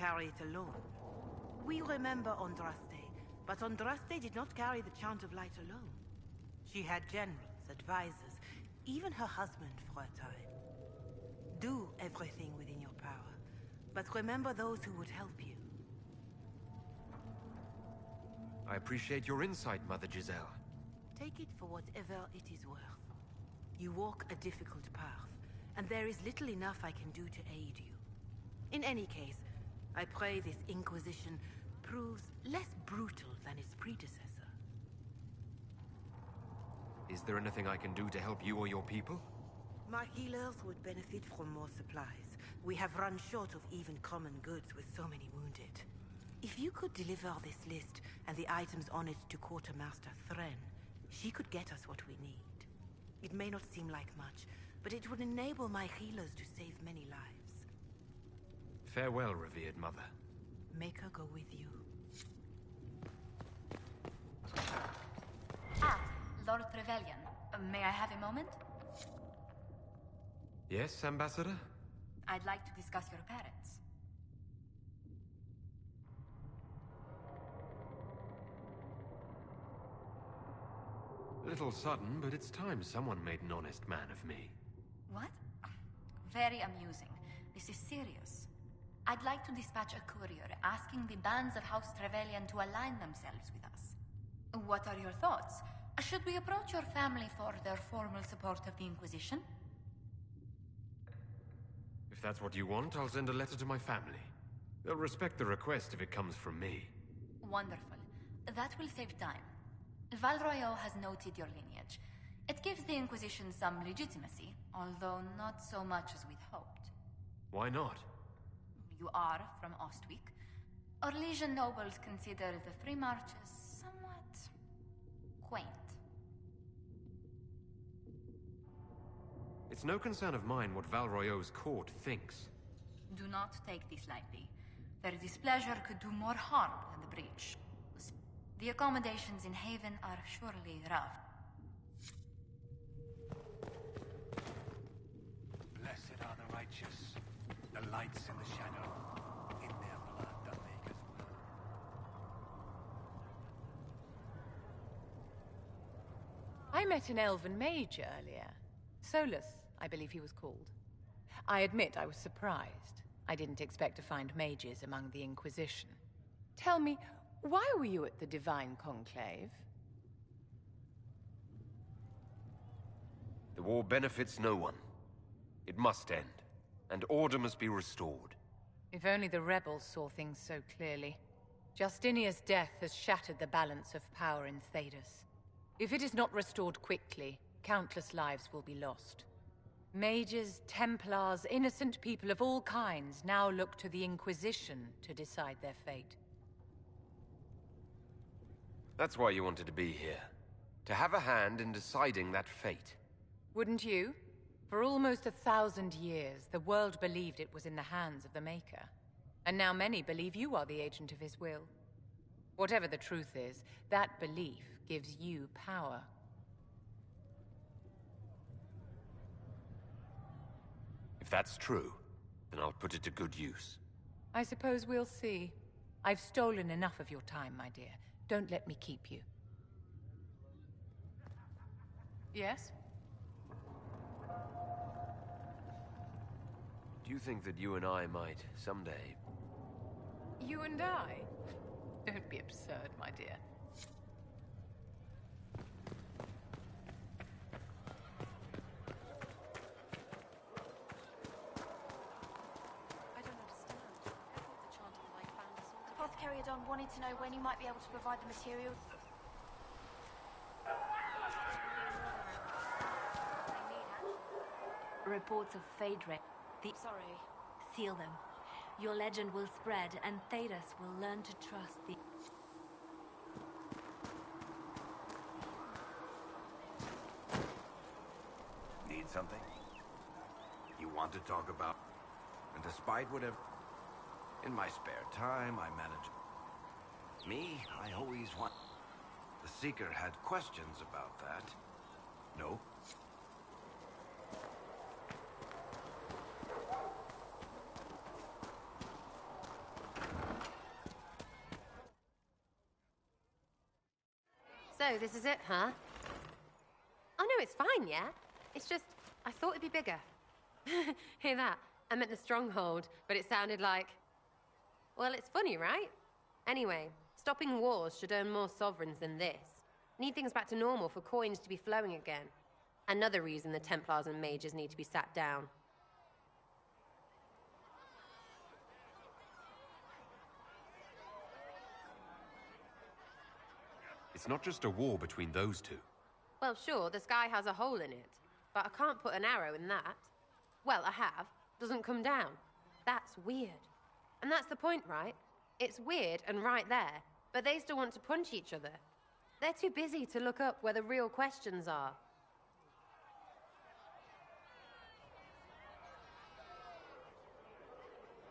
carry it alone. We remember Andraste, but Andraste did not carry the chant of light alone. She had generals, advisors, even her husband for a time. Do everything within your power, but remember those who would help you. I appreciate your insight, Mother Giselle. Take it for whatever it is worth. You walk a difficult path, and there is little enough I can do to aid you. In any case, I pray this Inquisition proves less brutal than its predecessor. Is there anything I can do to help you or your people? My healers would benefit from more supplies. We have run short of even common goods with so many wounded. If you could deliver this list and the items on it to Quartermaster Thren, she could get us what we need. It may not seem like much, but it would enable my healers to save many lives. Farewell, revered mother. Make her go with you. Lord Trevelyan, may I have a moment? Yes, Ambassador? I'd like to discuss your parents. A little sudden, but it's time someone made an honest man of me. What? Very amusing. This is serious. I'd like to dispatch a courier asking the bands of House Trevelyan to align themselves with us. What are your thoughts? Should we approach your family for their formal support of the Inquisition? If that's what you want, I'll send a letter to my family. They'll respect the request if it comes from me. Wonderful. That will save time. Val Royeaux has noted your lineage. It gives the Inquisition some legitimacy, although not so much as we'd hoped. Why not? You are from Ostwick. Orlesian nobles consider the Three Marches somewhat quaint. It's no concern of mine what Val Royeaux's court thinks. Do not take this lightly. Their displeasure could do more harm than the breach. The accommodations in Haven are surely rough. Blessed are the righteous, the lights in the shadow, in their blood the makers will. I met an elven mage earlier. Solus, I believe he was called. I admit I was surprised. I didn't expect to find mages among the Inquisition. Tell me, why were you at the Divine Conclave? The war benefits no one. It must end, and order must be restored. If only the rebels saw things so clearly. Justinia's death has shattered the balance of power in Thedas. If it is not restored quickly, countless lives will be lost. Mages, Templars, innocent people of all kinds now look to the Inquisition to decide their fate. That's why you wanted to be here. To have a hand in deciding that fate. Wouldn't you? For almost 1,000 years, the world believed it was in the hands of the Maker. And now many believe you are the agent of his will. Whatever the truth is, that belief gives you power. If that's true, then I'll put it to good use. I suppose we'll see. I've stolen enough of your time, my dear. Don't let me keep you. Yes? Do you think that you and I might, someday... You and I? Don't be absurd, my dear. Apothecary Adon wanted to know when you might be able to provide the materials. Reports of Phaedra. Sorry. Seal them. Your legend will spread, and Thedas will learn to trust the... Need something? You want to talk about... And despite whatever... In my spare time, I manage... Me, I always want... The Seeker had questions about that. No? So, this is it, huh? Oh no, it's fine, yeah? It's just, I thought it'd be bigger. Hear that? I meant the stronghold, but it sounded like... Well, it's funny, right? Anyway, stopping wars should earn more sovereigns than this. Need things back to normal for coins to be flowing again. Another reason the Templars and mages need to be sat down. It's not just a war between those two. Well, sure, the sky has a hole in it, but I can't put an arrow in that. Well, I have. Doesn't come down. That's weird. And that's the point, right? It's weird and right there, but they still want to punch each other. They're too busy to look up where the real questions are.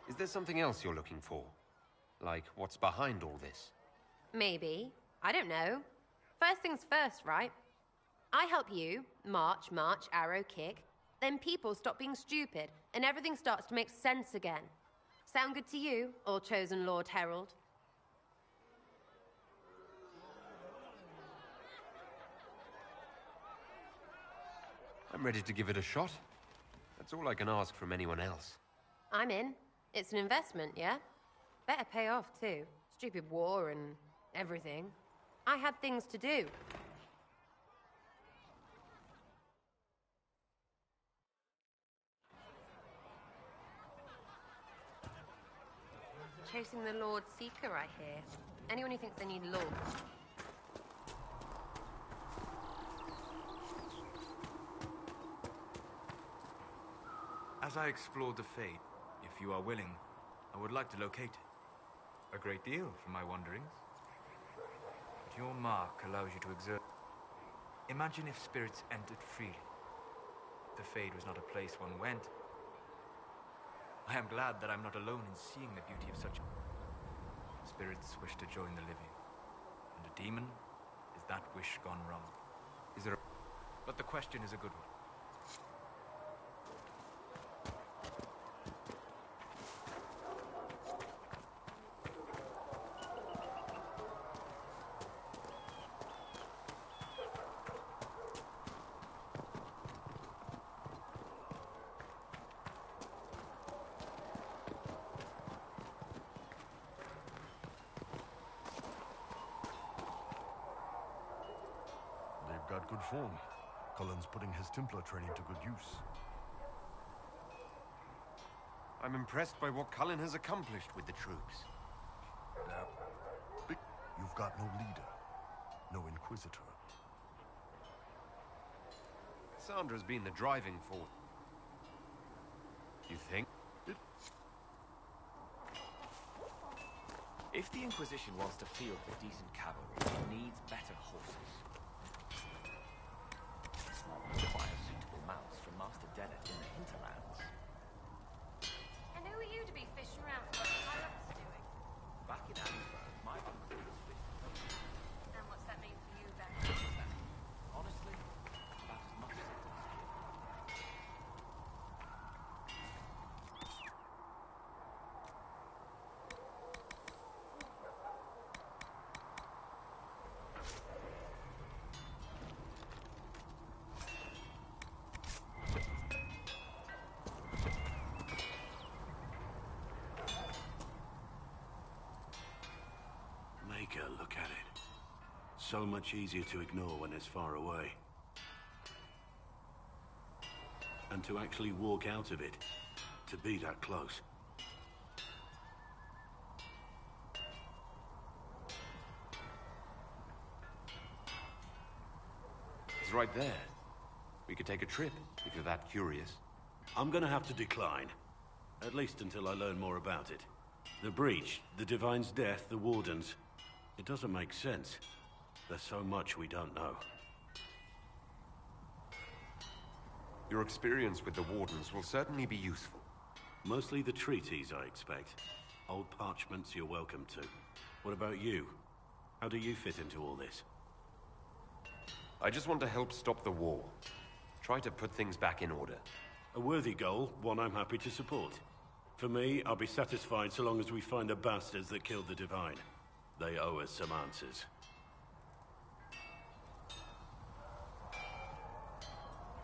Is there something else you're looking for? Like, what's behind all this? Maybe. I don't know. First things first, right? I help you, march, arrow, kick. Then people stop being stupid, and everything starts to make sense again. Sound good to you, all-chosen Lord Herald? I'm ready to give it a shot. That's all I can ask from anyone else. I'm in. It's an investment, yeah? Better pay off, too. Stupid war and everything. I had things to do. Chasing the Lord Seeker, I hear. Anyone who thinks they need lords. As I explored the Fade, if you are willing, I would like to locate it. A great deal from my wanderings. But your mark allows you to exert... Imagine if spirits entered freely. The Fade was not a place one went. I am glad that I'm not alone in seeing the beauty of such... Spirits wish to join the living. And a demon is that wish gone wrong. Is there a... But the question is a good one. Got good form. Cullen's putting his Templar training to good use. I'm impressed by what Cullen has accomplished with the troops. You've got no leader, no Inquisitor. Sandra's been the driving force. You think? If the Inquisition wants to field with decent cavalry, it needs better horses. Requires suitable mounts from Master Dennett in the hinterlands. And who are you to be fishing around for what the pirates are doing? Back in Amberburg, my uncle was with them. And what's that mean for you, then? Honestly, about as much as it does here. Look at it. So much easier to ignore when it's far away. And to actually walk out of it, to be that close. It's right there. We could take a trip, if you're that curious. I'm gonna have to decline. At least until I learn more about it. The Breach, the Divine's Death, the Wardens... It doesn't make sense. There's so much we don't know. Your experience with the Wardens will certainly be useful. Mostly the treaties, I expect. Old parchments you're welcome to. What about you? How do you fit into all this? I just want to help stop the war. Try to put things back in order. A worthy goal, one I'm happy to support. For me, I'll be satisfied so long as we find the bastards that killed the Divine. They owe us some answers.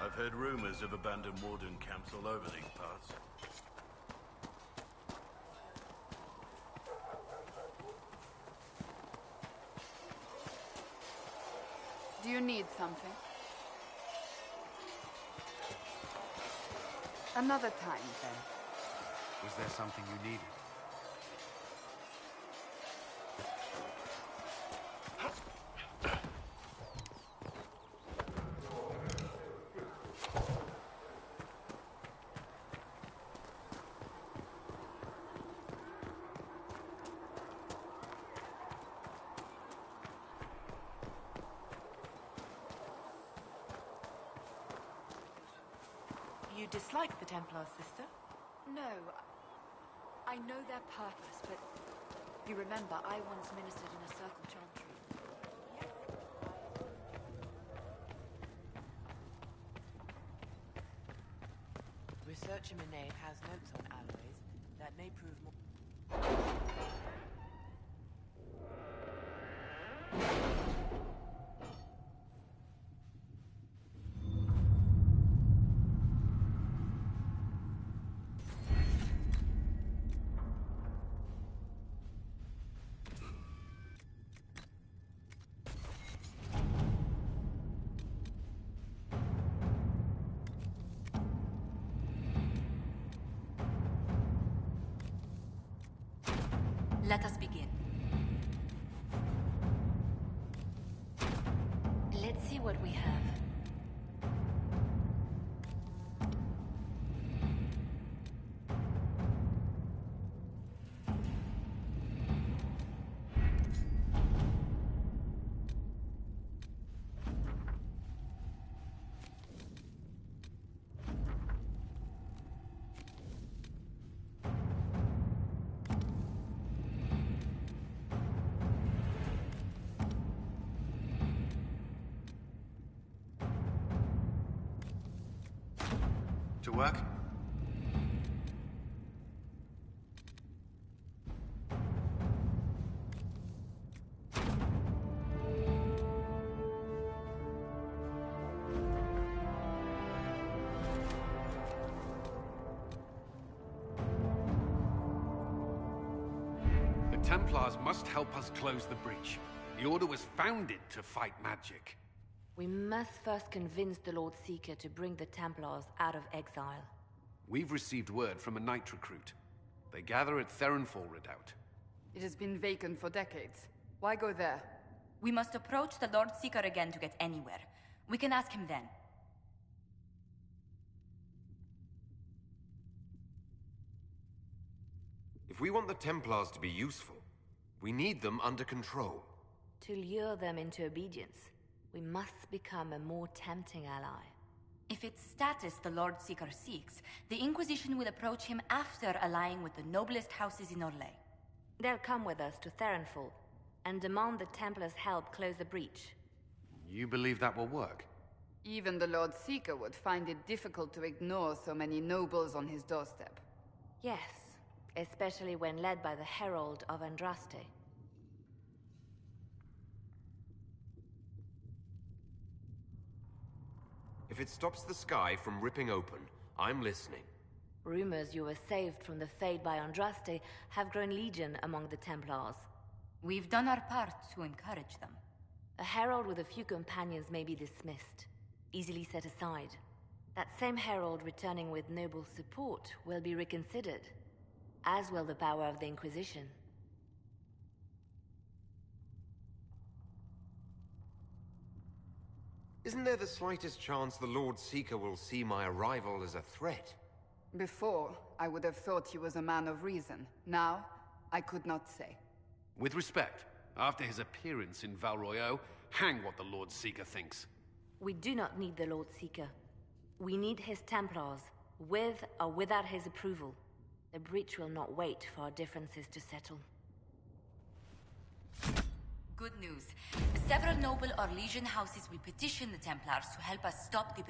I've heard rumors of abandoned warden camps all over these parts. Do you need something? Another time, then. Was there something you needed? You dislike the Templars, sister? No. I know their purpose, but you remember I once ministered in a circle chantry. Researcher Minade has notes on alloys that may prove more. Let us begin. Let's see what we have. To work? The Templars must help us close the breach. The Order was founded to fight magic. We must first convince the Lord Seeker to bring the Templars out of exile. We've received word from a knight recruit. They gather at Theronfall Redoubt. It has been vacant for decades. Why go there? We must approach the Lord Seeker again to get anywhere. We can ask him then. If we want the Templars to be useful, we need them under control. To lure them into obedience, we must become a more tempting ally. If it's status the Lord Seeker seeks, the Inquisition will approach him after allying with the noblest houses in Orlais. They'll come with us to Theronfall and demand the Templars' help close the breach. You believe that will work? Even the Lord Seeker would find it difficult to ignore so many nobles on his doorstep. Yes, especially when led by the Herald of Andraste. If it stops the sky from ripping open, I'm listening. Rumors you were saved from the fate by Andraste have grown legion among the Templars. We've done our part to encourage them. A herald with a few companions may be dismissed, easily set aside. That same herald returning with noble support will be reconsidered, as will the power of the Inquisition. Isn't there the slightest chance the Lord Seeker will see my arrival as a threat? Before, I would have thought he was a man of reason. Now, I could not say. With respect, after his appearance in Val Royeaux, hang what the Lord Seeker thinks. We do not need the Lord Seeker. We need his Templars, with or without his approval. The breach will not wait for our differences to settle. Good news. Several noble or legion houses will petition the Templars to help us stop the...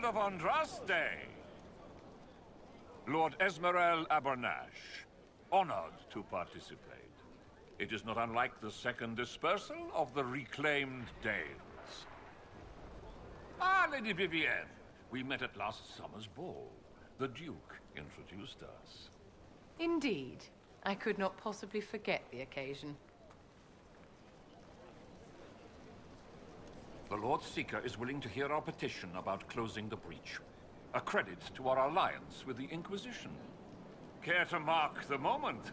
Herald of Andraste. Lord Esmerel Abernash, honored to participate. It is not unlike the second dispersal of the reclaimed Danes. Ah, Lady Vivienne, we met at last summer's ball. The Duke introduced us. Indeed. I could not possibly forget the occasion. The Lord Seeker is willing to hear our petition about closing the breach. A credit to our alliance with the Inquisition. Care to mark the moment?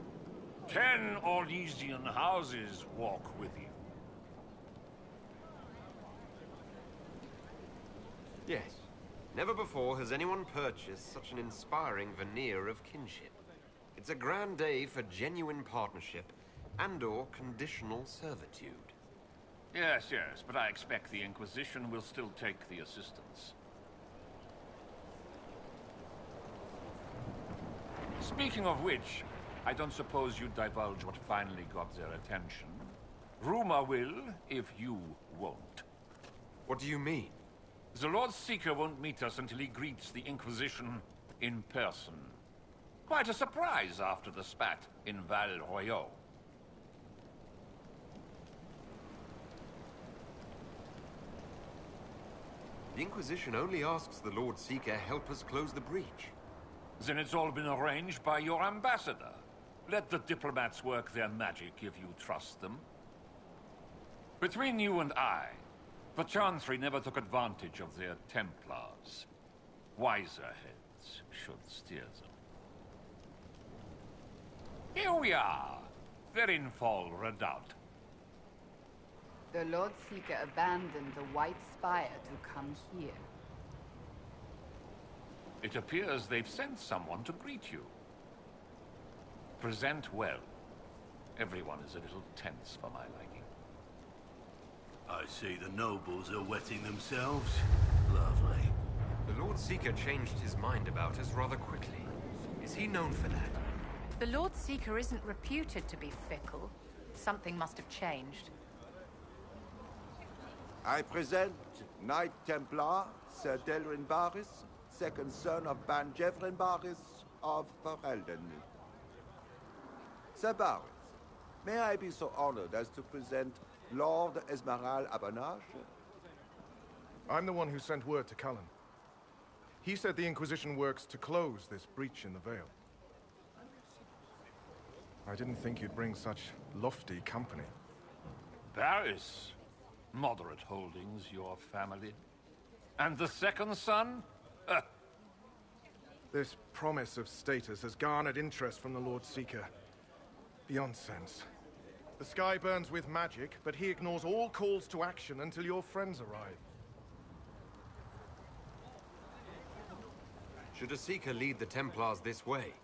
10 Orlesian houses walk with you. Yes. Never before has anyone purchased such an inspiring veneer of kinship. It's a grand day for genuine partnership and/or conditional servitude. Yes, yes, but I expect the Inquisition will still take the assistance. Speaking of which, I don't suppose you'd divulge what finally got their attention. Rumor will, if you won't. What do you mean? The Lord Seeker won't meet us until he greets the Inquisition in person. Quite a surprise after the spat in Val Royeaux. The Inquisition only asks the Lord Seeker help us close the breach. Then it's all been arranged by your ambassador. Let the diplomats work their magic if you trust them. Between you and I, the Chantry never took advantage of their Templars. Wiser heads should steer them. Here we are, Verinfol Redoubt. The Lord Seeker abandoned the White Spire to come here. It appears they've sent someone to greet you. Present well. Everyone is a little tense for my liking. I see the nobles are wetting themselves. Lovely. The Lord Seeker changed his mind about us rather quickly. Is he known for that? The Lord Seeker isn't reputed to be fickle. Something must have changed. I present Knight Templar, Sir Delrin Barris, second son of Ban Jevrin Barris of Ferelden. Sir Barris, may I be so honored as to present Lord Esmerel Abernash? I'm the one who sent word to Cullen. He said the Inquisition works to close this breach in the Vale. I didn't think you'd bring such lofty company. Barris. Moderate holdings, your family. And the second son? This promise of status has garnered interest from the Lord Seeker. Beyond sense. The sky burns with magic, but he ignores all calls to action until your friends arrive. Should a Seeker lead the Templars this way?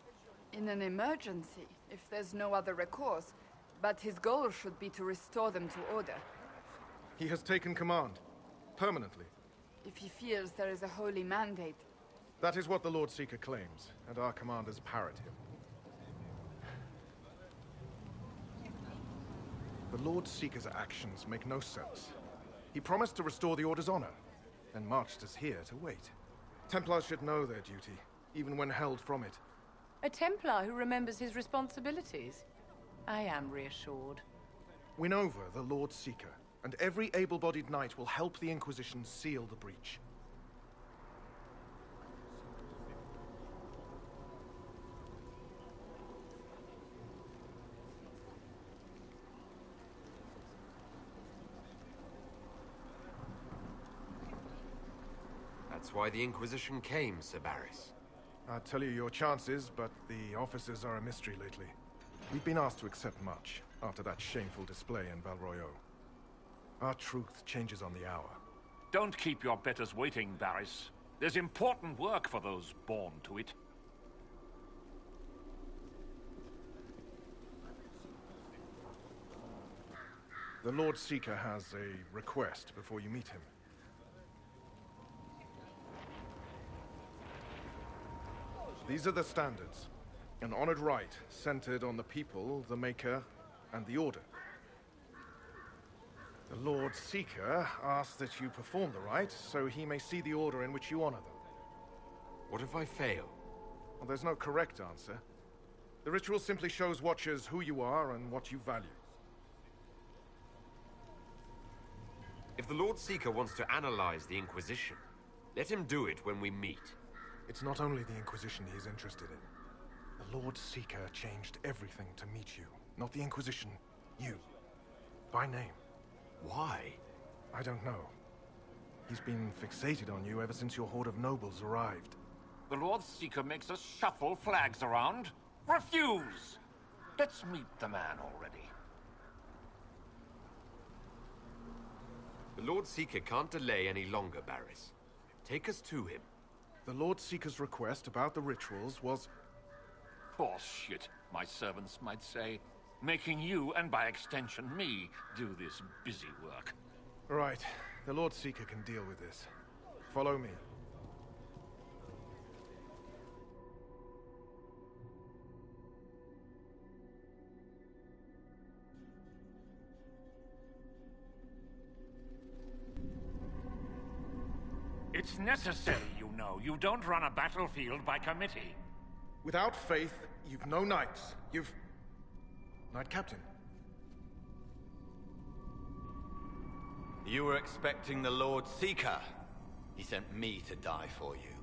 In an emergency, if there's no other recourse. But his goal should be to restore them to order. He has taken command. Permanently. If he feels there is a holy mandate. That is what the Lord Seeker claims, and our commanders parrot him. The Lord Seeker's actions make no sense. He promised to restore the Order's honor, then marched us here to wait. Templars should know their duty, even when held from it. A Templar who remembers his responsibilities. I am reassured. Win over the Lord Seeker, and every able-bodied knight will help the Inquisition seal the breach. That's why the Inquisition came, Sir Barris. I'd tell you your chances, but the officers are a mystery lately. We've been asked to accept much, after that shameful display in Val Royeaux. Our truth changes on the hour. Don't keep your betters waiting, Barris. There's important work for those born to it. The Lord Seeker has a request before you meet him. These are the standards. An honored right, centered on the people, the Maker, and the Order. The Lord Seeker asks that you perform the rite, so he may see the order in which you honor them. What if I fail? Well, there's no correct answer. The ritual simply shows Watchers who you are and what you value. If the Lord Seeker wants to analyze the Inquisition, let him do it when we meet. It's not only the Inquisition he's interested in. The Lord Seeker changed everything to meet you. Not the Inquisition, you. By name. Why? I don't know. He's been fixated on you ever since your horde of nobles arrived. The Lord Seeker makes us shuffle flags around. Refuse! Let's meet the man already. The Lord Seeker can't delay any longer, Barris. Take us to him. The Lord Seeker's request about the rituals was... Bullshit, my servants might say. Making you, and by extension me, do this busy work. Right. The Lord Seeker can deal with this. Follow me. It's necessary, you know. You don't run a battlefield by committee. Without faith, you've no knights. You've... Knight Captain. You were expecting the Lord Seeker. He sent me to die for you.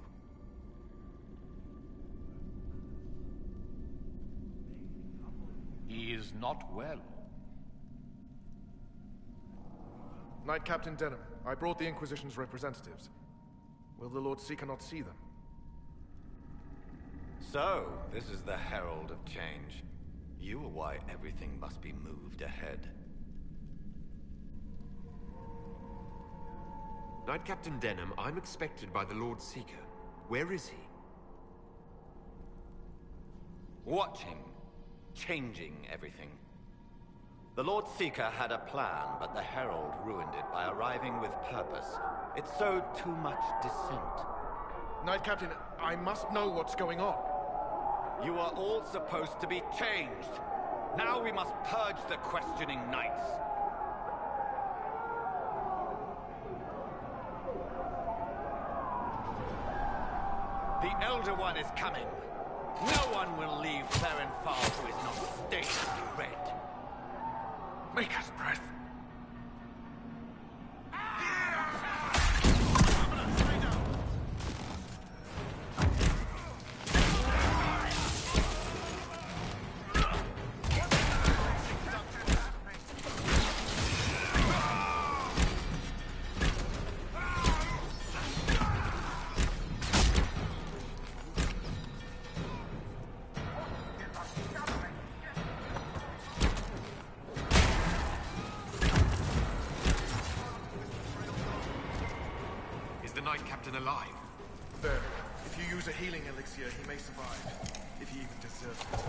He is not well. Knight Captain Denham, I brought the Inquisition's representatives. Will the Lord Seeker not see them? So, this is the herald of change. You are why everything must be moved ahead. Knight Captain Denham, I'm expected by the Lord Seeker. Where is he? Watching. Changing everything. The Lord Seeker had a plan, but the Herald ruined it by arriving with purpose. It sowed too much dissent. Knight Captain, I must know what's going on. You are all supposed to be changed. Now we must purge the questioning knights. The Elder One is coming. No one will leave Therenfal who is not stained red. Make us breath. Alive. There. If you use a healing elixir, he may survive. If he even deserves it.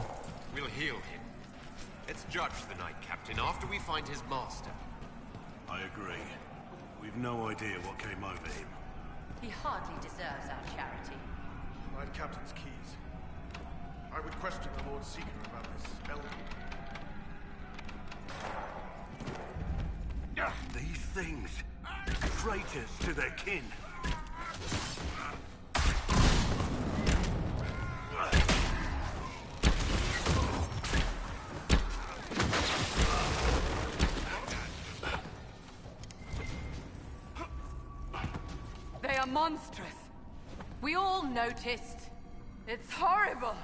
We'll heal him. Let's judge the Knight Captain after we find his master. I agree. We've no idea what came over him. He hardly deserves our charity. Knight Captain's keys. I would question the Lord Seeker about this elder. These things. Traitors to their kin. They are monstrous. We all noticed. It's horrible.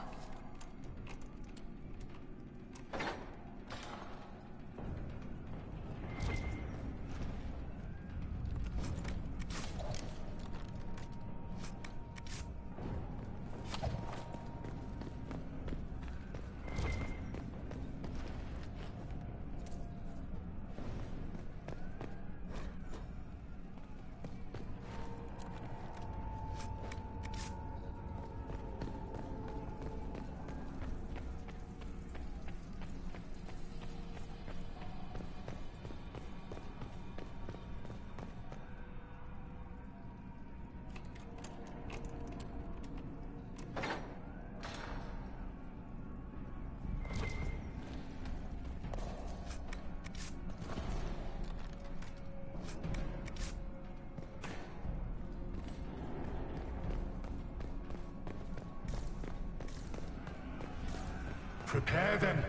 Prepare them.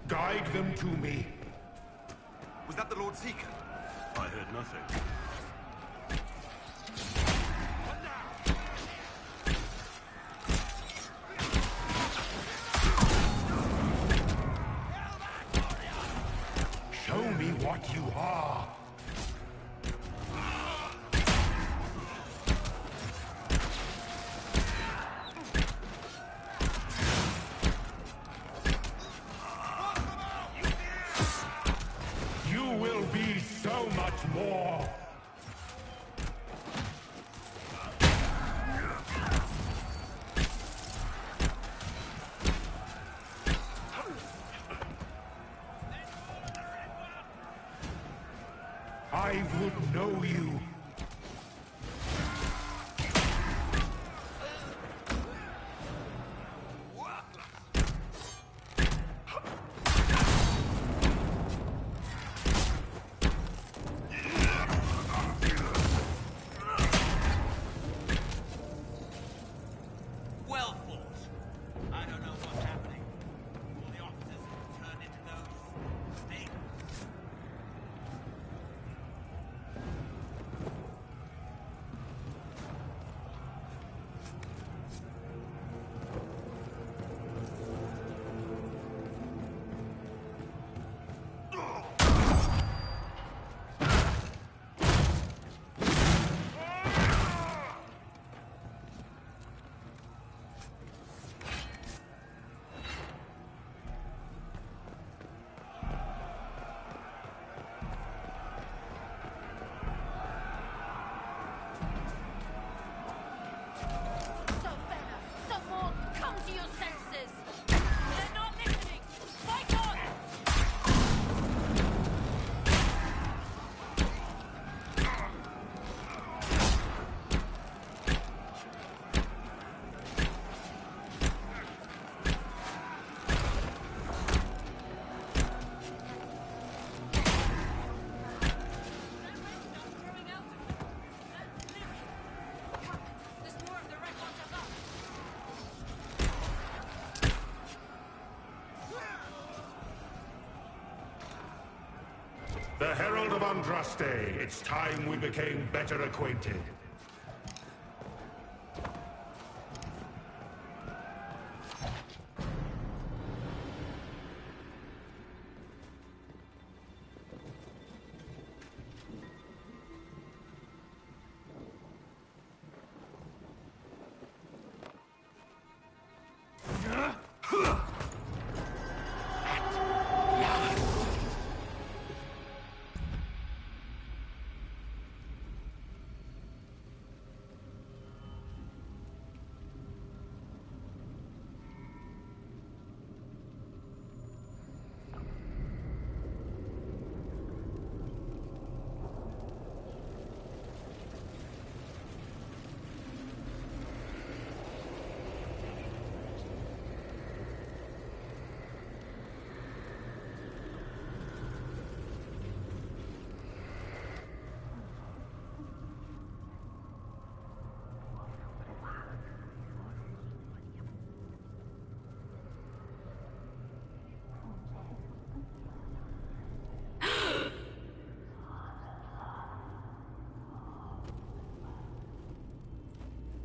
Guide them to me. Was that the Lord Seeker? I heard nothing. Show me what you are. You will be so much more. I would know you. Well fought. I don't know what's happening. All the officers have turned into those snakes. Someone, come to your senses! They're not listening! Fight on! There's more of the records above! The Herald of Andraste. It's time we became better acquainted.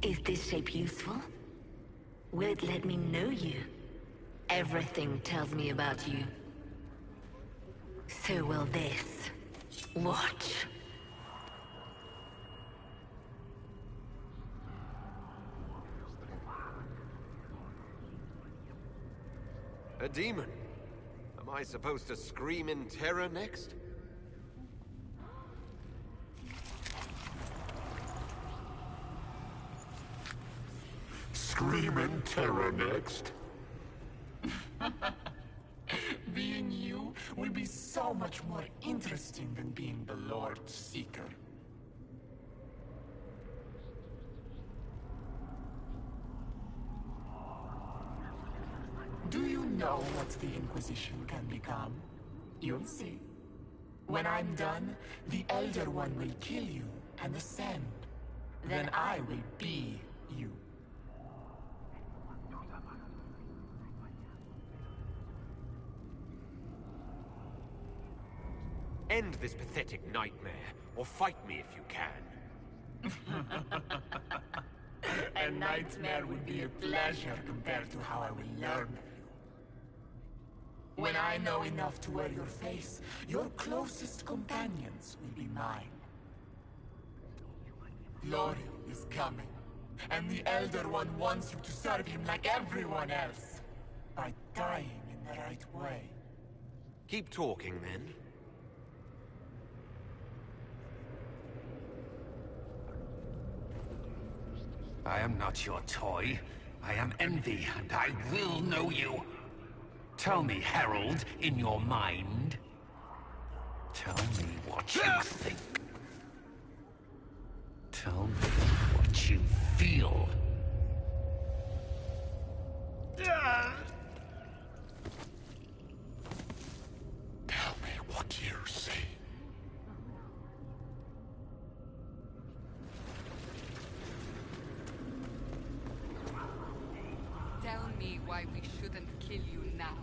Is this shape useful? Will it let me know you? Everything tells me about you. So will this. Watch. A demon? Am I supposed to scream in terror next? Scream in terror next. Being you will be so much more interesting than being the Lord Seeker. Do you know what the Inquisition can become? You'll see. When I'm done, the Elder One will kill you and ascend. Then I will be you. End this pathetic nightmare, or fight me if you can. A nightmare would be a pleasure compared to how I will learn you. When I know enough to wear your face, your closest companions will be mine. Glory is coming, and the Elder One wants you to serve him like everyone else, by dying in the right way. Keep talking, then. I am not your toy. I am Envy, and I will know you. Tell me, Herald, in your mind. Tell me what you think. Tell me what you feel. Tell me what you see. Tell me why we shouldn't kill you now.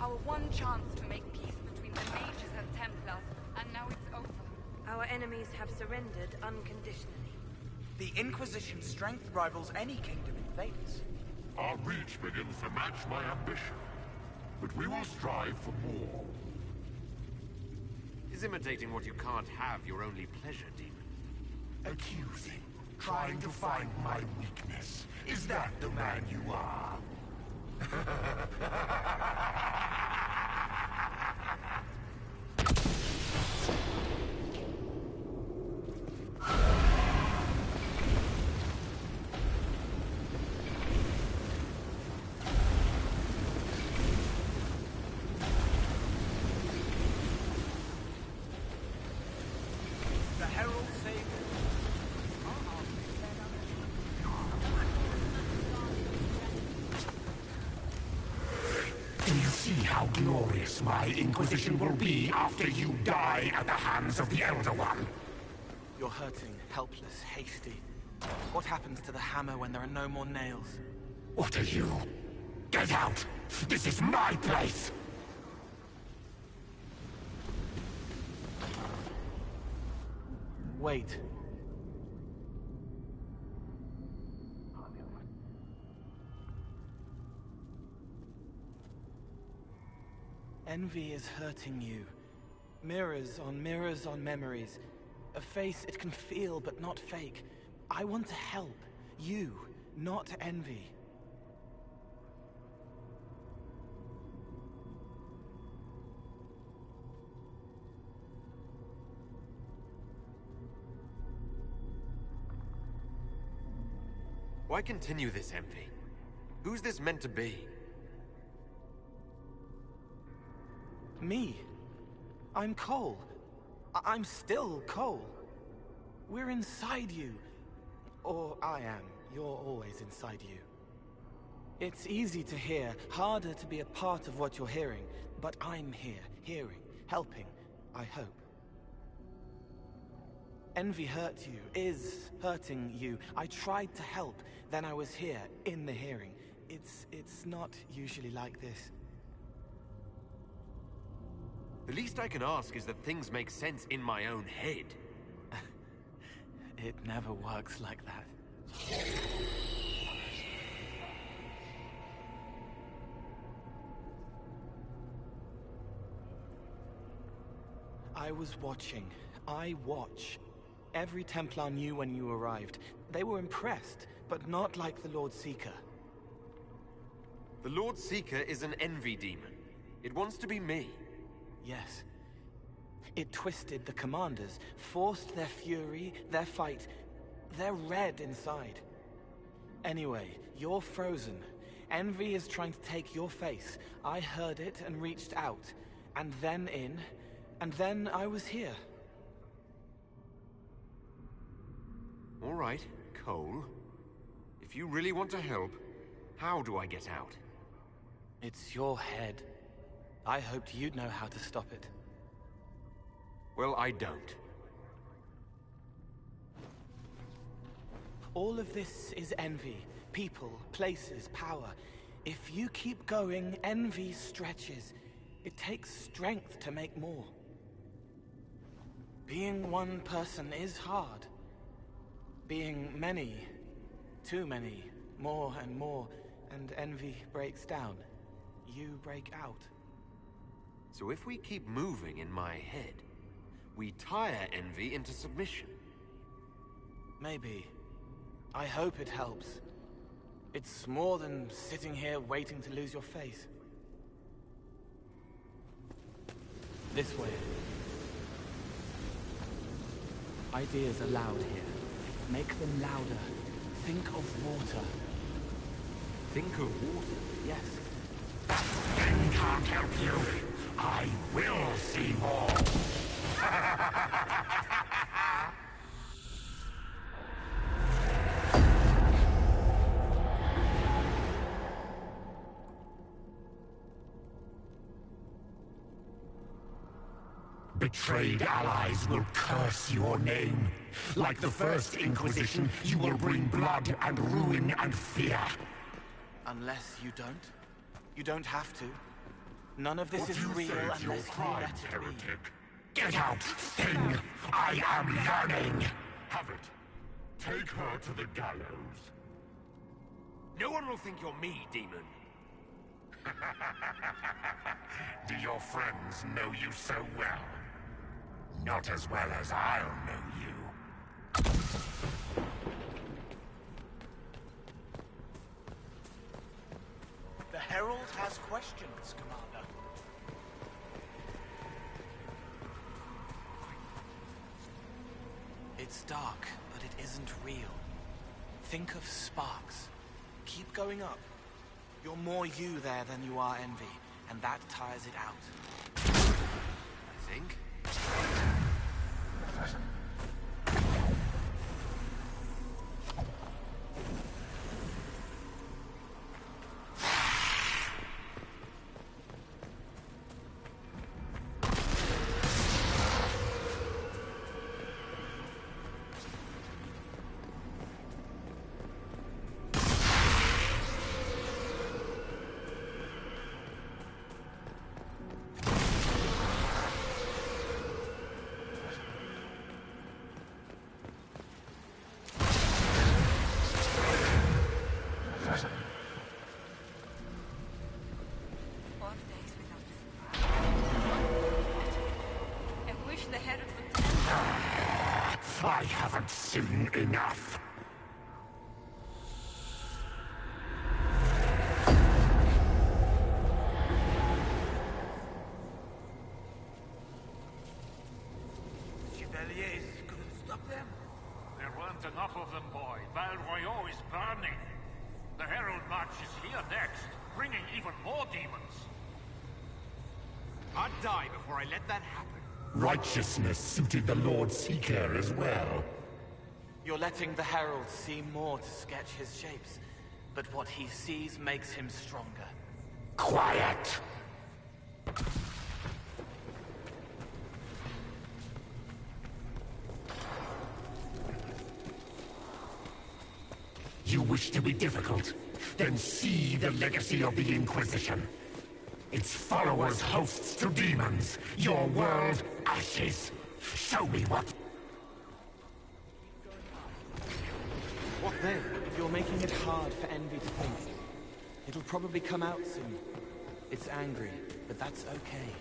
Our one chance to make peace between the mages and Templars, and now it's over. Our enemies have surrendered unconditionally. The Inquisition's strength rivals any kingdom in Thedas. Our reach begins to match my ambition, but we will strive for more. Is imitating what you can't have your only pleasure, demon? Accusing, trying to find my weakness. Is that the man you are? The Herald saved Do you see how glorious my Inquisition will be after you die at the hands of the Elder One? You're hurting, helpless, hasty. What happens to the hammer when there are no more nails? What are you? Get out! This is my place! Wait. Envy is hurting you. Mirrors on memories. A face it can feel but not fake. I want to help. You, not Envy. Why continue this, Envy? Who's this meant to be? Me? I'm Cole. I'm still Cole. We're inside you. Or I am. You're always inside you. It's easy to hear, harder to be a part of what you're hearing. But I'm here, hearing, helping, I hope. Envy hurt you, is hurting you. I tried to help, then I was here, in the hearing. It's not usually like this. The least I can ask is that things make sense in my own head. It never works like that. I was watching. I watch. Every Templar knew when you arrived. They were impressed, but not like the Lord Seeker. The Lord Seeker is an envy demon. It wants to be me. Yes. It twisted the commanders, forced their fury, their fight. They're red inside. Anyway, you're frozen. Envy is trying to take your face. I heard it and reached out. And then in. And then I was here. All right, Cole. If you really want to help, how do I get out? It's your head. I hoped you'd know how to stop it. Well, I don't. All of this is envy. People, places, power. If you keep going, envy stretches. It takes strength to make more. Being one person is hard. Being many, too many, more and more, and envy breaks down. You break out. So if we keep moving in my head, we tire envy into submission. Maybe. I hope it helps. It's more than sitting here waiting to lose your faith. This way. Ideas are loud here. Make them louder. Think of water. Think of water? Yes. Then can't help you. I will see more. Betrayed allies will curse your name. Like the first Inquisition, you will bring blood and ruin and fear. Unless you don't. You don't have to. None of this What is you real say unless to your you crime, let it heretic. Get out, thing! I am yearning! Have it. Take her to the gallows. No one will think you're me, demon. Do your friends know you so well? Not as well as I'll know you. The Herald has questions, Commander. It's dark, but it isn't real. Think of sparks. Keep going up. You're more you there than you are envy, and that tires it out. I think. I haven't seen enough. Chevaliers couldn't stop them? There weren't enough of them, boy. Val Royaux is burning. The Herald March is here next, bringing even more demons. I'd die before I let that happen. Righteousness suited the Lord Seeker as well. You're letting the Herald see more to sketch his shapes, but what he sees makes him stronger. Quiet! You wish to be difficult? Then see the legacy of the Inquisition. Its followers hosts to demons, your world ashes. Show me what... What then? You're making it hard for envy to think. It'll probably come out soon. It's angry, but that's okay.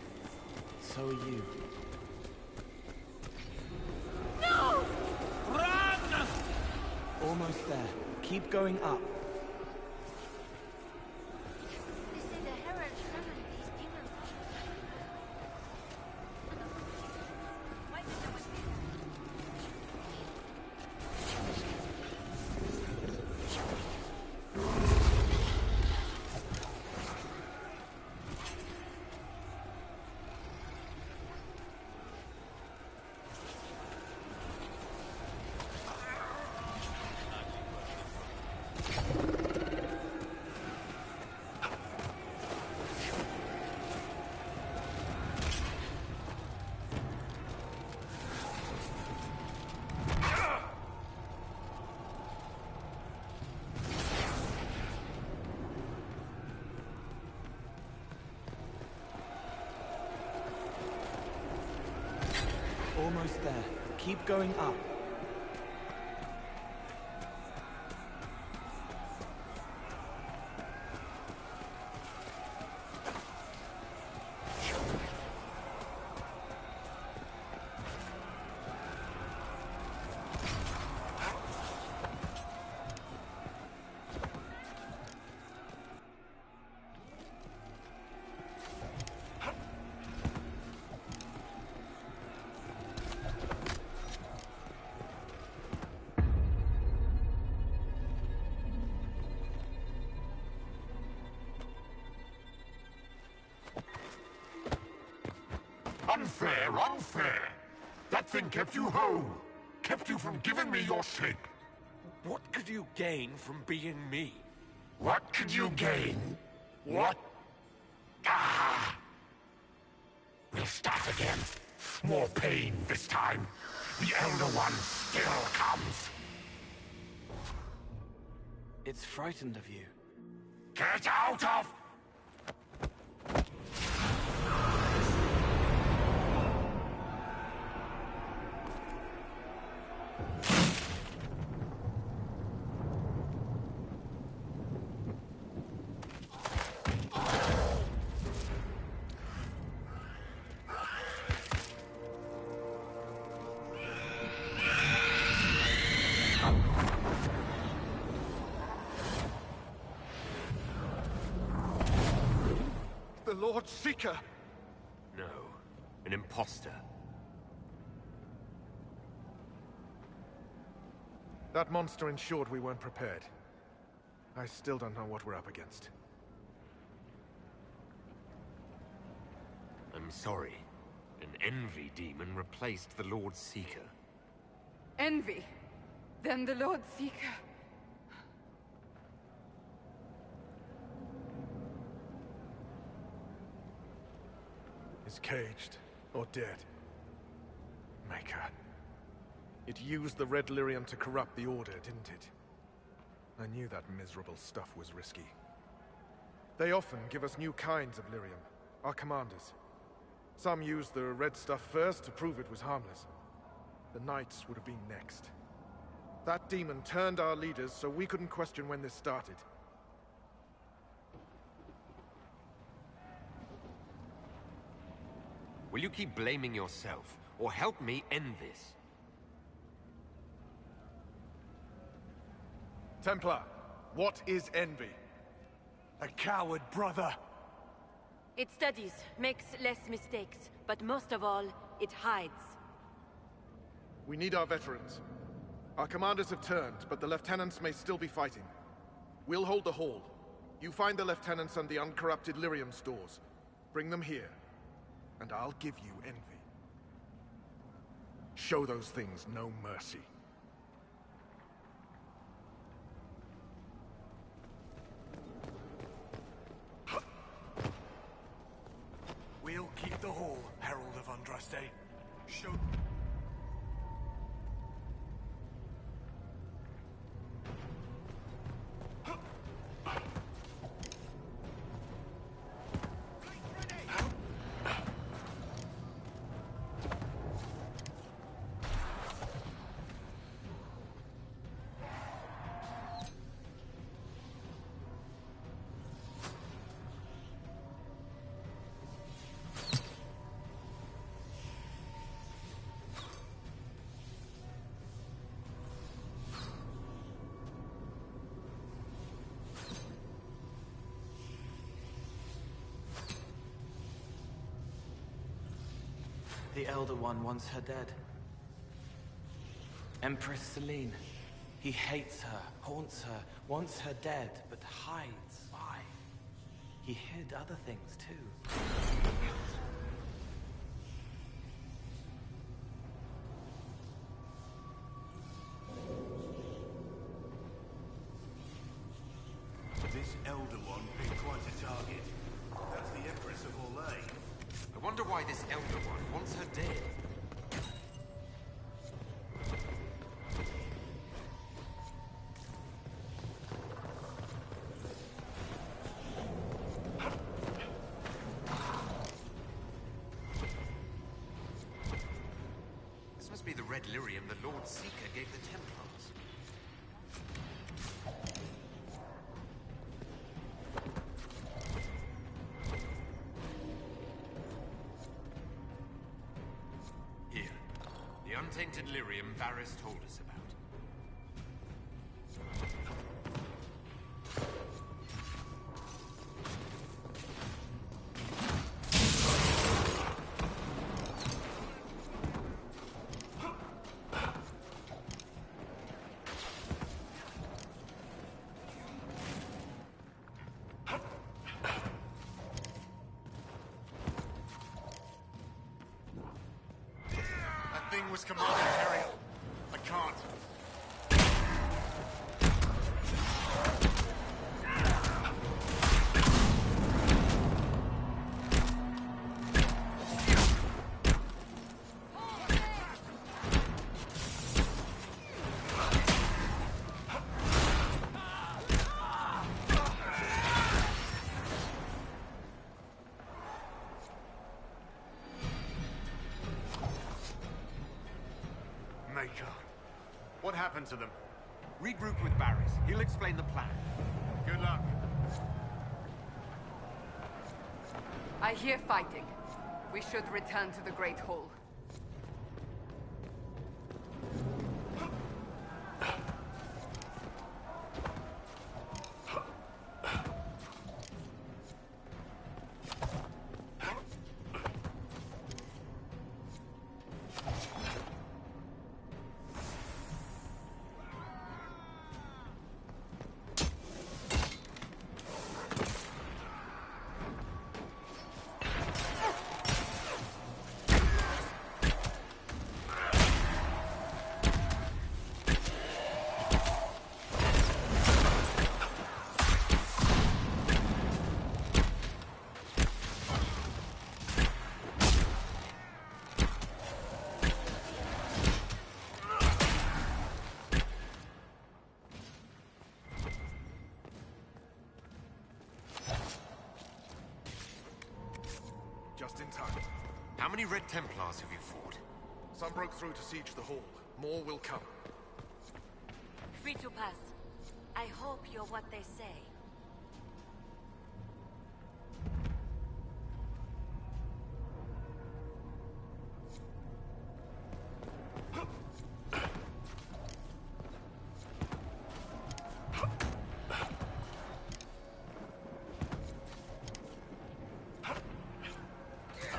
So are you. No! Run! Almost there. Keep going up. They say the Herald summoned these demons. Why did no one almost there. Keep going up. Unfair, unfair! That thing kept you whole! Kept you from giving me your shape! What could you gain from being me? What could you gain? What? Ah! We'll start again. More pain this time. The Elder One still comes. It's frightened of you. Get out of... The Lord Seeker! No, an imposter. That monster ensured we weren't prepared. I still don't know what we're up against. I'm sorry. An envy demon replaced the Lord Seeker. Envy? Then the Lord Seeker. Is caged or dead. Maker. It used the red lyrium to corrupt the Order, didn't it? I knew that miserable stuff was risky. They often give us new kinds of lyrium, our commanders. Some used the red stuff first to prove it was harmless. The Knights would have been next. That demon turned our leaders so we couldn't question when this started. Will you keep blaming yourself, or help me end this? Templar, what is envy? A coward, brother. It studies, makes less mistakes, but most of all, it hides. We need our veterans. Our commanders have turned, but the lieutenants may still be fighting. We'll hold the hall. You find the lieutenants and the uncorrupted lyrium stores. Bring them here, and I'll give you envy. Show those things no mercy. We'll keep the hall, Herald of Andraste. Show... The Elder One wants her dead. Empress Celine. He hates her, haunts her, wants her dead, but hides. Why? He hid other things too. This Elder One be quite a target. That's the Empress of Orlais. I wonder why this Elder One wants her dead. red lyrium the Lord Seeker gave the Templars. Here, the untainted lyrium Varys told us about. Was commanding carrier. I can't. What happened to them? Regroup with Varys. He'll explain the plan. Good luck. I hear fighting. We should return to the Great Hall. Just in time. How many Red Templars have you fought? Some broke through to siege the hall. More will come. Free to pass. I hope you're what they say.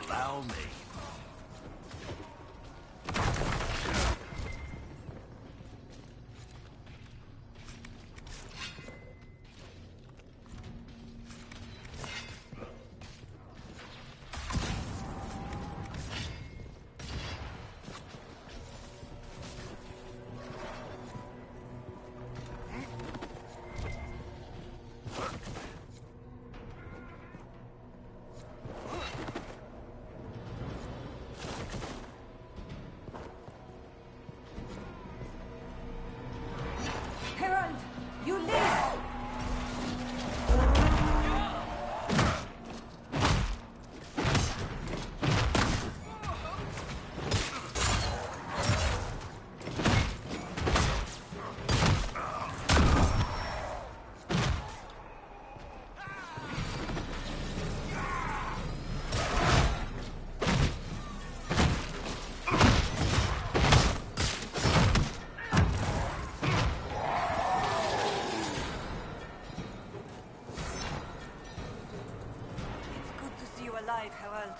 Allow me. Herald, you lead! Alive, Herald.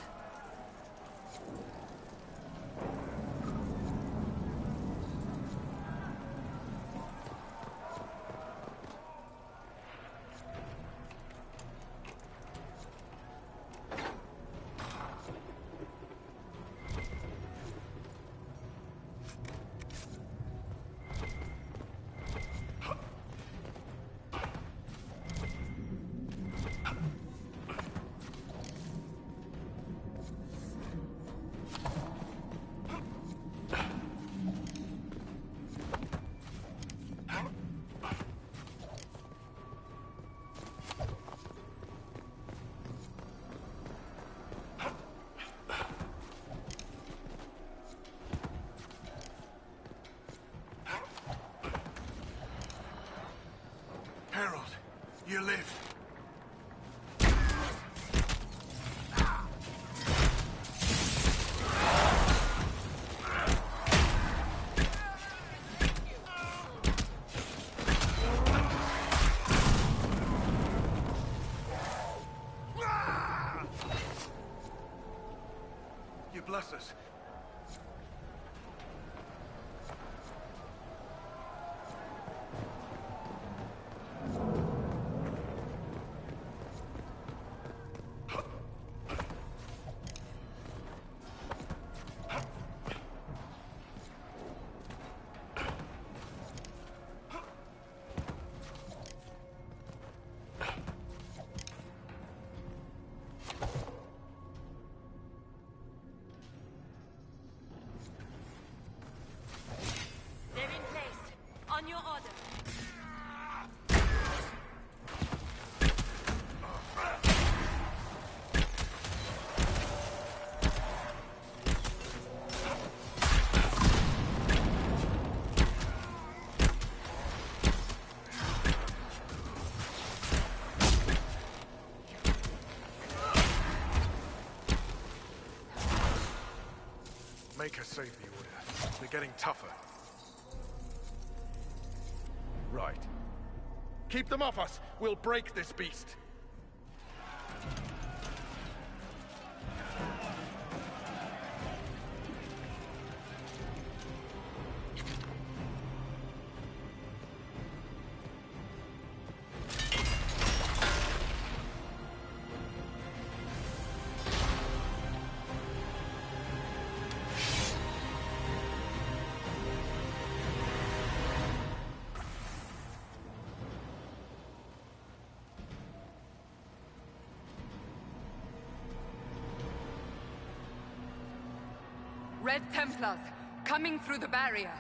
live. You bless us. They're in place. On your order. Make us save the Order. They're getting tougher. Right. Keep them off us! We'll break this beast! Red Templars, coming through the barrier.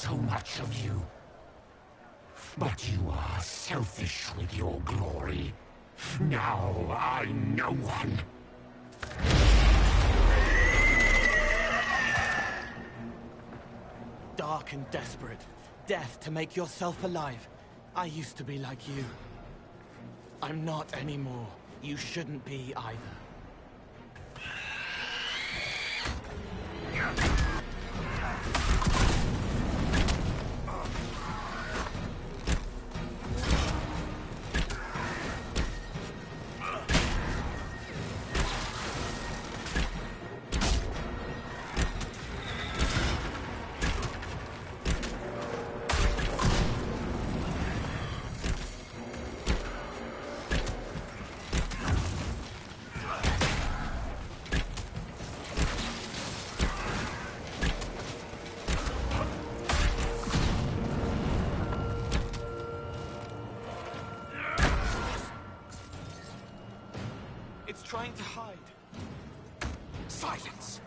so much of you. But you are selfish with your glory. Now I'm no one. Dark and desperate. Death to make yourself alive. I used to be like you. I'm not anymore. You shouldn't be either. Trying to hide. Silence!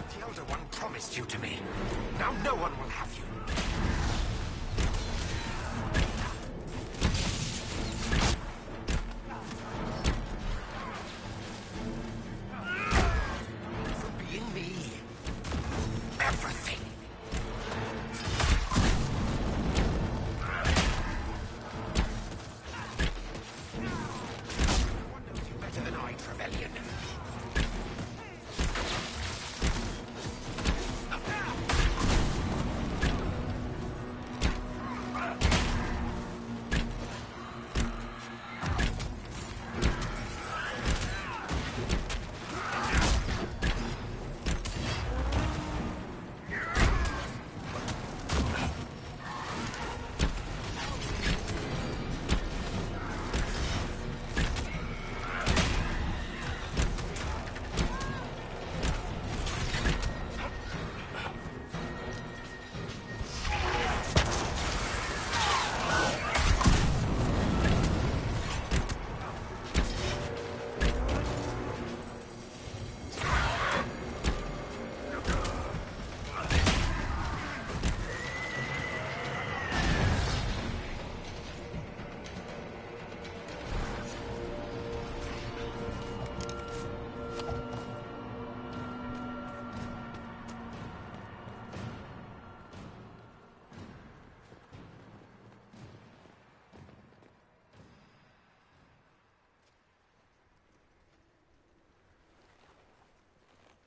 The Elder One promised you to me. Now no one will have you.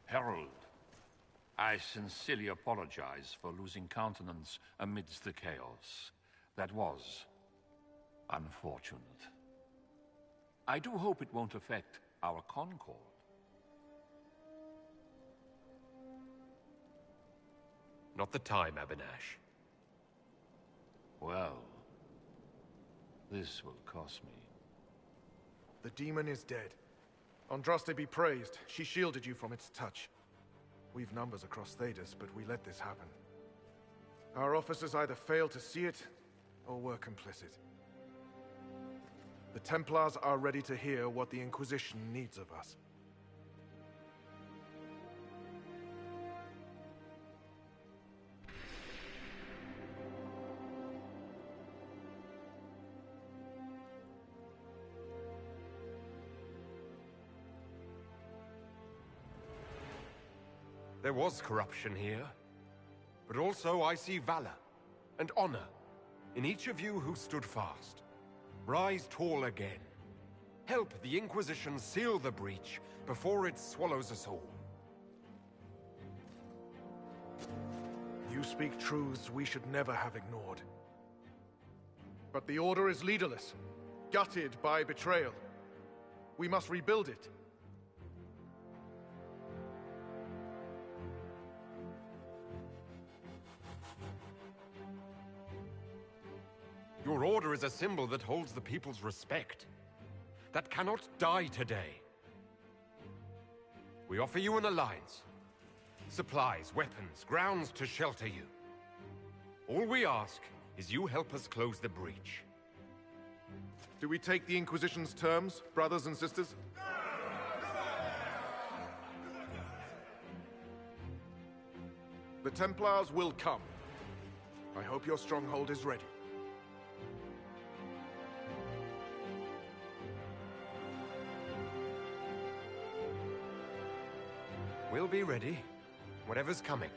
Herald, I sincerely apologize for losing countenance amidst the chaos. That was unfortunate. I do hope it won't affect our concord. Not the time, Abinash. Well, this will cost me. The demon is dead. Andraste be praised. She shielded you from its touch. We've numbers across Thedas, but we let this happen. Our officers either failed to see it, or were complicit. The Templars are ready to hear what the Inquisition needs of us. There was corruption here, but also I see valor and honor in each of you who stood fast. Rise tall again. Help the Inquisition seal the breach before it swallows us all. You speak truths we should never have ignored. But the Order is leaderless, gutted by betrayal. We must rebuild it. Your order is a symbol that holds the people's respect. That cannot die today. We offer you an alliance. Supplies, weapons, grounds to shelter you. All we ask is you help us close the breach. Do we take the Inquisition's terms, brothers and sisters? The Templars will come. I hope your stronghold is ready. We'll be ready. Whatever's coming.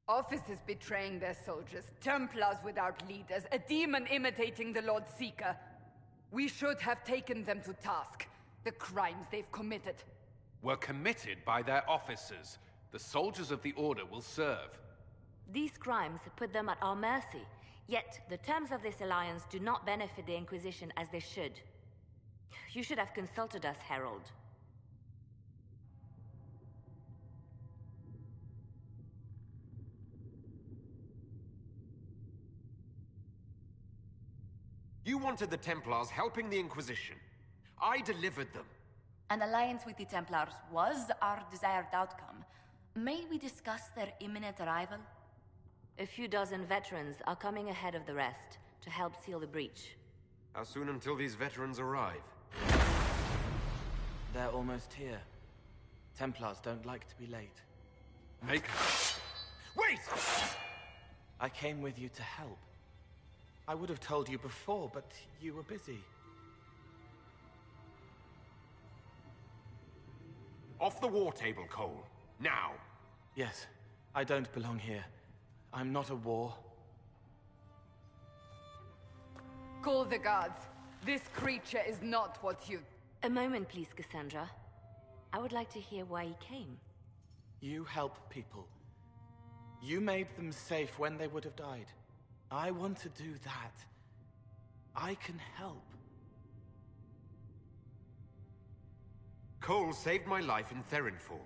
Officers betraying their soldiers, Templars without leaders, a demon imitating the Lord Seeker. We should have taken them to task. The crimes they've committed. Were committed by their officers. The soldiers of the Order will serve. These crimes put them at our mercy, yet the terms of this alliance do not benefit the Inquisition as they should. You should have consulted us, Herald. You wanted the Templars helping the Inquisition. I delivered them. An alliance with the Templars was our desired outcome. May we discuss their imminent arrival? A few dozen veterans are coming ahead of the rest to help seal the breach. How soon until these veterans arrive? They're almost here. Templars don't like to be late. Maker. Wait! I came with you to help. I would have told you before, but you were busy. Off the war table, Cole. Now! Yes, I don't belong here. I'm not a war. Call the guards. This creature is not what you... A moment, please, Cassandra. I would like to hear why he came. You help people. You made them safe when they would have died. I want to do that. I can help. Cole saved my life in Therinfall.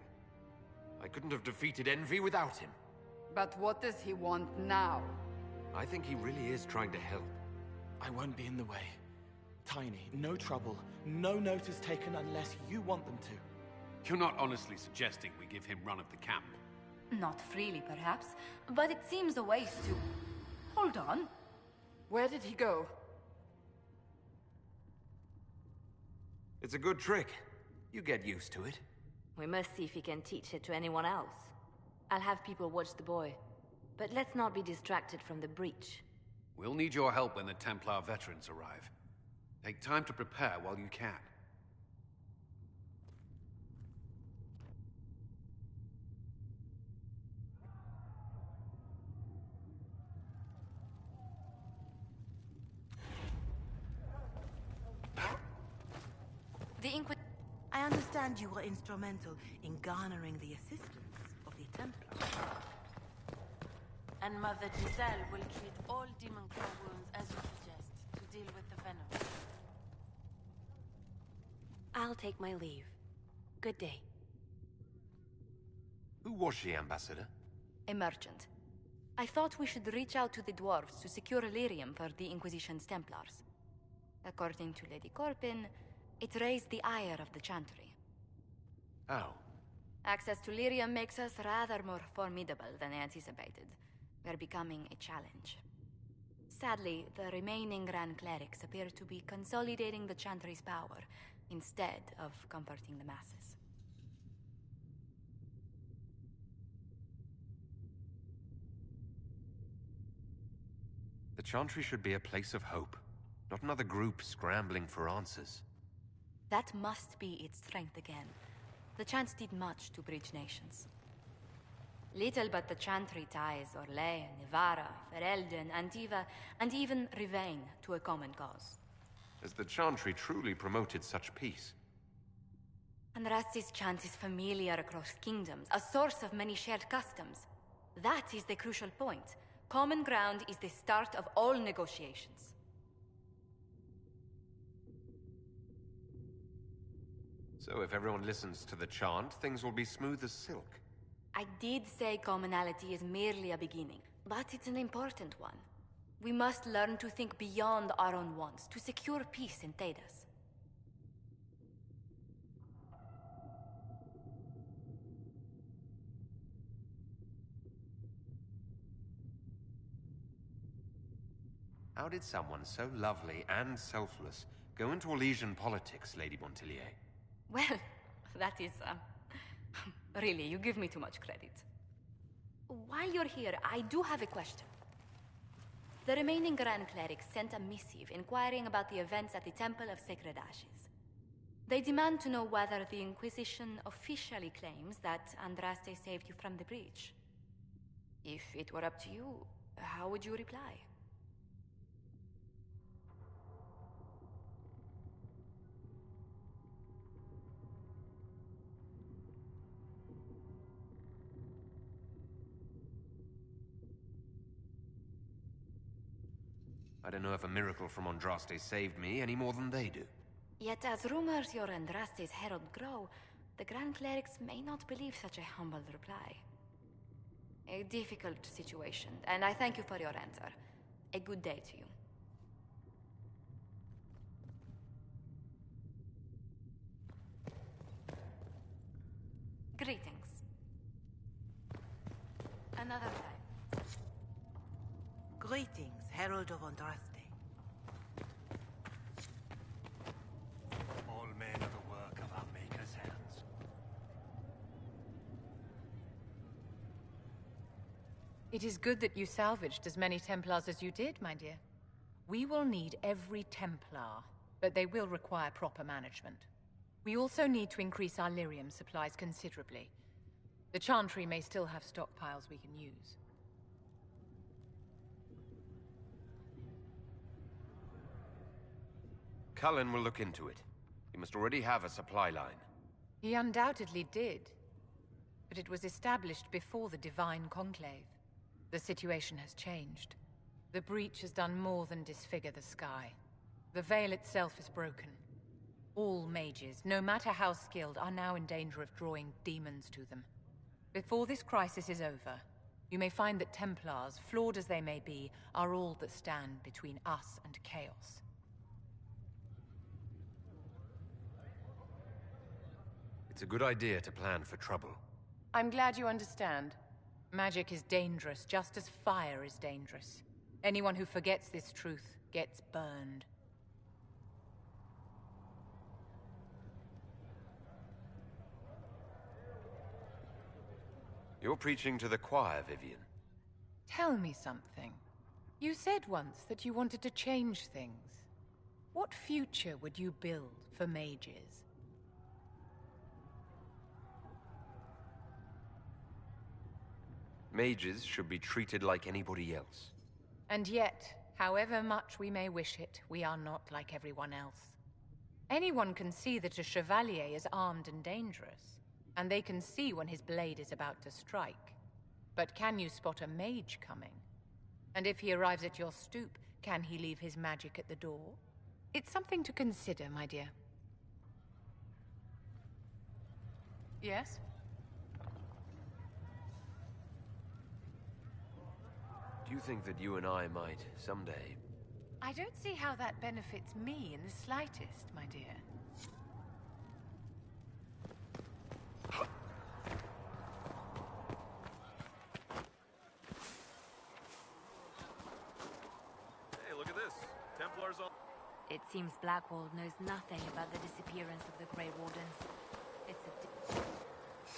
I couldn't have defeated Envy without him. But what does he want now? I think he really is trying to help. I won't be in the way. Tiny, no trouble, no notice taken unless you want them to. You're not honestly suggesting we give him run of the camp? Not freely, perhaps, but it seems a waste to... Hold on. Where did he go? It's a good trick. You get used to it. We must see if he can teach it to anyone else. I'll have people watch the boy. But let's not be distracted from the breach. We'll need your help when the Templar veterans arrive. Take time to prepare while you can. I understand you were instrumental in garnering the assistance of the Templars. And Mother Giselle will treat all demon claw wounds as you suggest, to deal with the venom. I'll take my leave. Good day. Who was she, Ambassador? A merchant. I thought we should reach out to the dwarves to secure lyrium for the Inquisition's Templars. According to Lady Corpin, it raised the ire of the Chantry. How? Access to lyrium makes us rather more formidable than anticipated. We're becoming a challenge. Sadly, the remaining Grand Clerics appear to be consolidating the Chantry's power, instead of comforting the masses. Chantry should be a place of hope, not another group scrambling for answers. That must be its strength again. The Chants did much to bridge nations. Little but the Chantry ties Orlais, Nevarra, Ferelden, Antiva, and even Rivain to a common cause. Has the Chantry truly promoted such peace? Andraste's chant is familiar across kingdoms, a source of many shared customs. That is the crucial point. Common ground is the start of all negotiations. So if everyone listens to the chant, things will be smooth as silk. I did say commonality is merely a beginning, but it's an important one. We must learn to think beyond our own wants to secure peace in Thedas. How did someone so lovely and selfless go into Orlesian politics, Lady Montillier? Well, that is, really, you give me too much credit. While you're here, I do have a question. The remaining Grand Clerics sent a missive inquiring about the events at the Temple of Sacred Ashes. They demand to know whether the Inquisition officially claims that Andraste saved you from the breach. If it were up to you, how would you reply? I don't know if a miracle from Andraste saved me any more than they do. Yet as rumors your Andraste's herald grow, the Grand Clerics may not believe such a humble reply. A difficult situation, and I thank you for your answer. A good day to you. Greetings. Another time. Greetings, Herald of Andraste. All men are the work of our Maker's hands. It is good that you salvaged as many Templars as you did, my dear. We will need every Templar, but they will require proper management. We also need to increase our lyrium supplies considerably. The Chantry may still have stockpiles we can use. Cullen will look into it. He must already have a supply line. He undoubtedly did. But it was established before the Divine Conclave. The situation has changed. The breach has done more than disfigure the sky. The veil itself is broken. All mages, no matter how skilled, are now in danger of drawing demons to them. Before this crisis is over, you may find that Templars, flawed as they may be, are all that stand between us and chaos. It's a good idea to plan for trouble. I'm glad you understand. Magic is dangerous, just as fire is dangerous. Anyone who forgets this truth gets burned. You're preaching to the choir, Vivian. Tell me something. You said once that you wanted to change things. What future would you build for mages? Mages should be treated like anybody else. And yet, however much we may wish it, we are not like everyone else. Anyone can see that a chevalier is armed and dangerous, and they can see when his blade is about to strike. But can you spot a mage coming? And if he arrives at your stoop, can he leave his magic at the door? It's something to consider, my dear. Yes? Do you think that you and I might, someday... I don't see how that benefits me in the slightest, my dear. Hey, look at this. Templars on... It seems Blackwall knows nothing about the disappearance of the Grey Wardens. It's a...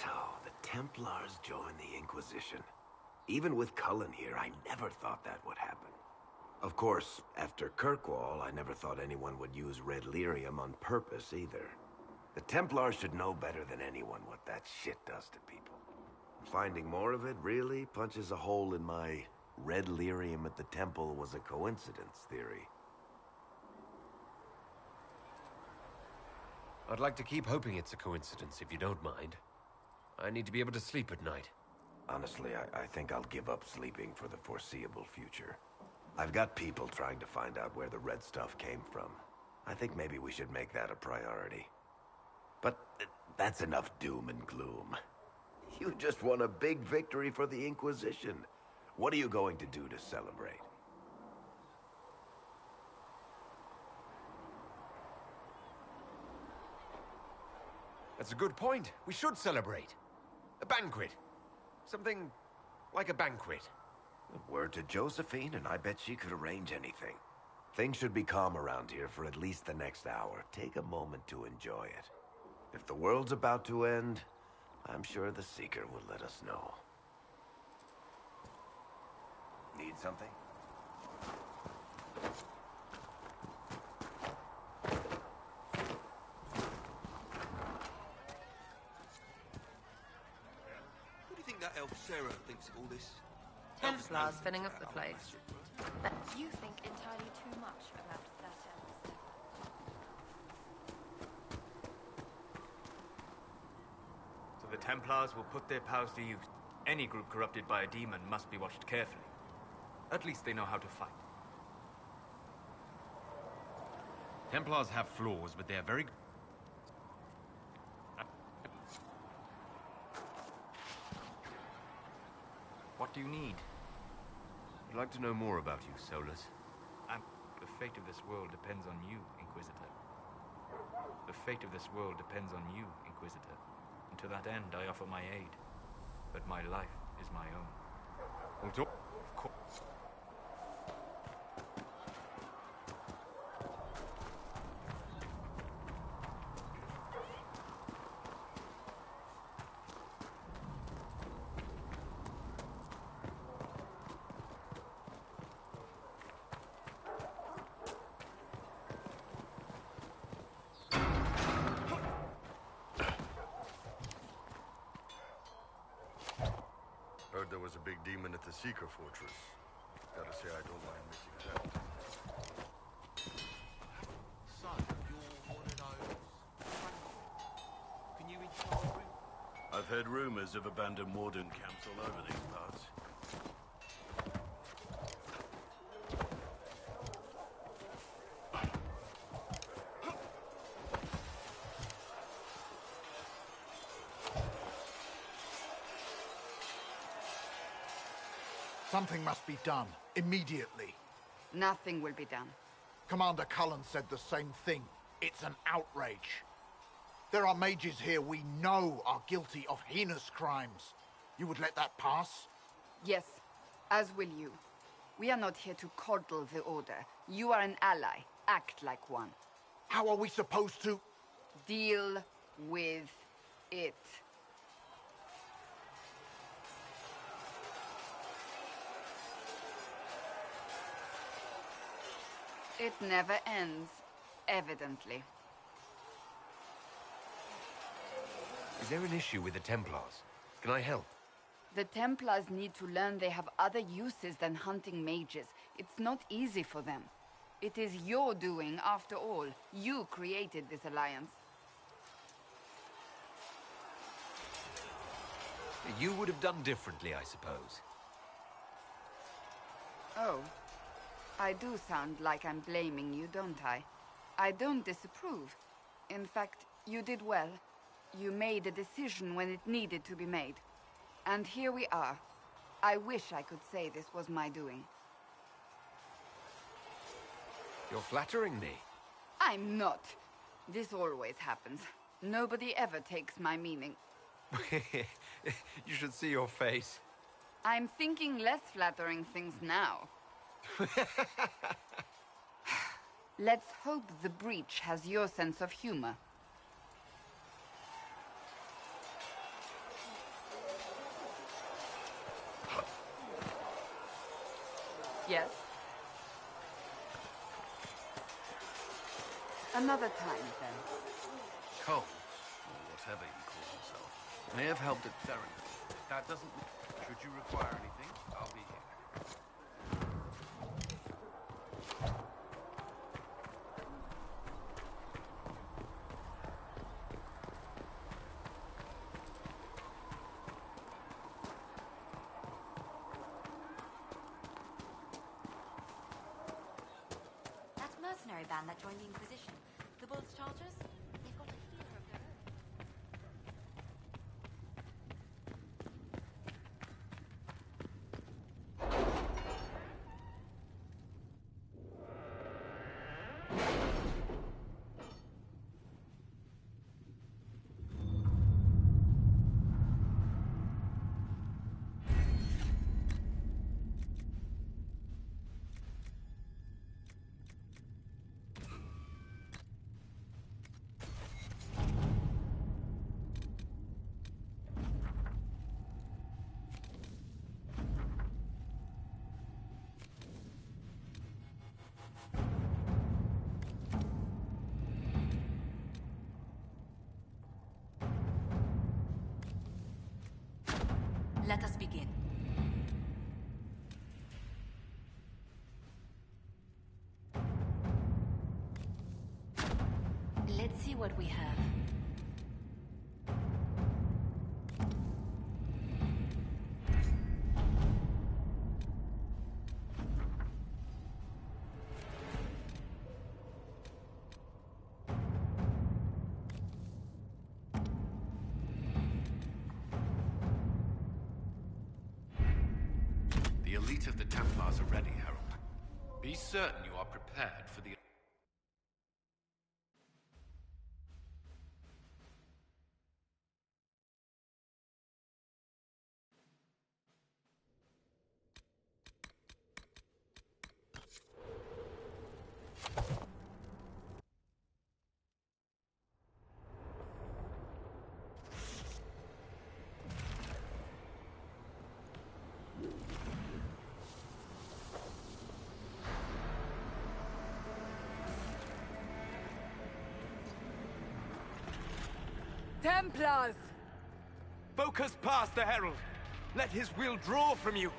So, the Templars joined the Inquisition. Even with Cullen here, I never thought that would happen. Of course, after Kirkwall, I never thought anyone would use red lyrium on purpose either. The Templars should know better than anyone what that shit does to people. Finding more of it really punches a hole in my red lyrium at the temple was a coincidence theory. I'd like to keep hoping it's a coincidence, if you don't mind. I need to be able to sleep at night. Honestly, I think I'll give up sleeping for the foreseeable future. I've got people trying to find out where the red stuff came from. I think maybe we should make that a priority. But that's enough doom and gloom. You just won a big victory for the Inquisition. What are you going to do to celebrate? That's a good point. We should celebrate. A banquet. Something like a banquet. Word to Josephine, and I bet she could arrange anything. Things should be calm around here for at least the next hour. Take a moment to enjoy it. If the world's about to end, I'm sure the Seeker will let us know. Need something? What do you think that elf Sarah thinks of all this? Templars filling up the place. But you think entirely too much about that elf. So the Templars will put their powers to use. Any group corrupted by a demon must be watched carefully. At least they know how to fight. Templars have flaws, but they're very... What do you need? I'd like to know more about you, Solus. The fate of this world depends on you, Inquisitor. The fate of this world depends on you, Inquisitor. And to that end, I offer my aid. But my life is my own. Of course. Heard there was a big demon at the Seeker Fortress. Gotta say, I don't mind missing that. So, you're one of those... Can you interpret? I've heard rumors of abandoned warden camps all over these parts. Something must be done, immediately. Nothing will be done. Commander Cullen said the same thing. It's an outrage. There are mages here we know are guilty of heinous crimes. You would let that pass? Yes, as will you. We are not here to coddle the Order. You are an ally. Act like one. How are we supposed to... Deal with it. It never ends, evidently. Is there an issue with the Templars? Can I help? The Templars need to learn they have other uses than hunting mages. It's not easy for them. It is your doing, after all. You created this alliance. You would have done differently, I suppose. Oh. I do sound like I'm blaming you, don't I? I don't disapprove. In fact, you did well. You made a decision when it needed to be made. And here we are. I wish I could say this was my doing. You're flattering me. I'm not. This always happens. Nobody ever takes my meaning. You should see your face. I'm thinking less flattering things now. Let's hope the breach has your sense of humor. Yes? Another time, then. Cole, or whatever he calls himself, may have helped at Theron. That doesn't... Should you require anything, I'll be here. That mercenary band that joined the Inquisition. The Bulls Chargers? They've got a healer of their own. Let us begin. Let's see what we have. The elite of the Templars are ready, Herald. Be certain you are prepared for the... Templars! Focus past the Herald. Let his will draw from you.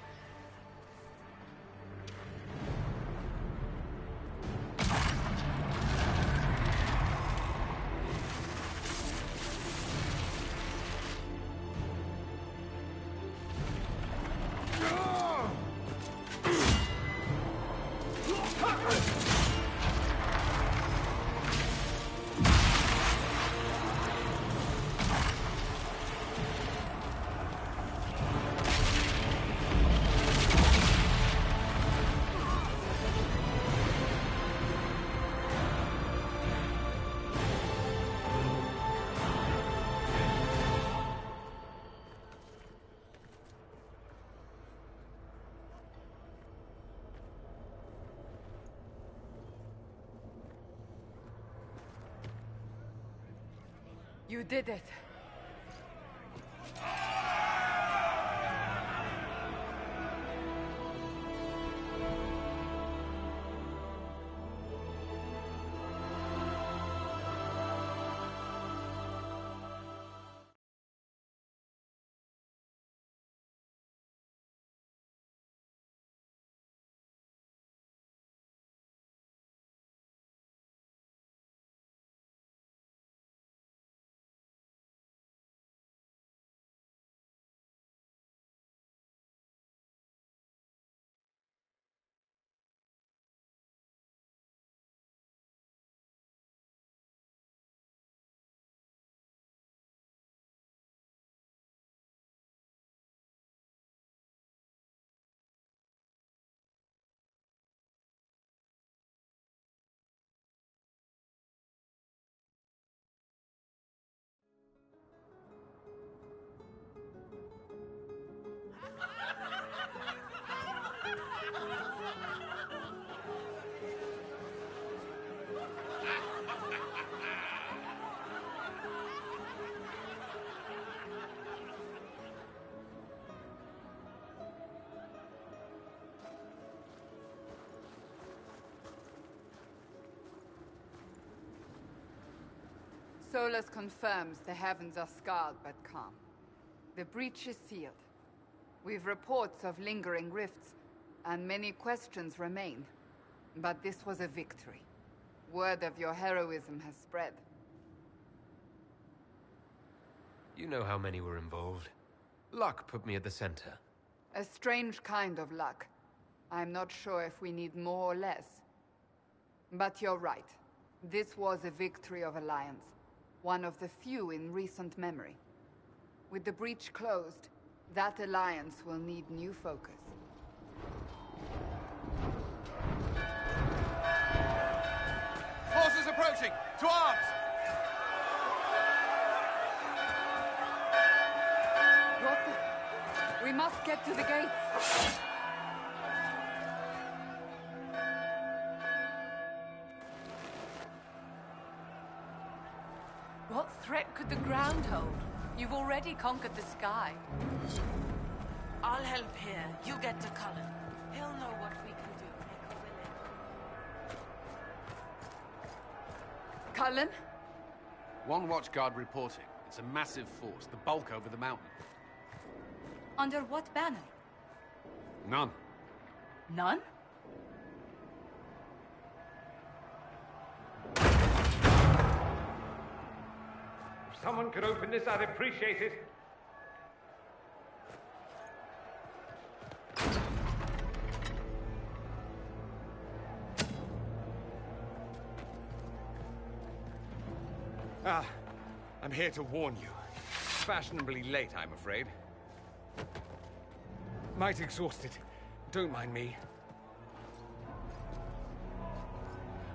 You did it. Solus confirms the heavens are scarred but calm. The breach is sealed. We've reports of lingering rifts, and many questions remain. But this was a victory. Word of your heroism has spread. You know how many were involved. Luck put me at the center. A strange kind of luck. I'm not sure if we need more or less. But you're right. This was a victory of Alliance. One of the few in recent memory. With the breach closed, that alliance will need new focus. Forces approaching! To arms! What the... We must get to the gates! What threat could the ground hold? You've already conquered the sky. I'll help here. You get to Cullen. He'll know what we can do. Cullen? One watchguard reporting. It's a massive force, the bulk over the mountain. Under what banner? None. None? If someone could open this, I'd appreciate it. I'm here to warn you. Fashionably late, I'm afraid. Might exhausted. Don't mind me.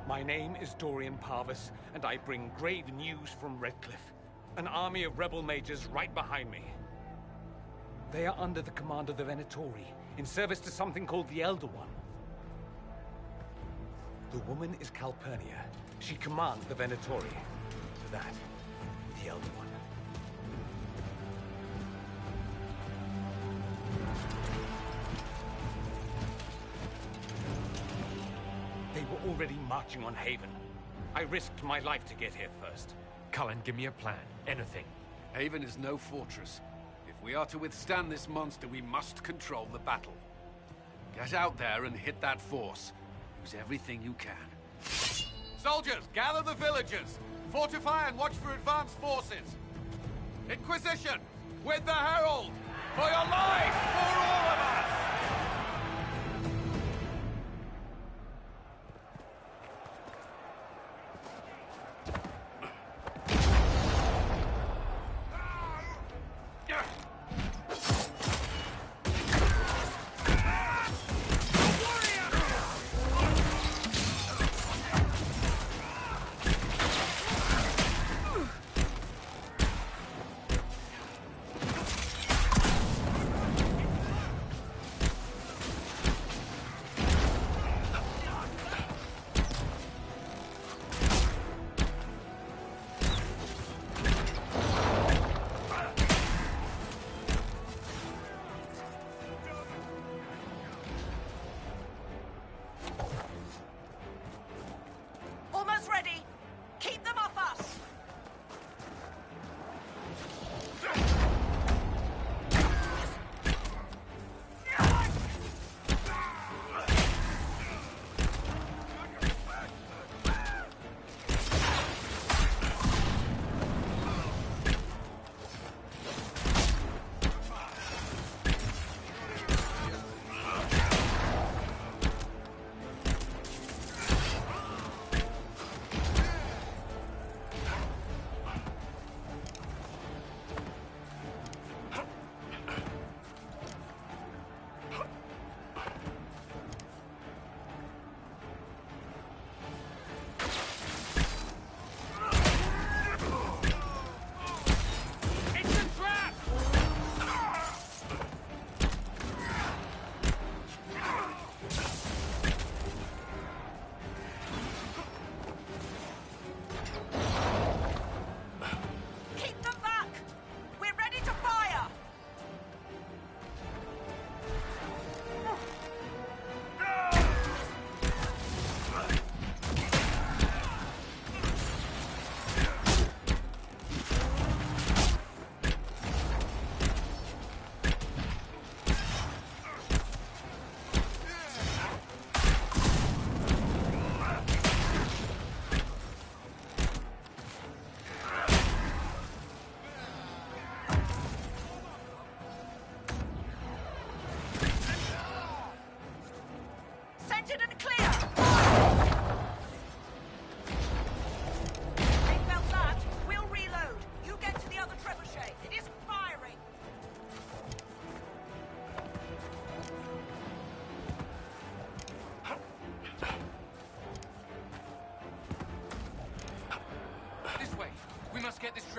My name is Dorian Parvis, and I bring grave news from Redcliffe. An army of rebel mages right behind me. They are under the command of the Venatori, in service to something called the Elder One. The woman is Calpurnia. She commands the Venatori. To that, the Elder One. They were already marching on Haven. I risked my life to get here first. Cullen, give me a plan. Anything. Haven is no fortress. If we are to withstand this monster, we must control the battle. Get out there and hit that force. Use everything you can. Soldiers, gather the villagers! Fortify and watch for advanced forces! Inquisition! With the Herald! For your life! For all of us!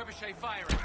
trebuchet firing.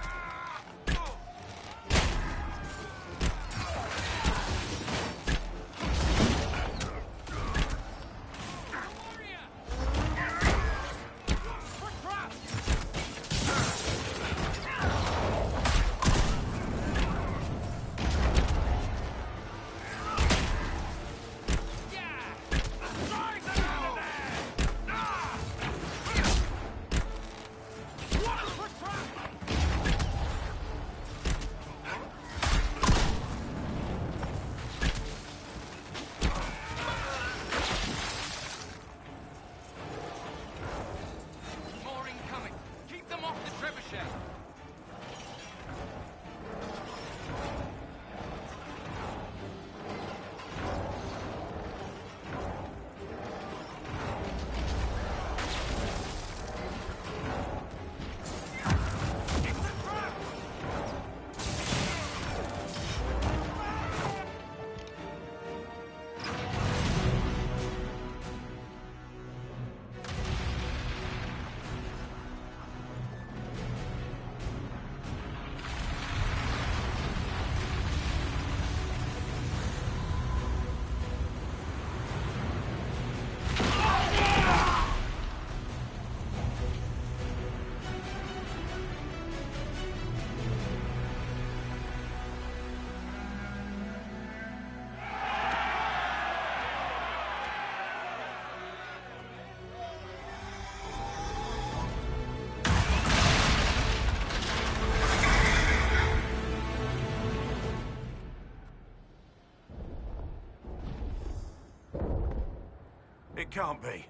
It can't be.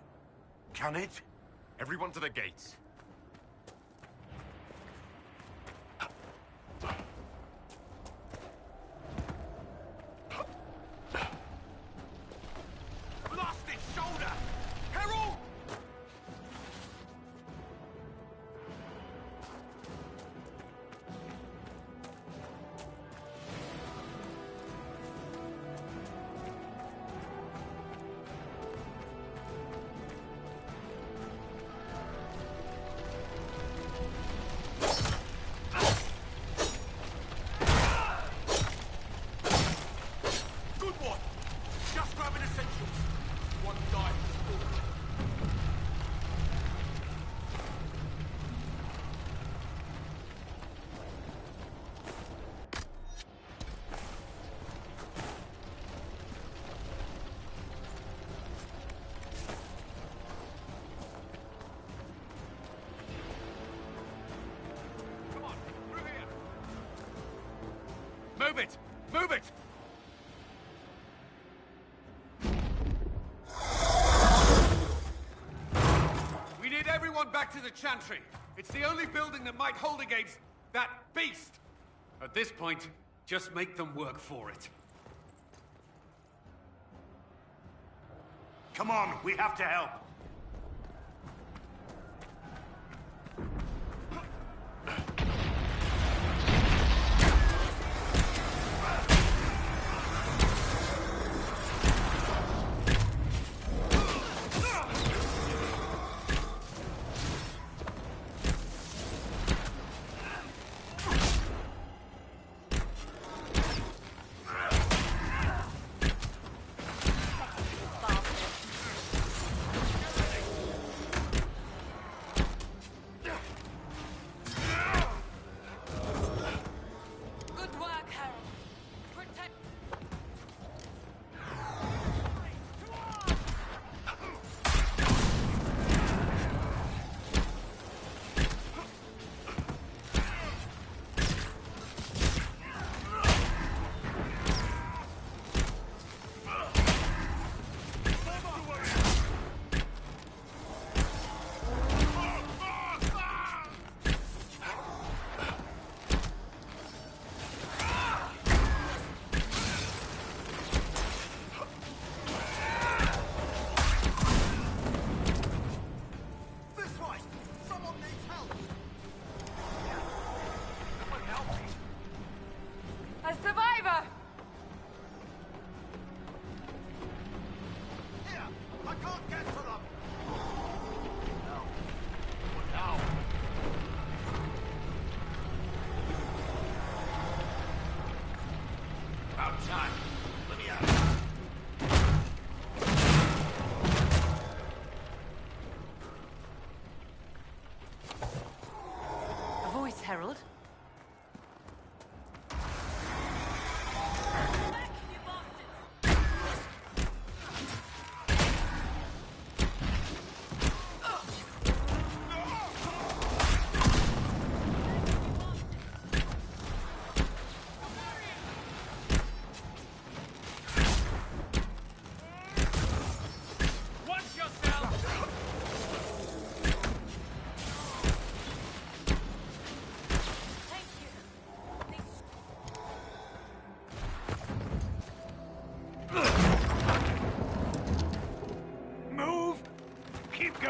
Can it? Everyone to the gates. Lost its shoulder! Herald! Move it! Move it! We need everyone back to the Chantry. It's the only building that might hold against that beast. At this point, just make them work for it. Come on, we have to help.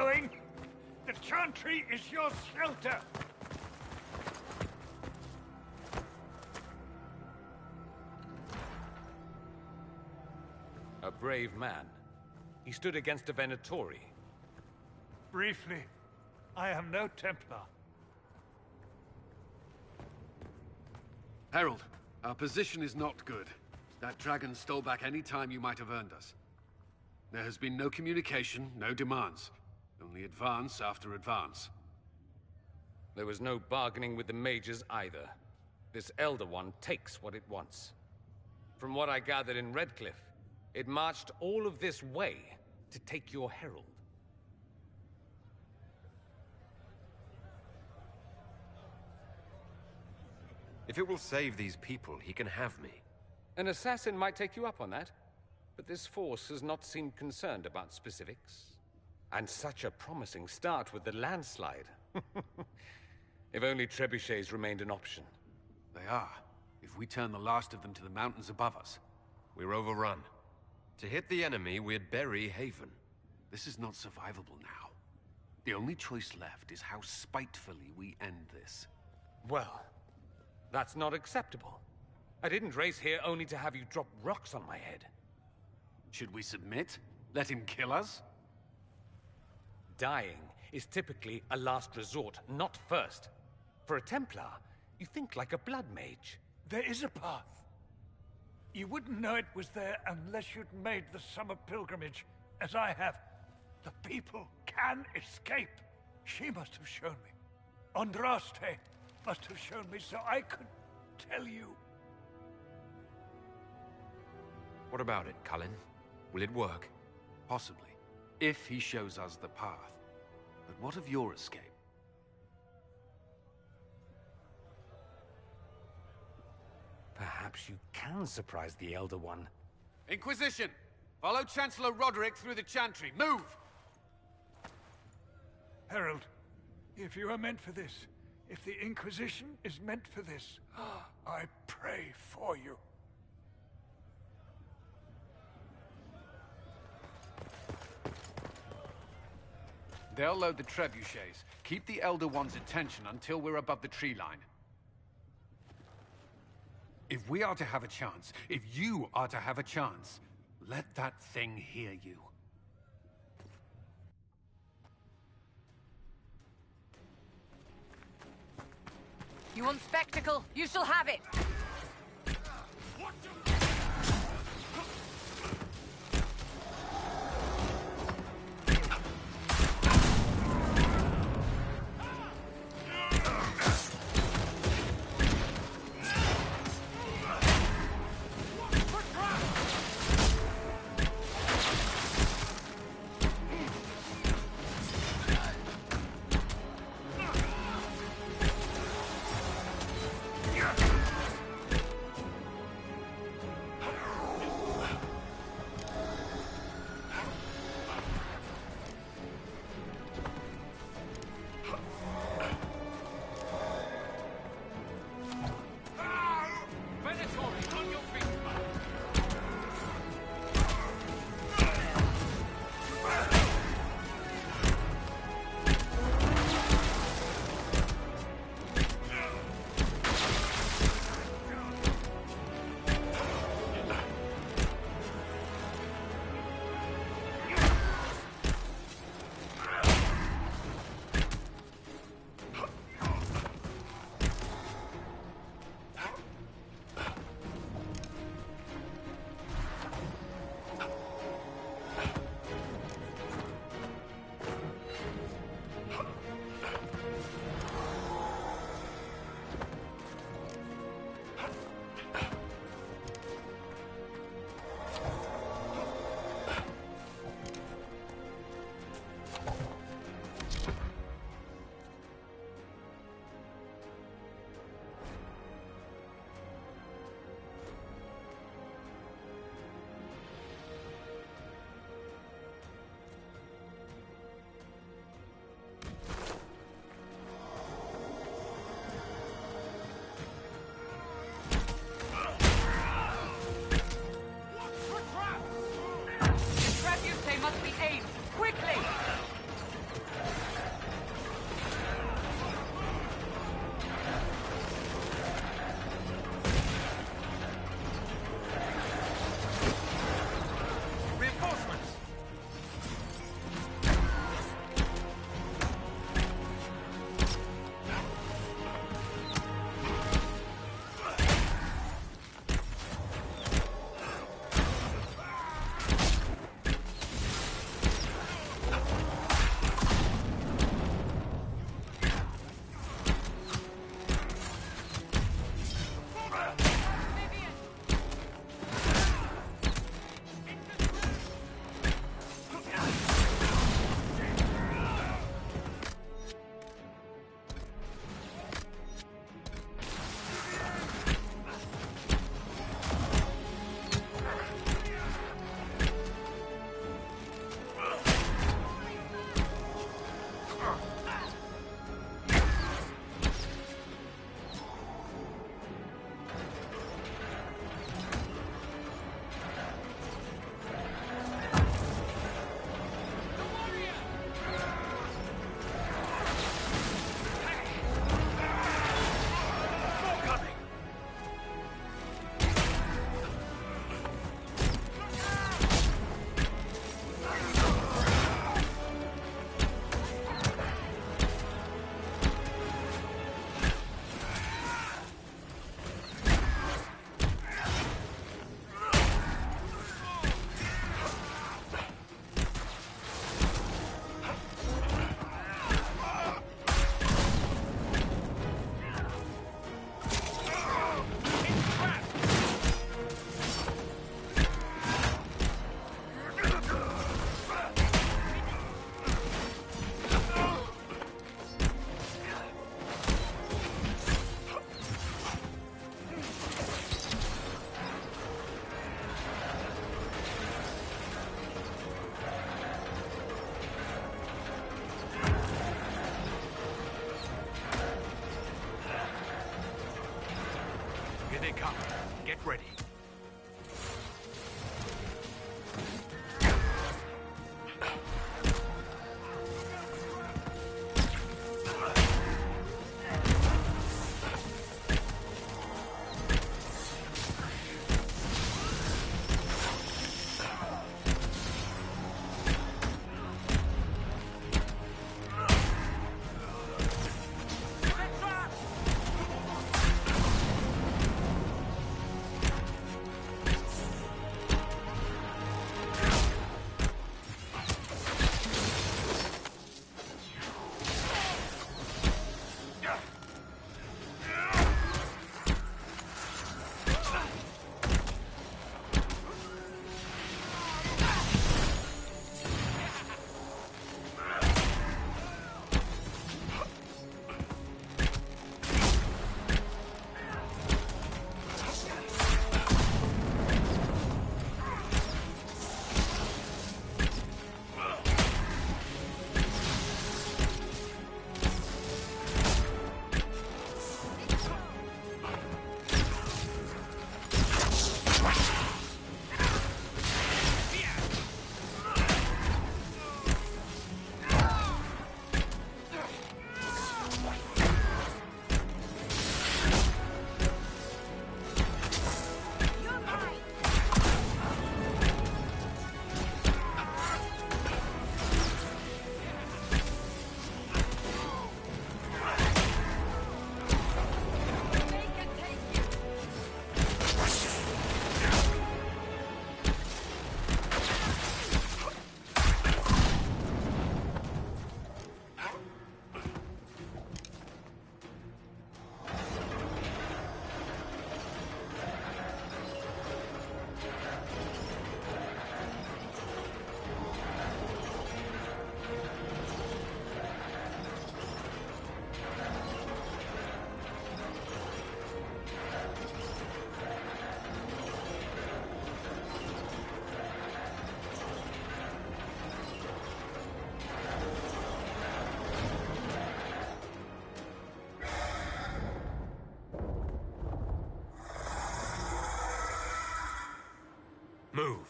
going? The Chantry is your shelter! A brave man. He stood against a Venatori. Briefly, I am no Templar. Herald, our position is not good. That dragon stole back any time you might have earned us. There has been no communication, no demands. Only advance after advance. There was no bargaining with the mages either. This Elder One takes what it wants. From what I gathered in Redcliffe, it marched all of this way to take your herald. If it will save these people, he can have me. An assassin might take you up on that, but this force has not seemed concerned about specifics. And such a promising start with the landslide. If only trebuchets remained an option. They are. If we turn the last of them to the mountains above us. We're overrun. To hit the enemy, we'd bury Haven. This is not survivable now. The only choice left is how spitefully we end this. Well, that's not acceptable. I didn't race here only to have you drop rocks on my head. Should we submit? Let him kill us? Dying is typically a last resort, not first. For a Templar, you think like a blood mage. There is a path. You wouldn't know it was there unless you'd made the summer pilgrimage, as I have. The people can escape. She must have shown me. Andraste must have shown me so I could tell you. What about it, Cullen? Will it work? Possibly, if he shows us the path. But what of your escape? Perhaps you can surprise the Elder One. Inquisition! Follow Chancellor Roderick through the Chantry. Move! Herald, if you are meant for this, if the Inquisition is meant for this, I pray for you. They'll load the trebuchets. Keep the Elder One's attention until we're above the tree line. If we are to have a chance, if you are to have a chance, let that thing hear you. You want spectacle? You shall have it! Here they come. Get ready. Move.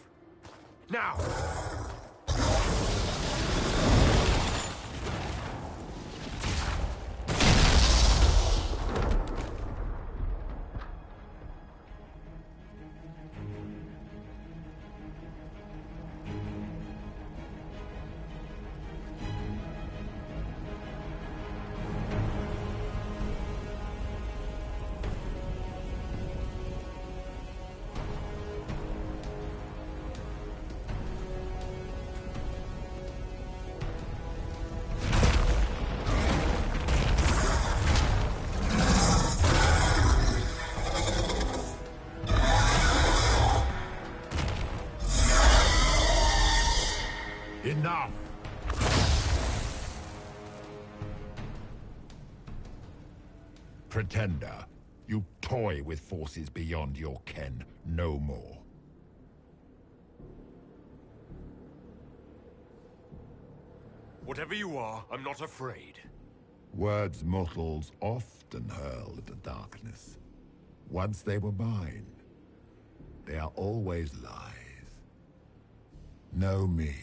Now! Enough! Pretender, you toy with forces beyond your ken, no more. Whatever you are, I'm not afraid. Words mortals often hurl at the darkness. Once they were mine, they are always lies. Know me.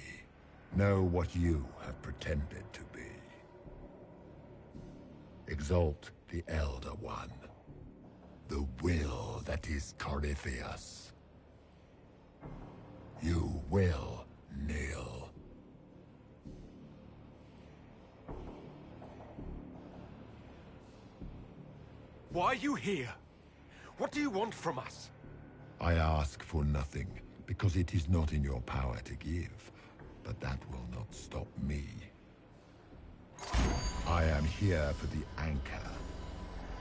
Know what you have pretended to be. Exalt the Elder One. The will that is Corypheus. You will kneel. Why are you here? What do you want from us? I ask for nothing, because it is not in your power to give. But that will not stop me. I am here for the anchor.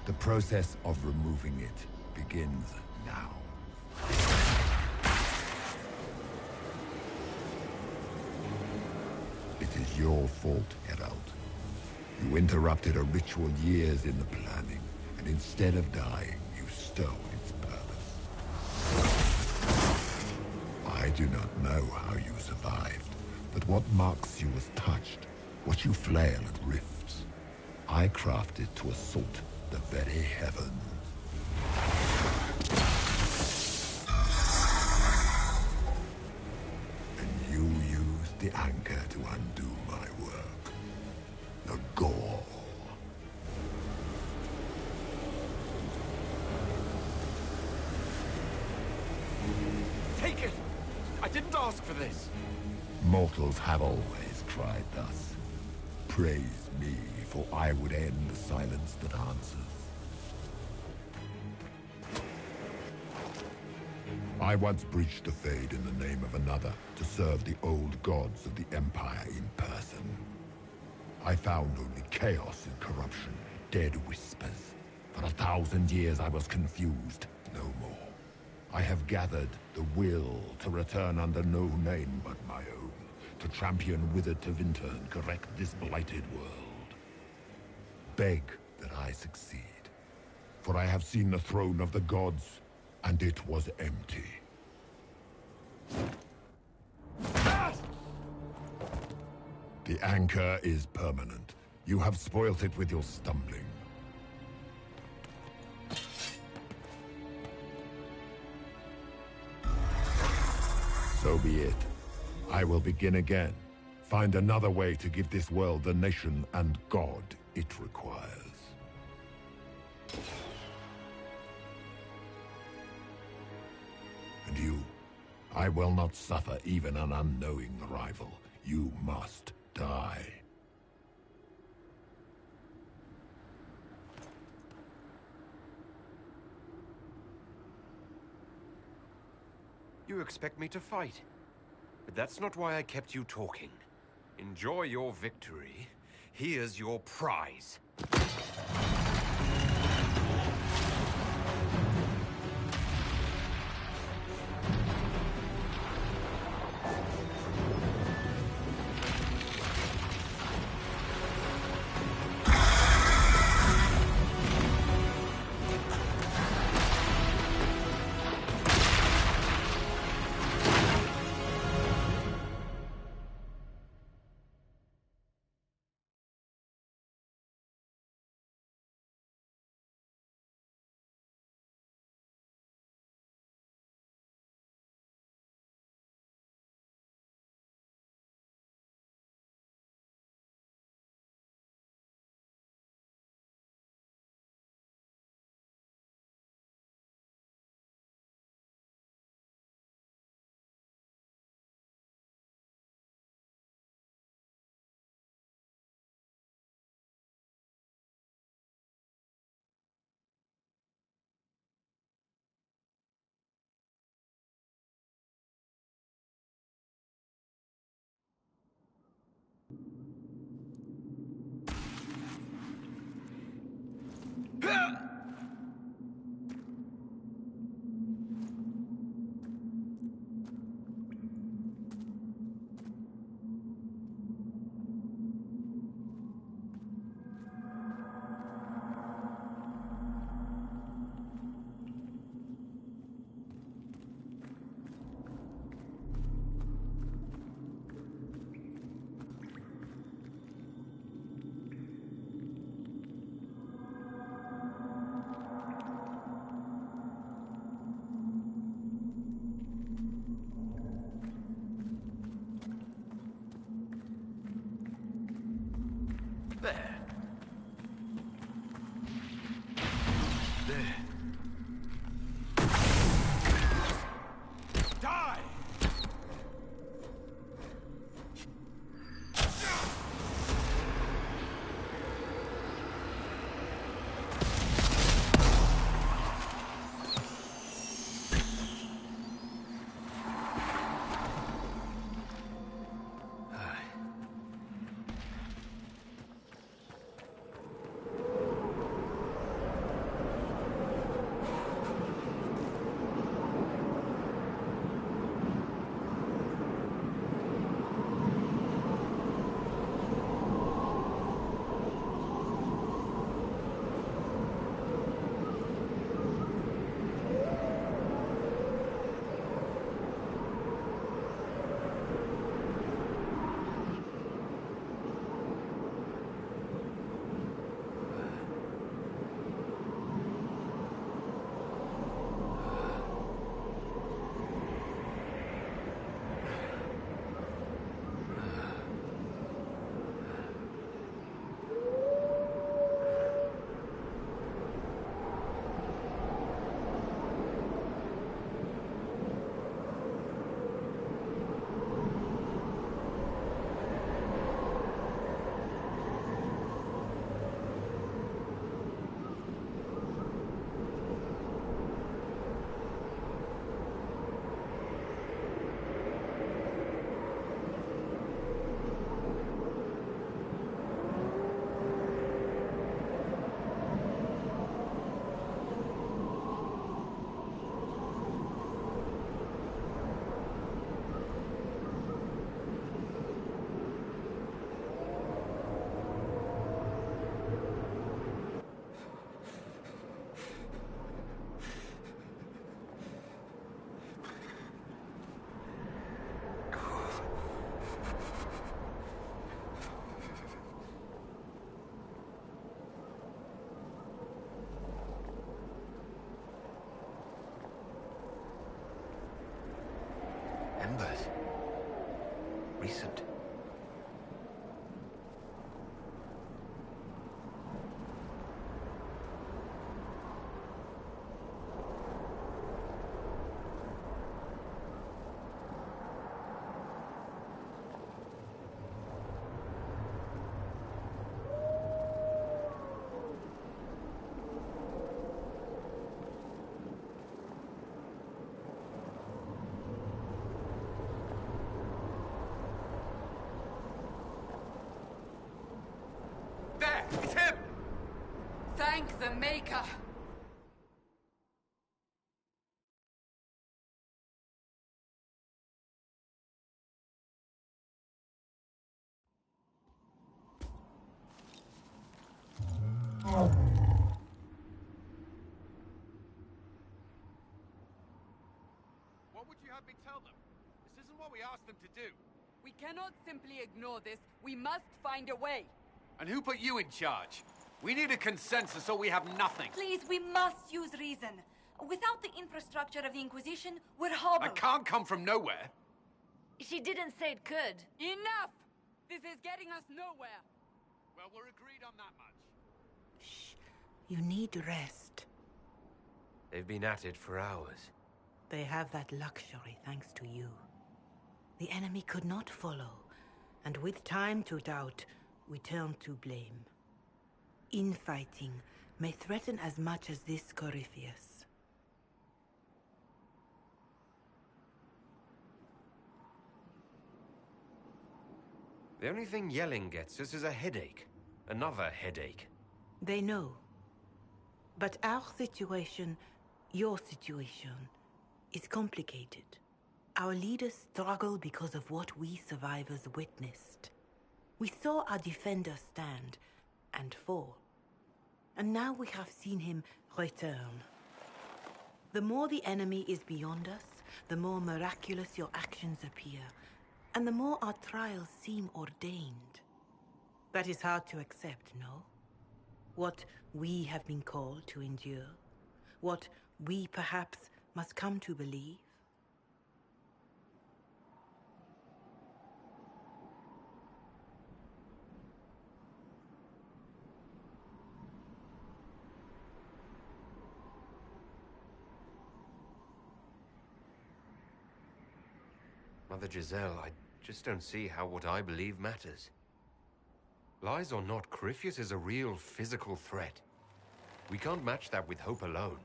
The process of removing it begins now. It is your fault, Herald. You interrupted a ritual years in the planning, and instead of dying, you stole its purpose. I do not know how you survived. But what marks you as touched, what you flail at rifts, I crafted to assault the very heavens. the anchor to undo my work. The gore. Take it! I didn't ask for this! Mortals have always tried thus. Praise me, for I would end the silence that answers. I once breached the Fade in the name of another to serve the old gods of the Empire in person. I found only chaos and corruption, dead whispers. For 1,000 years I was confused, no more. I have gathered the will to return under no name but my own, to champion withered Tevinter and correct this blighted world. Beg that I succeed, for I have seen the throne of the gods, and it was empty. The anchor is permanent. You have spoilt it with your stumbling. So be it. I will begin again. Find another way to give this world the nation and God it requires. And you, I will not suffer even an unknowing rival. You must die. You expect me to fight. But that's not why I kept you talking. Enjoy your victory. Here's your prize. Embers. Recent. There! It's him! Thank the Maker! What would you have me tell them? This isn't what we asked them to do. We cannot simply ignore this. We must find a way. And who put you in charge? We need a consensus or we have nothing. Please, we must use reason. Without the infrastructure of the Inquisition, we're hobbled. I can't come from nowhere. She didn't say it could. Enough! This is getting us nowhere. Well, we're agreed on that much. You need rest. They've been at it for hours. They have that luxury thanks to you. The enemy could not follow, and with time to doubt, we turn to blame. Infighting may threaten as much as this Corypheus. The only thing yelling gets us is a headache. Another headache. They know. But our situation, your situation, is complicated. Our leaders struggle because of what we survivors witnessed. We saw our defender stand and fall. And now we have seen him return. The more the enemy is beyond us, the more miraculous your actions appear, and the more our trials seem ordained. That is hard to accept, no? What we have been called to endure, what we perhaps must come to believe. Mother Giselle, I just don't see how what I believe matters. Lies or not, Corypheus is a real physical threat. We can't match that with hope alone.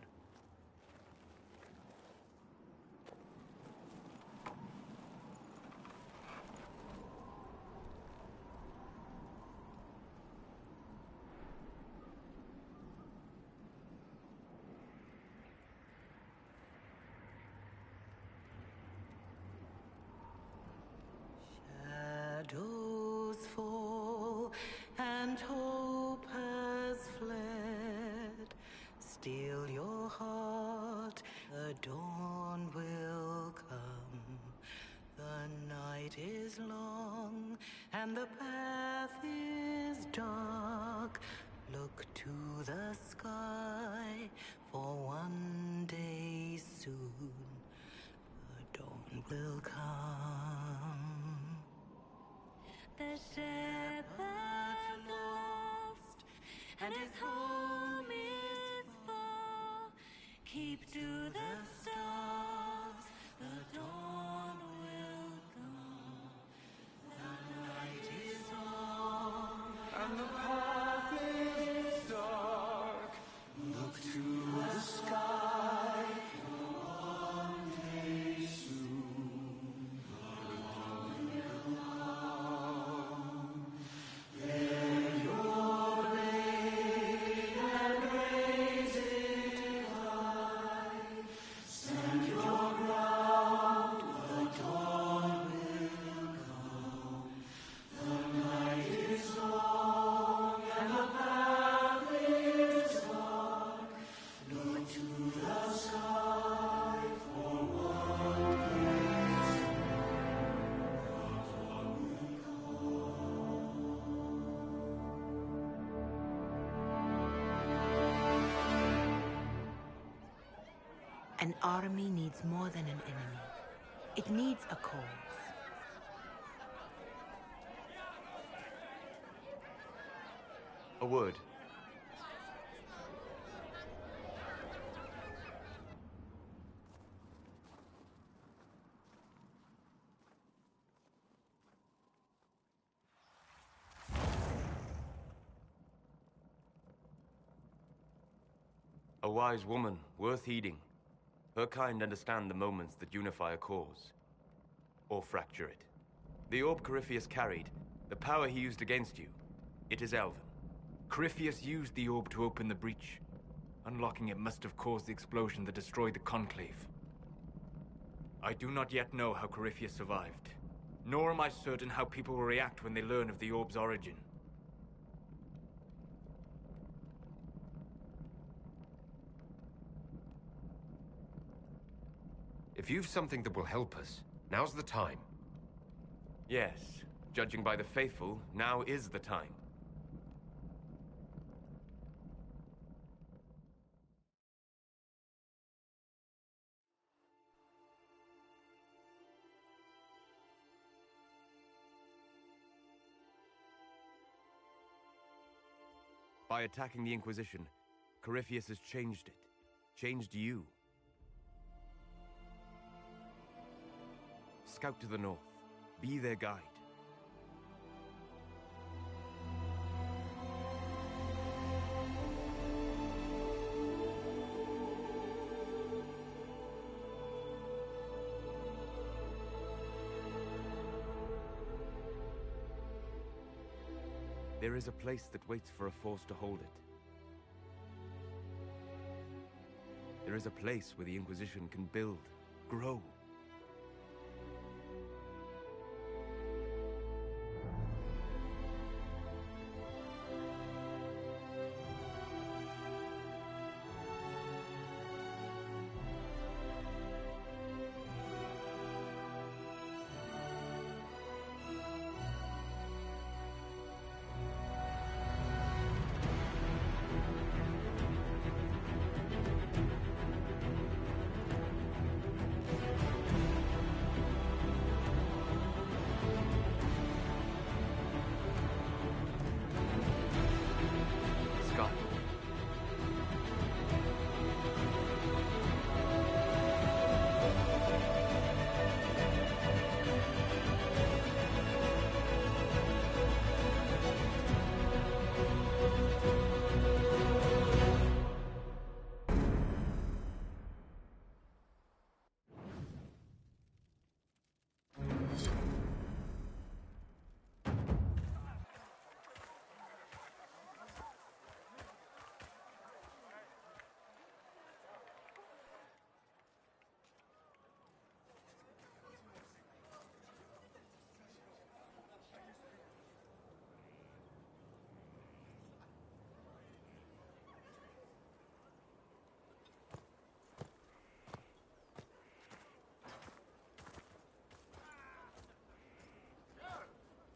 Shadows fall and hope has fled. Still your heart, the dawn will come. The night is long and the path is dark. Look to the sky, for one day soon the dawn will come. The shepherd's lost, and his home is far. Keep to the stars, the dawn will come. The night is long, and the path is dark. Look to the sky, for one day soon the dawn will come. Bear your blade and raise it high. Stand your ground, the dawn will come. The night is long and the path is dark. Look to the sky, for one day soon the dawn will come. An army needs more than an enemy. It needs a cause. A word. A wise woman, worth heeding. Her kind understand the moments that unify a cause. Or fracture it. The orb Corypheus carried, the power he used against you, it is Elven. Corypheus used the orb to open the breach. Unlocking it must have caused the explosion that destroyed the Conclave. I do not yet know how Corypheus survived, nor am I certain how people will react when they learn of the orb's origin. If you've something that will help us, now's the time. Yes, judging by the faithful, now is the time. By attacking the Inquisition, Corypheus has changed it. Changed you. Scout to the north. Be their guide. There is a place that waits for a force to hold it. There is a place where the Inquisition can build, grow.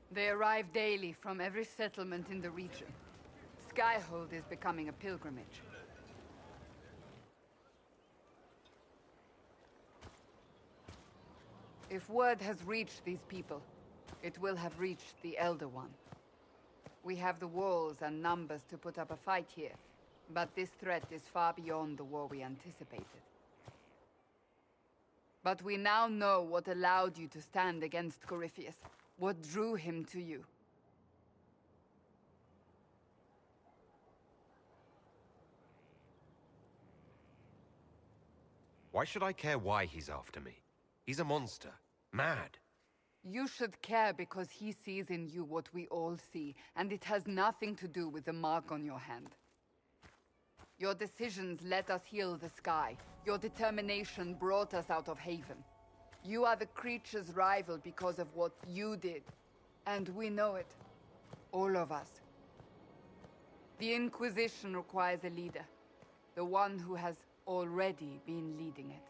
They arrive daily from every settlement in the region. Skyhold is becoming a pilgrimage. If word has reached these people, it will have reached the Elder One. We have the walls and numbers to put up a fight here, but this threat is far beyond the war we anticipated. But we now know what allowed you to stand against Corypheus. What drew him to you? Why should I care why he's after me? He's a monster. Mad. You should care because he sees in you what we all see, and it has nothing to do with the mark on your hand. Your decisions let us heal the sky. Your determination brought us out of Haven. You are the creature's rival because of what you did. And we know it. All of us. The Inquisition requires a leader. The one who has already been leading it.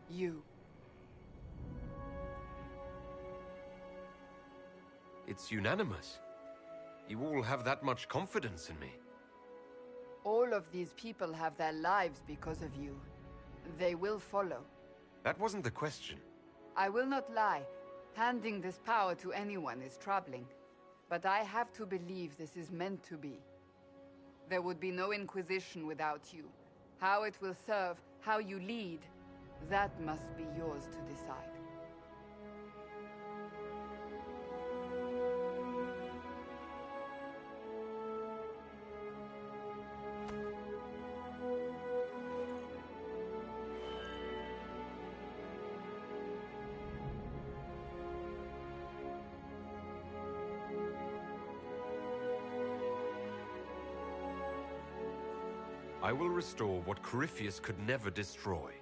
You. It's unanimous. You all have that much confidence in me. All of these people have their lives because of you. They will follow. That wasn't the question. I will not lie. Handing this power to anyone is troubling. But I have to believe this is meant to be. There would be no Inquisition without you. How it will serve, how you lead, that must be yours to decide. I will restore what Corypheus could never destroy.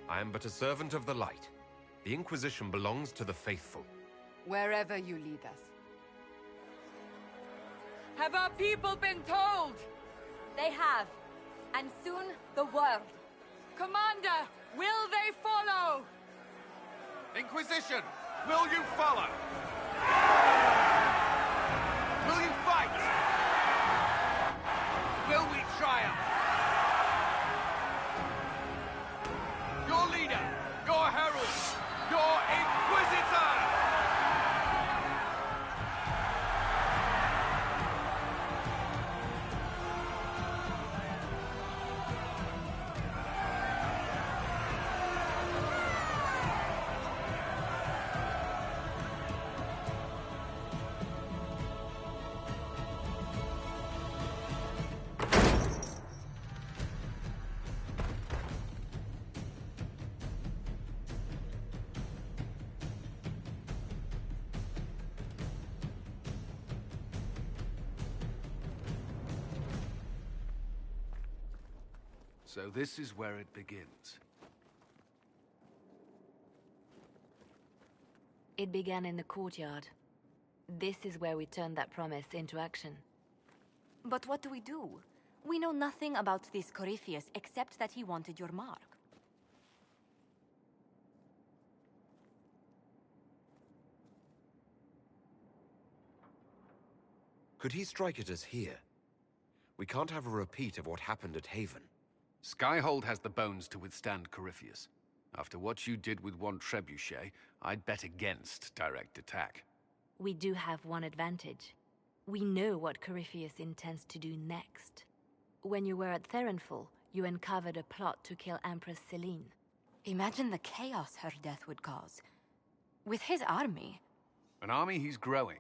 I am but a servant of the light. The Inquisition belongs to the faithful. Wherever you lead us. Have our people been told? They have. And soon, the world. Commander, will they follow? Inquisition, will you follow? Will you fight? Will we triumph? Your leader, your herald, your Inquisitor! So this is where it begins. It began in the courtyard. This is where we turned that promise into action. But what do we do? We know nothing about this Corypheus except that he wanted your mark. Could he strike at us here? We can't have a repeat of what happened at Haven. Skyhold has the bones to withstand Corypheus. After what you did with one trebuchet, I'd bet against direct attack. We do have one advantage. We know what Corypheus intends to do next. When you were at Therenfall, you uncovered a plot to kill Empress Celine. Imagine the chaos her death would cause. With his army. An army he's growing.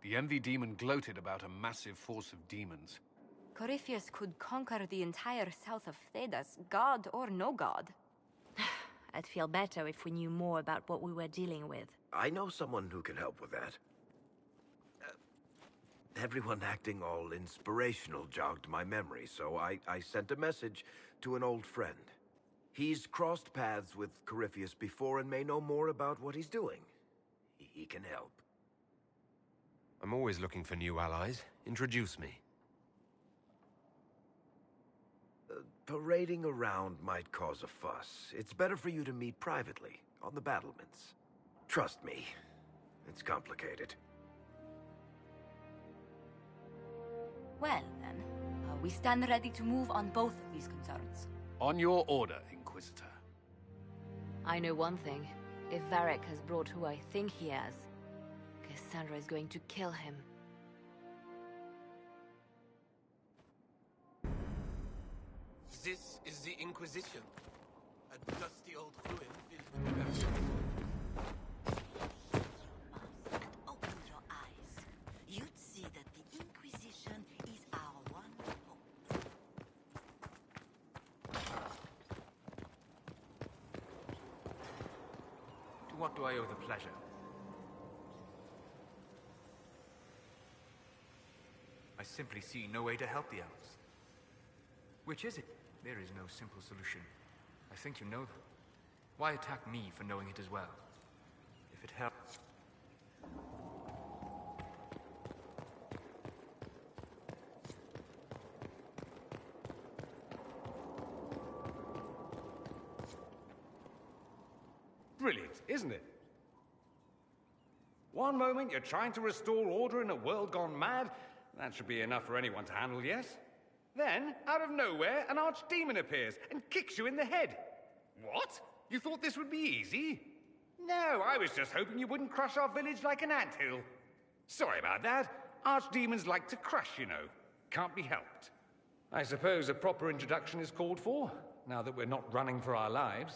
The Envy Demon gloated about a massive force of demons. Corypheus could conquer the entire south of Thedas, god or no god. I'd feel better if we knew more about what we were dealing with. I know someone who can help with that. Everyone acting all inspirational jogged my memory, so I sent a message to an old friend. He's crossed paths with Corypheus before and may know more about what he's doing. He can help. I'm always looking for new allies. Introduce me. Parading around might cause a fuss. It's better for you to meet privately, on the battlements. Trust me, it's complicated. Well, then, we stand ready to move on both of these concerns. On your order, Inquisitor. I know one thing. If Varric has brought who I think he has, Cassandra is going to kill him. This is the Inquisition. A dusty old ruin filled with refuge. Open your eyes. You'd see that the Inquisition is our one hope. To what do I owe the pleasure? I simply see no way to help the elves. Which is it? There is no simple solution. I think you know them. Why attack me for knowing it as well? If it helps... Brilliant, isn't it? One moment you're trying to restore order in a world gone mad. That should be enough for anyone to handle, yes? Then, out of nowhere, an archdemon appears and kicks you in the head. What? You thought this would be easy? No, I was just hoping you wouldn't crush our village like an anthill. Sorry about that. Archdemons like to crush, you know. Can't be helped. I suppose a proper introduction is called for, now that we're not running for our lives.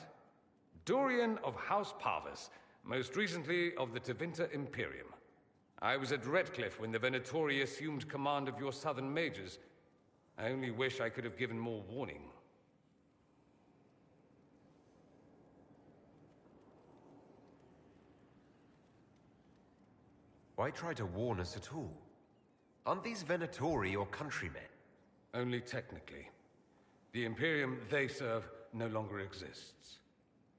Dorian of House Parvus, most recently of the Tevinter Imperium. I was at Redcliffe when the Venatori assumed command of your southern mages. I only wish I could have given more warning. Why try to warn us at all? Aren't these Venatori your countrymen? Only technically. The Imperium they serve no longer exists.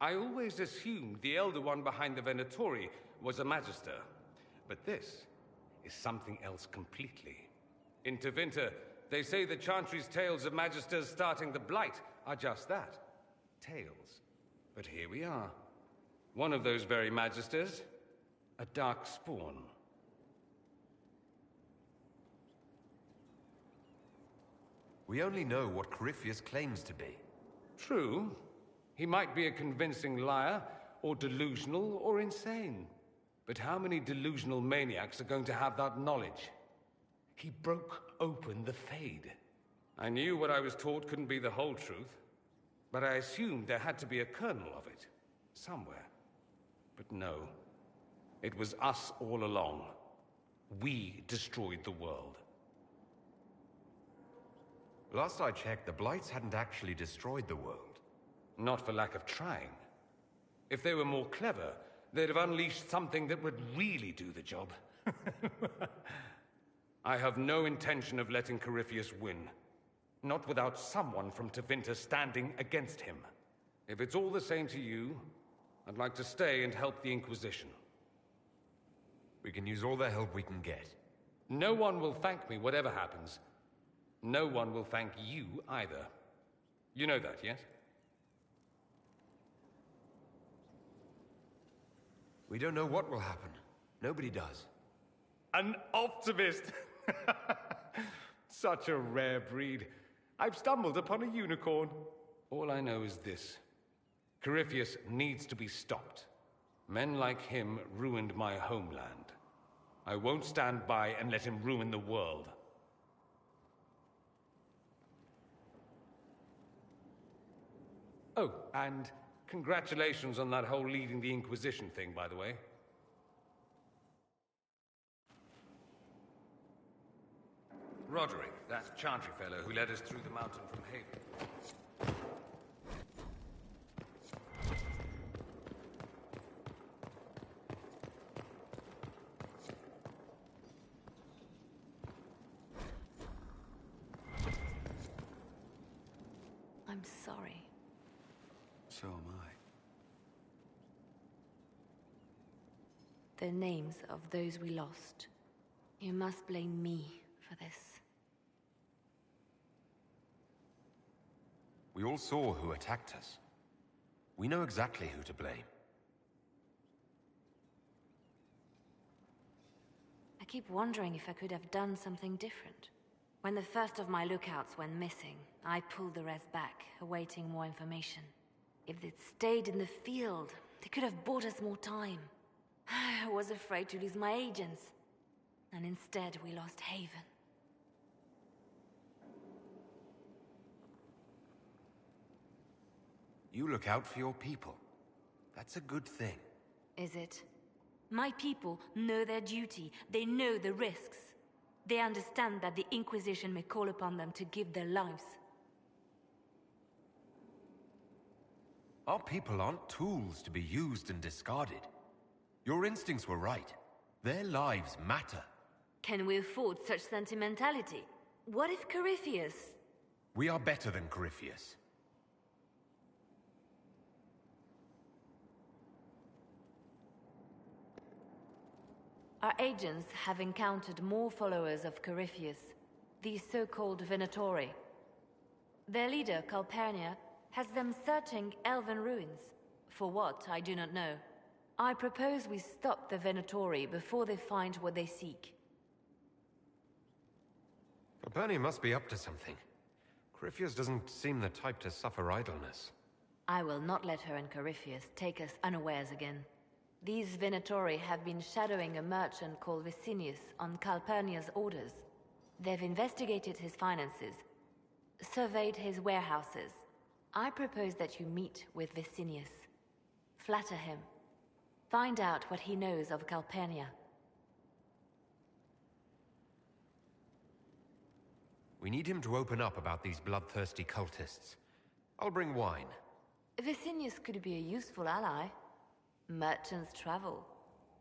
I always assumed the Elder One behind the Venatori was a Magister. But this is something else completely. In Tevinter, they say the Chantry's tales of Magisters starting the Blight are just that. Tales. But here we are. One of those very Magisters, a dark spawn. We only know what Corypheus claims to be. True. He might be a convincing liar, or delusional, or insane. But how many delusional maniacs are going to have that knowledge? He broke open the Fade. I knew what I was taught couldn't be the whole truth, but I assumed there had to be a kernel of it, somewhere. But no. It was us all along. We destroyed the world. Last I checked, the Blights hadn't actually destroyed the world. Not for lack of trying. If they were more clever, they'd have unleashed something that would really do the job. I have no intention of letting Corypheus win. Not without someone from Tevinter standing against him. If it's all the same to you, I'd like to stay and help the Inquisition. We can use all the help we can get. No one will thank me, whatever happens. No one will thank you either. You know that, yes? We don't know what will happen. Nobody does. An optimist! Such a rare breed. I've stumbled upon a unicorn. All I know is this. Corypheus needs to be stopped. Men like him ruined my homeland. I won't stand by and let him ruin the world. Oh, and congratulations on that whole leading the Inquisition thing, by the way. Roderick, that Chantry fellow who led us through the mountain from Haven. I'm sorry. So am I. The names of those we lost. You must blame me for this. We all saw who attacked us. We know exactly who to blame. I keep wondering if I could have done something different. When the first of my lookouts went missing, I pulled the rest back, awaiting more information. If they'd stayed in the field, they could have bought us more time. I was afraid to lose my agents. And instead, we lost Haven. You look out for your people. That's a good thing. Is it? My people know their duty. They know the risks. They understand that the Inquisition may call upon them to give their lives. Our people aren't tools to be used and discarded. Your instincts were right. Their lives matter. Can we afford such sentimentality? What if Corypheus... We are better than Corypheus. Our agents have encountered more followers of Corypheus, these so-called Venatori. Their leader, Calpurnia, has them searching elven ruins. For what, I do not know. I propose we stop the Venatori before they find what they seek. Calpurnia must be up to something. Corypheus doesn't seem the type to suffer idleness. I will not let her and Corypheus take us unawares again. These Venatori have been shadowing a merchant called Vicinius on Calpurnia's orders. They've investigated his finances, surveyed his warehouses. I propose that you meet with Vicinius. Flatter him. Find out what he knows of Calpurnia. We need him to open up about these bloodthirsty cultists. I'll bring wine. Vicinius could be a useful ally. Merchants travel,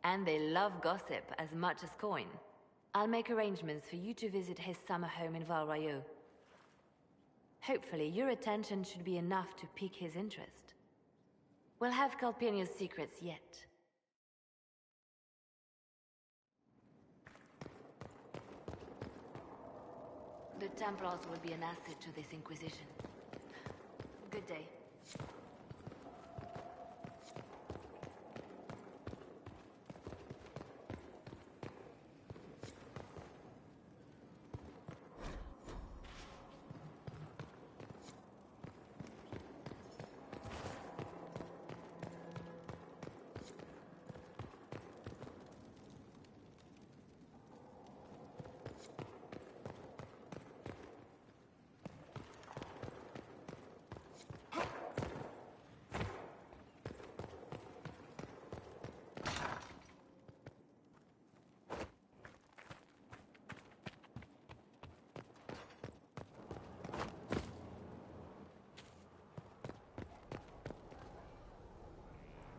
and they love gossip as much as coin. I'll make arrangements for you to visit his summer home in Val Royeaux. Hopefully, your attention should be enough to pique his interest. We'll have Calpurnia's secrets yet. The Templars will be an asset to this Inquisition. Good day.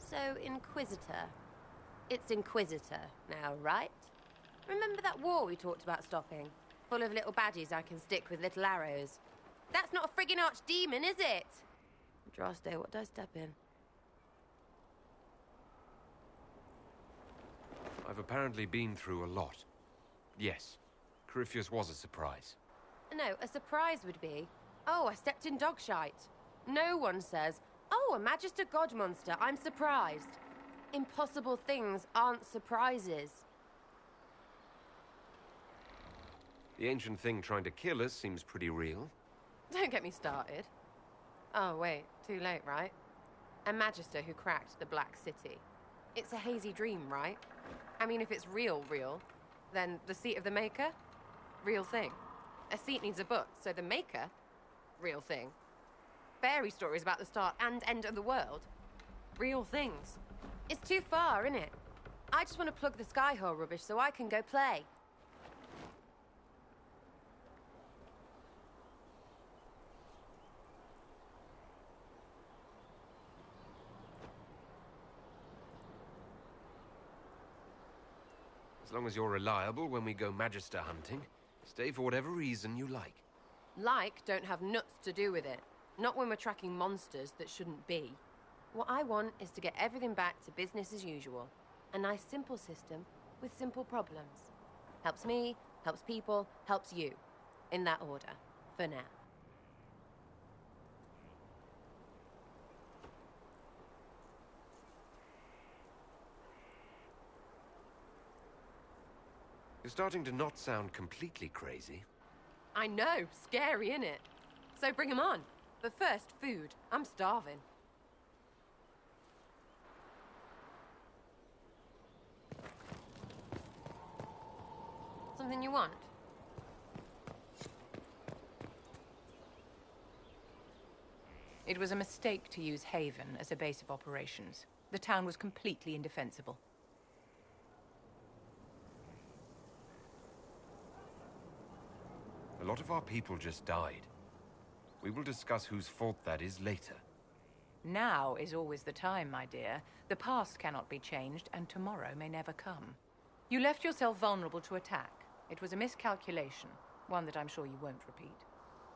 So, Inquisitor. It's Inquisitor now, right? Remember that war we talked about stopping? Full of little badges I can stick with little arrows. That's not a friggin' archdemon, is it? Draste, what did I step in? I've apparently been through a lot. Yes, Corypheus was a surprise. No, a surprise would be, oh, I stepped in dog shite. No one says, oh, a Magister God monster, I'm surprised. Impossible things aren't surprises. The ancient thing trying to kill us seems pretty real. Don't get me started. Oh, wait, too late, right? A Magister who cracked the Black City. It's a hazy dream, right? I mean, if it's real, then the seat of the Maker? Real thing. A seat needs a book, so the Maker? Real thing. Fairy stories about the start and end of the world? Real things. It's too far, isn't it? I just want to plug the Skyhole rubbish so I can go play. As long as you're reliable when we go Magister hunting, stay for whatever reason you like. Like don't have nuts to do with it. Not when we're tracking monsters that shouldn't be. What I want is to get everything back to business as usual. A nice simple system with simple problems. Helps me, helps people, helps you. In that order. For now. You're starting to not sound completely crazy. I know, scary, innit? So bring 'em on. But first, food. I'm starving. Something you want? It was a mistake to use Haven as a base of operations. The town was completely indefensible. A lot of our people just died. We will discuss whose fault that is later. Now is always the time, my dear. The past cannot be changed, and tomorrow may never come. You left yourself vulnerable to attack. It was a miscalculation, one that I'm sure you won't repeat.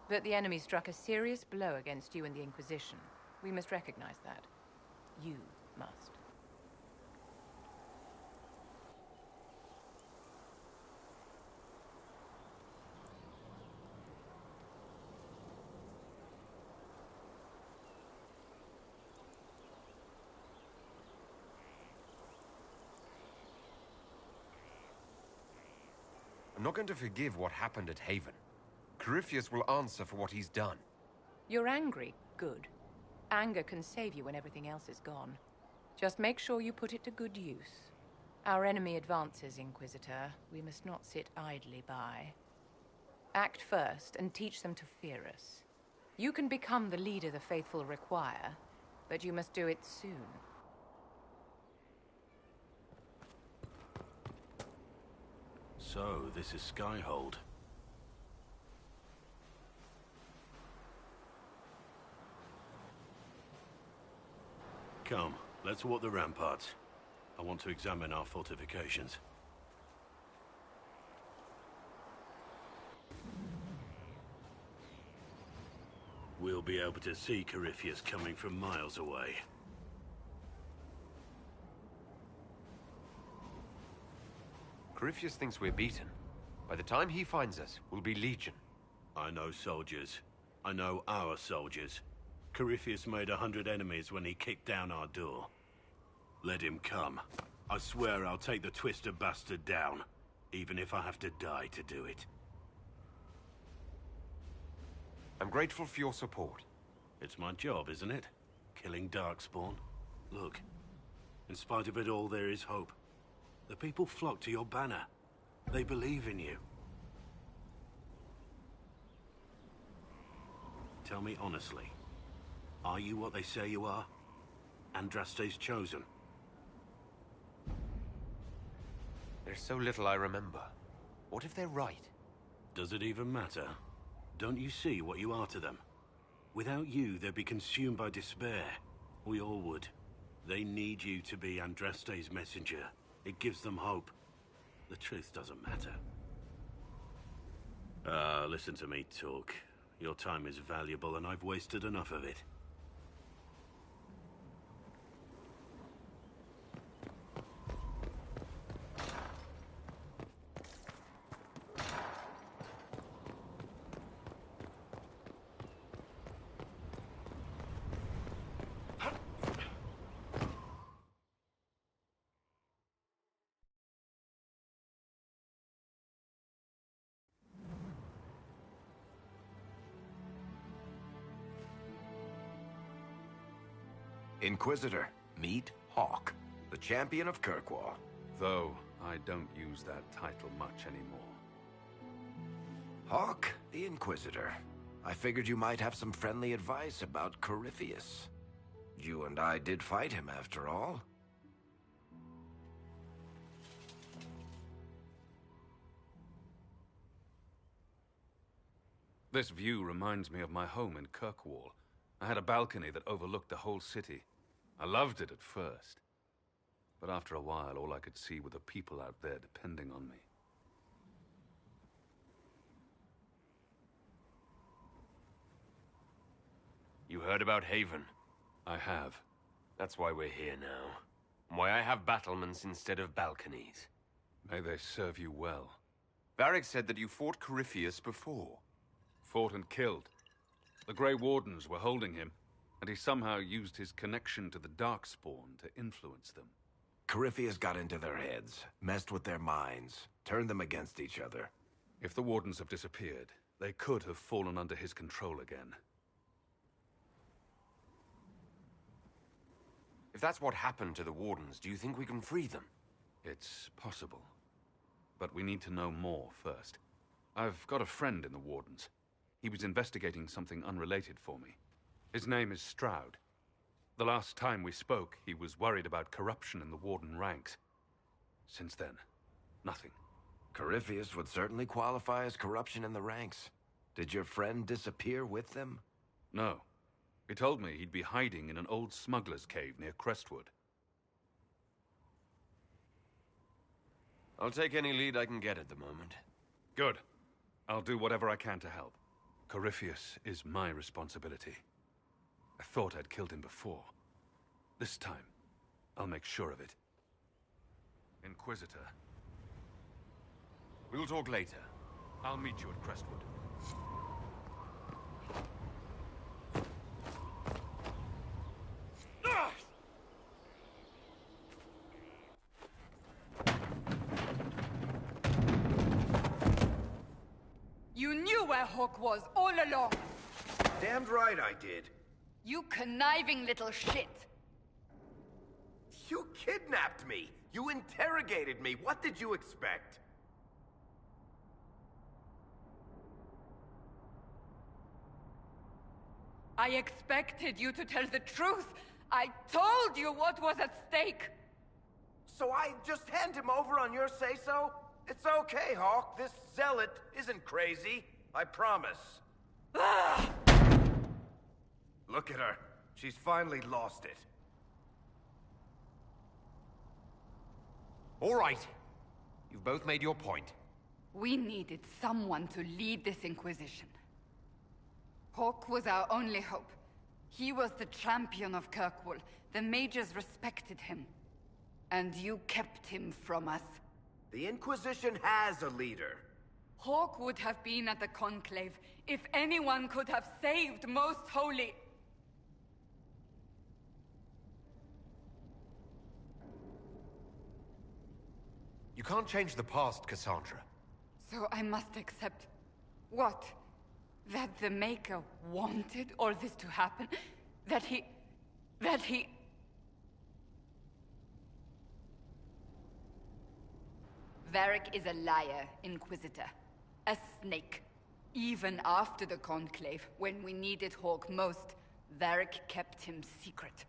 But the enemy struck a serious blow against you and the Inquisition. We must recognize that. You must. I'm not going to forgive what happened at Haven. Corypheus will answer for what he's done. You're angry? Good. Anger can save you when everything else is gone. Just make sure you put it to good use. Our enemy advances, Inquisitor. We must not sit idly by. Act first and teach them to fear us. You can become the leader the faithful require, but you must do it soon. So, this is Skyhold. Come, let's walk the ramparts. I want to examine our fortifications. We'll be able to see Corypheus coming from miles away. Corypheus thinks we're beaten. By the time he finds us, we'll be Legion. I know soldiers. I know our soldiers. Corypheus made 100 enemies when he kicked down our door. Let him come. I swear I'll take the twisted bastard down, even if I have to die to do it. I'm grateful for your support. It's my job, isn't it? Killing Darkspawn. Look, in spite of it all, there is hope. The people flock to your banner. They believe in you. Tell me honestly, are you what they say you are? Andraste's chosen? There's so little I remember. What if they're right? Does it even matter? Don't you see what you are to them? Without you, they'd be consumed by despair. We all would. They need you to be Andraste's messenger. It gives them hope. The truth doesn't matter. Listen to me talk. Your time is valuable and I've wasted enough of it. Inquisitor, meet Hawk, the champion of Kirkwall. Though, I don't use that title much anymore. Hawk, the Inquisitor. I figured you might have some friendly advice about Corypheus. You and I did fight him, after all. This view reminds me of my home in Kirkwall. I had a balcony that overlooked the whole city. I loved it at first. But after a while, all I could see were the people out there depending on me. You heard about Haven? I have. That's why we're here now. Why I have battlements instead of balconies. May they serve you well. Varric said that you fought Corypheus before. Fought and killed. The Grey Wardens were holding him, and he somehow used his connection to the Darkspawn to influence them. Corypheus got into their heads, messed with their minds, turned them against each other. If the Wardens have disappeared, they could have fallen under his control again. If that's what happened to the Wardens, do you think we can free them? It's possible. But we need to know more first. I've got a friend in the Wardens. He was investigating something unrelated for me. His name is Stroud. The last time we spoke, he was worried about corruption in the Warden ranks. Since then, nothing. Corypheus would certainly qualify as corruption in the ranks. Did your friend disappear with them? No. He told me he'd be hiding in an old smuggler's cave near Crestwood. I'll take any lead I can get at the moment. Good. I'll do whatever I can to help. Corypheus is my responsibility. I thought I'd killed him before. This time, I'll make sure of it. Inquisitor. We'll talk later. I'll meet you at Crestwood. where Hawk was all along. Damned right I did. You conniving little shit. You kidnapped me. You interrogated me. What did you expect? I expected you to tell the truth. I told you what was at stake. So I just hand him over on your say-so? It's okay, Hawk. This zealot isn't crazy. I promise. Look at her. She's finally lost it. All right. You've both made your point. We needed someone to lead this Inquisition. Hawk was our only hope. He was the champion of Kirkwall. The mages respected him. And you kept him from us. The Inquisition has a leader. Hawk would have been at the Conclave if anyone could have saved Most Holy. You can't change the past, Cassandra. So I must accept... what? That the Maker wanted all this to happen? That he... Varric is a liar, Inquisitor. A snake. Even after the Conclave, when we needed Hawk most, Varric kept him secret.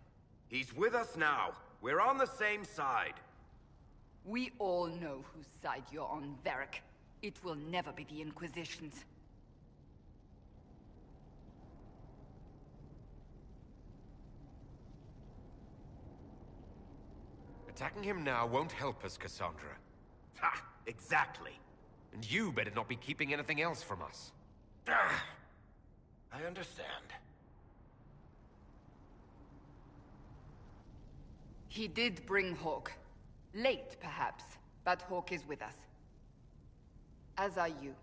He's with us now. We're on the same side. We all know whose side you're on, Varric. It will never be the Inquisition's. Attacking him now won't help us, Cassandra. Ha! Exactly. And you better not be keeping anything else from us. I understand. He did bring Hawk. Late, perhaps, but Hawk is with us. As are you.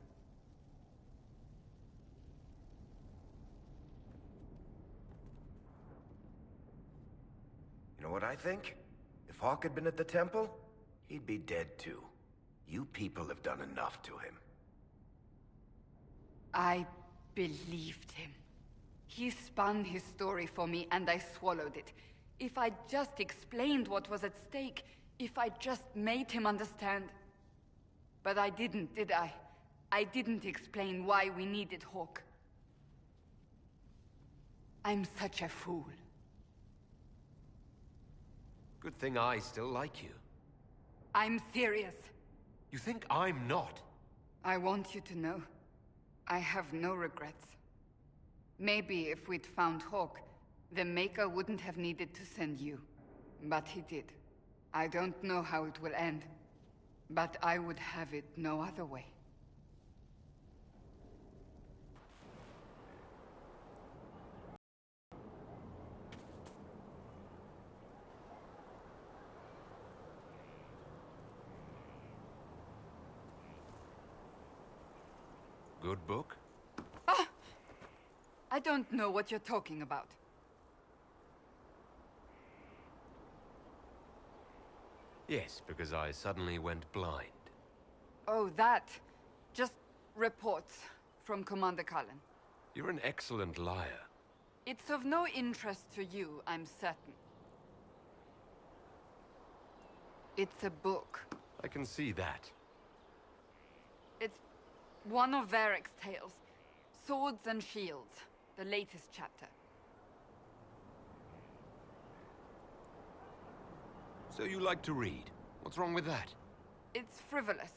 You know what I think? If Hawk had been at the temple, he'd be dead too. You people have done enough to him. I believed him. He spun his story for me, and I swallowed it. If I just explained what was at stake, if I just made him understand... But I didn't, did I? I didn't explain why we needed Hawk. I'm such a fool. Good thing I still like you. I'm serious. You think I'm not? I want you to know, I have no regrets. Maybe if we'd found Hawk, the Maker wouldn't have needed to send you. But he did. I don't know how it will end, but I would have it no other way. Good book? Ah! I don't know what you're talking about. Yes, because I suddenly went blind. Oh, that. Just reports from Commander Cullen. You're an excellent liar. It's of no interest to you, I'm certain. It's a book. I can see that. It's one of Varric's tales. Swords and Shields, the latest chapter. So you like to read? What's wrong with that? It's frivolous.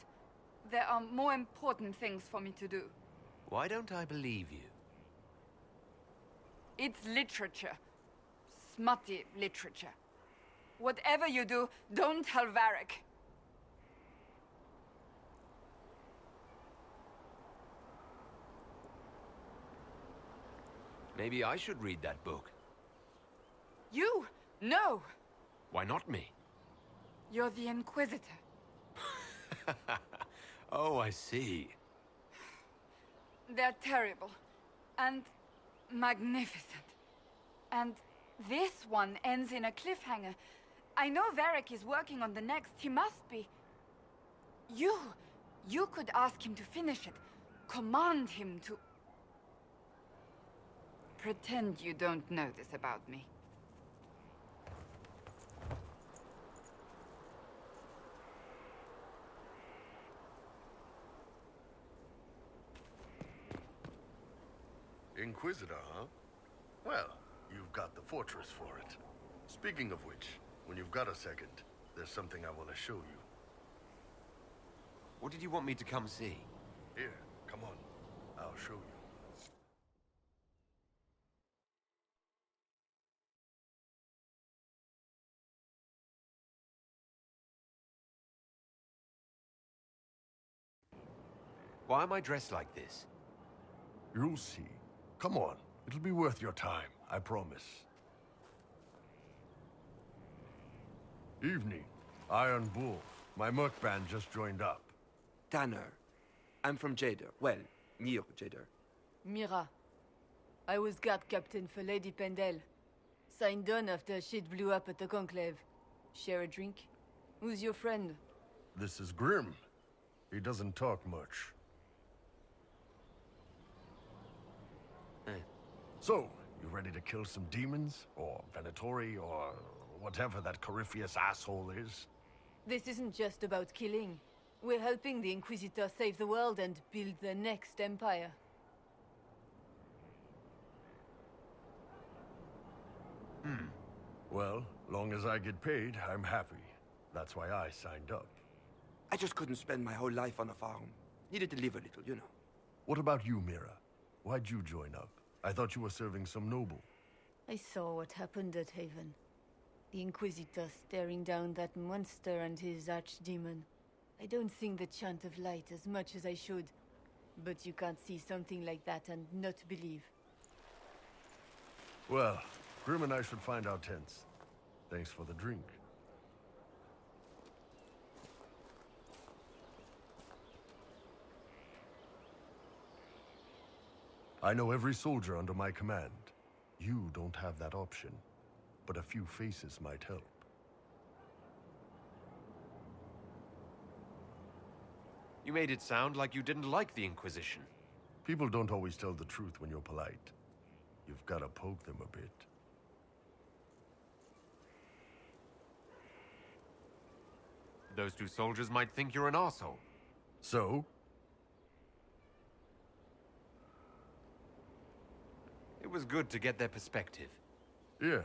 There are more important things for me to do. Why don't I believe you? It's literature. Smutty literature. Whatever you do, don't tell Varric. Maybe I should read that book. You? No! Why not me? You're the Inquisitor. Oh, I see. They're terrible. And magnificent. And this one ends in a cliffhanger. I know Varric is working on the next. He must be. You could ask him to finish it. command him to... Pretend you don't know this about me. Inquisitor, huh? Well, you've got the fortress for it. Speaking of which, when you've got a second, there's something I want to show you. What did you want me to come see? Here, come on. I'll show you. Why am I dressed like this? You'll see. Come on. It'll be worth your time, I promise. Evening. Iron Bull. My merc band just joined up. Tanner. I'm from Jader. Well, near Jader. Mira. I was guard captain for Lady Pendel. Signed on after shit blew up at the Conclave. Share a drink? Who's your friend? This is Grim. He doesn't talk much. So, you ready to kill some demons? Or Venatori? Or whatever that Corypheus asshole is? This isn't just about killing. We're helping the Inquisitor save the world and build the next empire. Well, long as I get paid, I'm happy. That's why I signed up. I just couldn't spend my whole life on a farm. Needed to live a little, you know. What about you, Mira? Why'd you join up? I thought you were serving some noble. I saw what happened at Haven. The Inquisitor staring down that monster and his archdemon. I don't think the chant of light as much as I should. But you can't see something like that and not believe. Well, Grim and I should find our tents. Thanks for the drink. I know every soldier under my command. You don't have that option, but a few faces might help. You made it sound like you didn't like the Inquisition. People don't always tell the truth when you're polite. You've got to poke them a bit. Those two soldiers might think you're an arsehole. So? It was good to get their perspective. Yeah.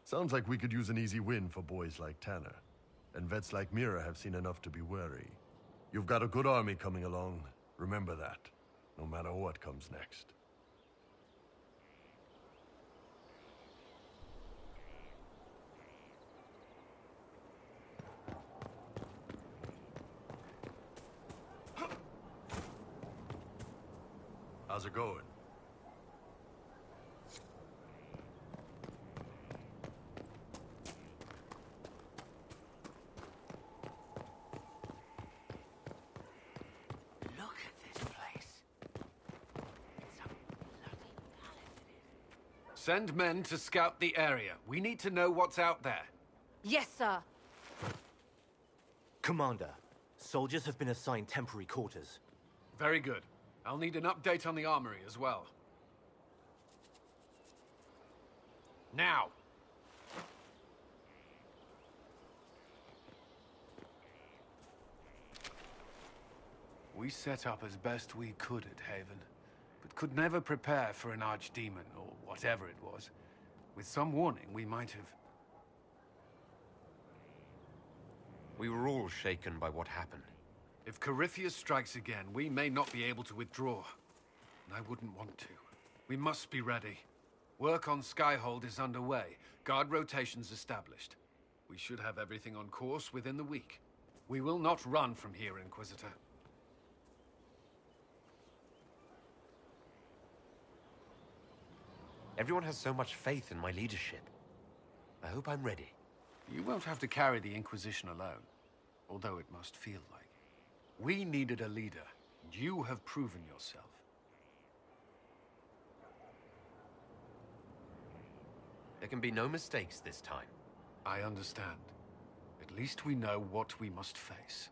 Sounds like we could use an easy win for boys like Tanner. And vets like Mira have seen enough to be wary. You've got a good army coming along. Remember that. No matter what comes next. How's it going? Look at this place. It's a bloody palace. Send men to scout the area. We need to know what's out there. Yes, sir. Commander, soldiers have been assigned temporary quarters. Very good. I'll need an update on the armory as well. Now! We set up as best we could at Haven, but could never prepare for an archdemon, or whatever it was. With some warning, we might have... We were all shaken by what happened. If Corypheus strikes again, we may not be able to withdraw. And I wouldn't want to. We must be ready. Work on Skyhold is underway. Guard rotations established. We should have everything on course within the week. We will not run from here, Inquisitor. Everyone has so much faith in my leadership. I hope I'm ready. You won't have to carry the Inquisition alone, although it must feel like it. We needed a leader, and you have proven yourself. There can be no mistakes this time. I understand. At least we know what we must face.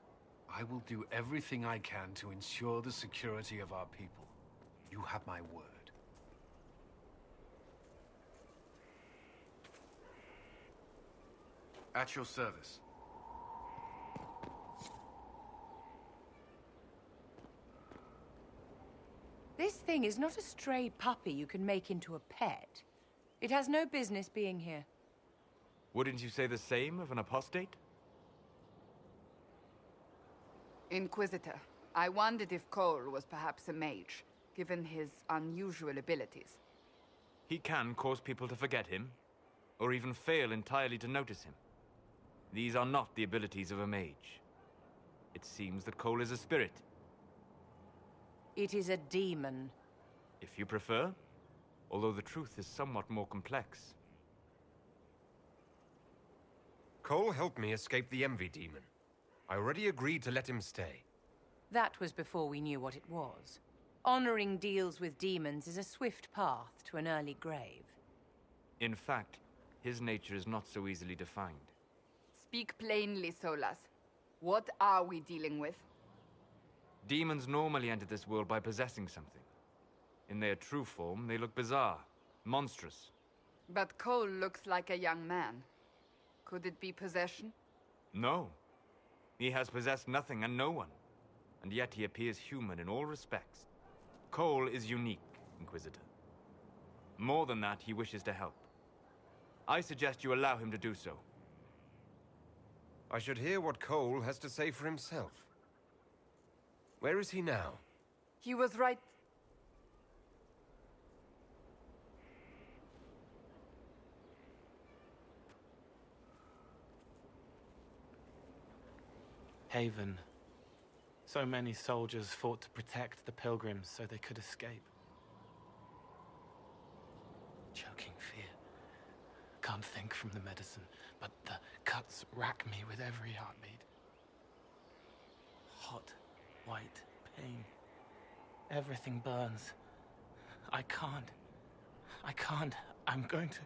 I will do everything I can to ensure the security of our people. You have my word. At your service. This thing is not a stray puppy you can make into a pet. It has no business being here. Wouldn't you say the same of an apostate? Inquisitor, I wondered if Cole was perhaps a mage, given his unusual abilities. He can cause people to forget him, or even fail entirely to notice him. These are not the abilities of a mage. It seems that Cole is a spirit. It is a demon. If you prefer, although the truth is somewhat more complex. Cole helped me escape the Envy Demon. I already agreed to let him stay. That was before we knew what it was. Honoring deals with demons is a swift path to an early grave. In fact, his nature is not so easily defined. Speak plainly, Solas. What are we dealing with? Demons normally enter this world by possessing something. In their true form, they look bizarre, monstrous. But Cole looks like a young man. Could it be possession? No. He has possessed nothing and no one. And yet he appears human in all respects. Cole is unique, Inquisitor. More than that, he wishes to help. I suggest you allow him to do so. I should hear what Cole has to say for himself. Where is he now? He was right... Haven. So many soldiers fought to protect the pilgrims so they could escape. Choking fear. Can't think from the medicine, but the cuts rack me with every heartbeat. Hot, white pain. Everything burns. I can't. I'm going to...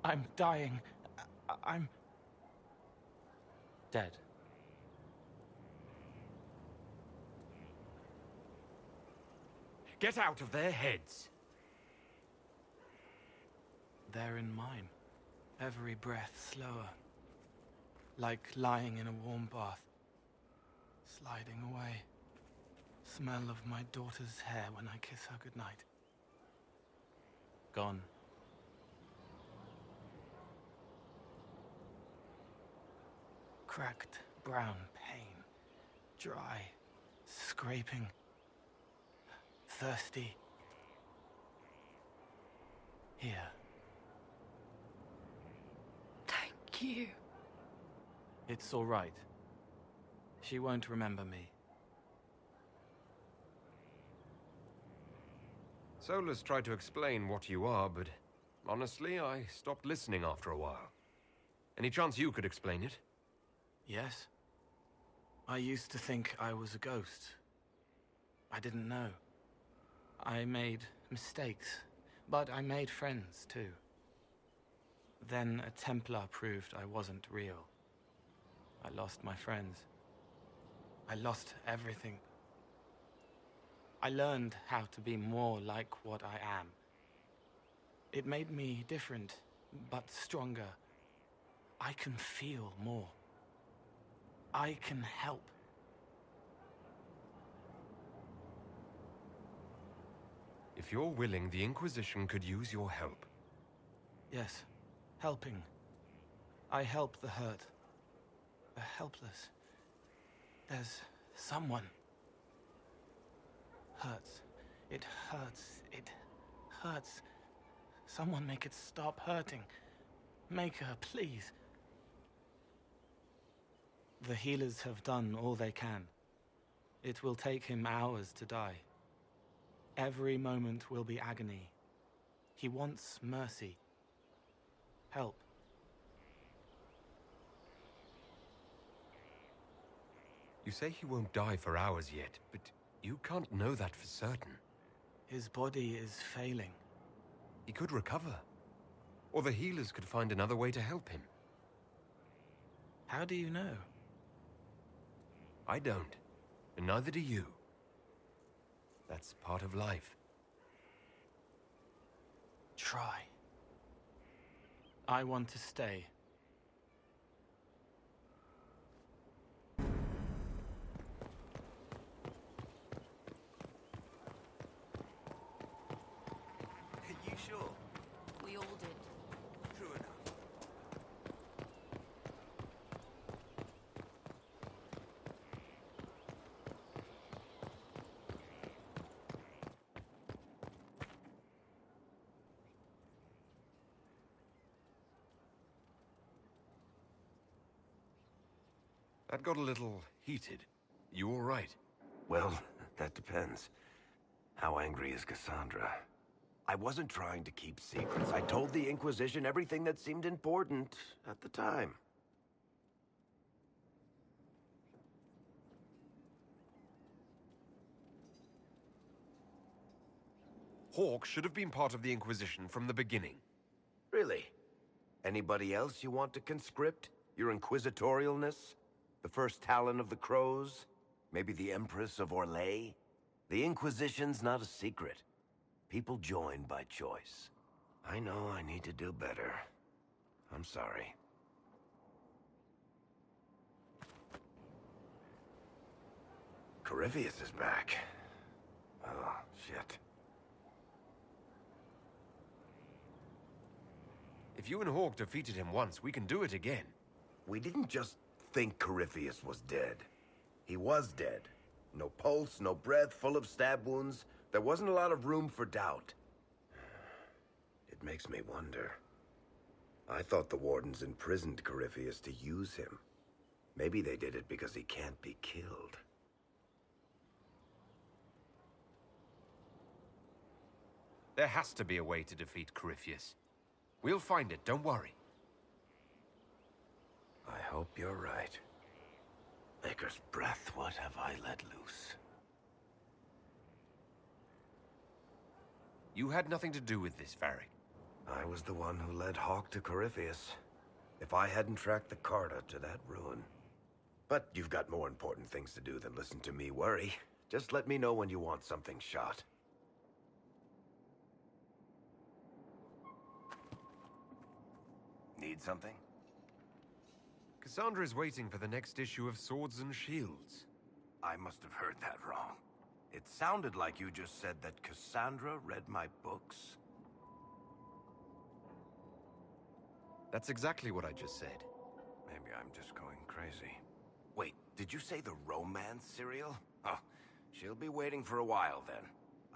I'm dying. I'm... dead. Get out of their heads! They're in mine. Every breath slower. Like lying in a warm bath. Sliding away. Smell of my daughter's hair when I kiss her goodnight. Gone. Cracked brown pain. Dry. Scraping. Thirsty. Here. Thank you. It's all right. She won't remember me. Solas tried to explain what you are, but honestly, I stopped listening after a while. Any chance you could explain it? Yes. I used to think I was a ghost. I didn't know. I made mistakes, but I made friends too. Then a Templar proved I wasn't real. I lost my friends. I lost everything. I learned how to be more like what I am. It made me different, but stronger. I can feel more. I can help. If you're willing, the Inquisition could use your help. Yes, helping. I help the hurt. The helpless. There's someone. Hurts. It hurts. It hurts. Someone make it stop hurting. Make her, please. The healers have done all they can. It will take him hours to die. Every moment will be agony. He wants mercy. Help. You say he won't die for hours yet, but you can't know that for certain. His body is failing. He could recover. Or the healers could find another way to help him. How do you know? I don't. And neither do you. That's part of life. Try. I want to stay. You sure? We all did. True enough. That got a little heated. You all right? Well, that depends. How angry is Cassandra? I wasn't trying to keep secrets. I told the Inquisition everything that seemed important at the time. Hawke should have been part of the Inquisition from the beginning. Really? Anybody else you want to conscript? Your inquisitorialness? The first Talon of the Crows? Maybe the Empress of Orlais? The Inquisition's not a secret. People join by choice. I know I need to do better. I'm sorry. Corypheus is back. Oh, shit. If you and Hawke defeated him once, we can do it again. We didn't just think Corypheus was dead. He was dead. No pulse, no breath, full of stab wounds. There wasn't a lot of room for doubt. It makes me wonder. I thought the Wardens imprisoned Corypheus to use him. Maybe they did it because he can't be killed. There has to be a way to defeat Corypheus. We'll find it, don't worry. I hope you're right. Maker's breath, what have I let loose? You had nothing to do with this, Varric. I was the one who led Hawke to Corypheus. If I hadn't tracked the Carta to that ruin. But you've got more important things to do than listen to me worry. Just let me know when you want something shot. Need something? Cassandra is waiting for the next issue of Swords and Shields. I must have heard that wrong. It sounded like you just said that Cassandra read my books. That's exactly what I just said. Maybe I'm just going crazy. Wait, did you say the romance serial? Oh, she'll be waiting for a while then.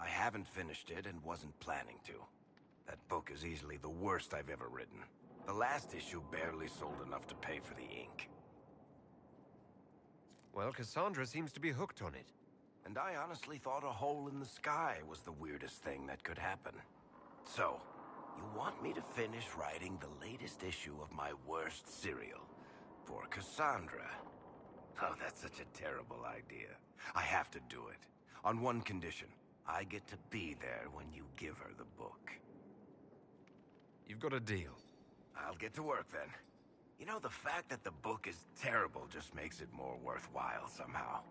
I haven't finished it and wasn't planning to. That book is easily the worst I've ever written. The last issue barely sold enough to pay for the ink. Well, Cassandra seems to be hooked on it. And I honestly thought a hole in the sky was the weirdest thing that could happen. So, you want me to finish writing the latest issue of my worst serial for Cassandra? Oh, that's such a terrible idea. I have to do it. On one condition. I get to be there when you give her the book. You've got a deal. I'll get to work then. You know, the fact that the book is terrible just makes it more worthwhile somehow.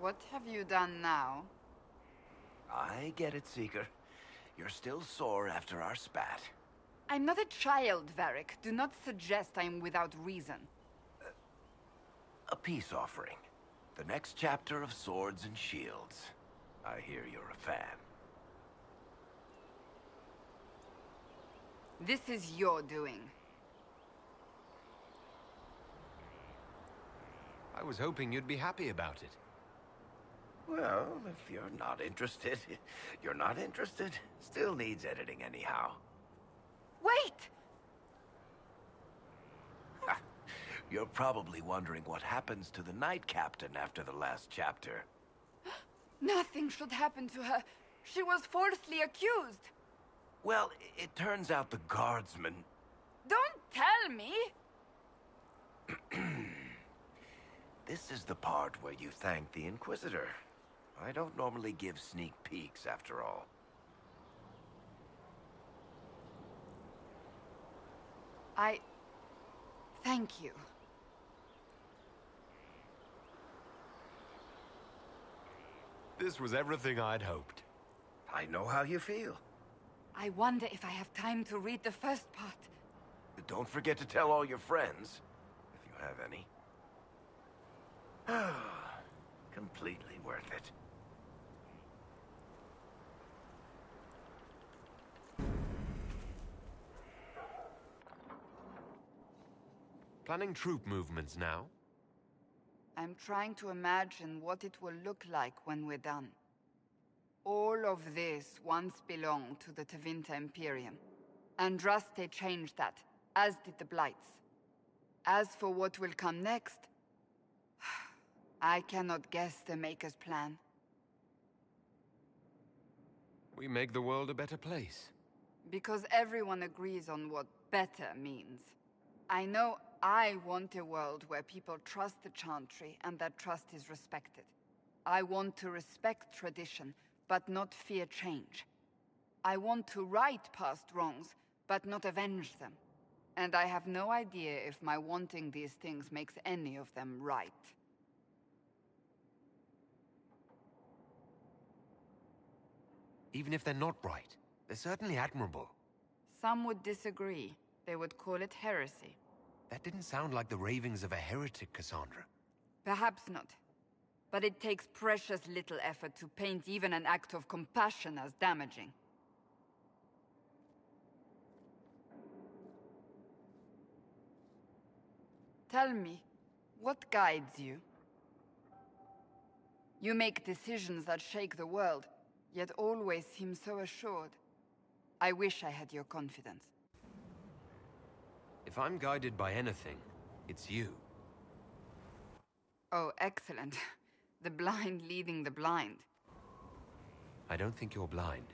What have you done now? I get it, Seeker. You're still sore after our spat. I'm not a child, Varric. Do not suggest I'm without reason. A peace offering. The next chapter of Swords and Shields. I hear you're a fan. This is your doing. I was hoping you'd be happy about it. Well, if you're not interested, you're not interested. Still needs editing anyhow. Wait! You're probably wondering what happens to the Knight Captain after the last chapter. Nothing should happen to her. She was falsely accused. Well, it turns out the guardsmen... Don't tell me! This is the part where you thank the Inquisitor. I don't normally give sneak peeks, after all. Thank you. This was everything I'd hoped. I know how you feel. I wonder if I have time to read the first part. But don't forget to tell all your friends, if you have any. Completely worth it. Planning troop movements now? I'm trying to imagine what it will look like when we're done. All of this once belonged to the Tevinter Imperium. Andraste changed that, as did the Blights. As for what will come next, I cannot guess the Maker's plan. We make the world a better place. Because everyone agrees on what better means. I know I want a world where people trust the Chantry and that trust is respected. I want to respect tradition, but not fear change. I want to right past wrongs, but not avenge them. And I have no idea if my wanting these things makes any of them right. Even if they're not right, they're certainly admirable. Some would disagree. They would call it heresy. That didn't sound like the ravings of a heretic, Cassandra. Perhaps not. But it takes precious little effort to paint even an act of compassion as damaging. Tell me, what guides you? You make decisions that shake the world, yet always seem so assured. I wish I had your confidence. If I'm guided by anything, it's you. Oh, excellent. The blind leading the blind. I don't think you're blind.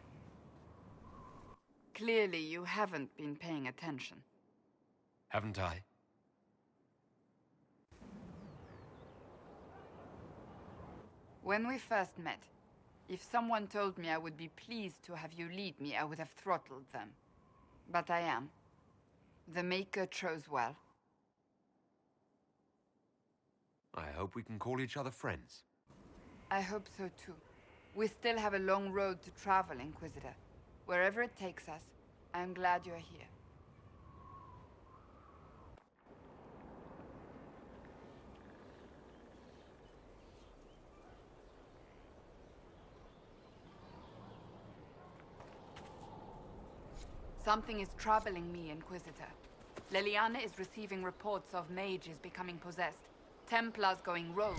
Clearly, you haven't been paying attention. Haven't I? When we first met, if someone told me I would be pleased to have you lead me, I would have throttled them. But I am. The Maker chose well. I hope we can call each other friends. I hope so too. We still have a long road to travel, Inquisitor. Wherever it takes us, I'm glad you're here. Something is troubling me, Inquisitor. Leliana is receiving reports of mages becoming possessed. Templars going rogue.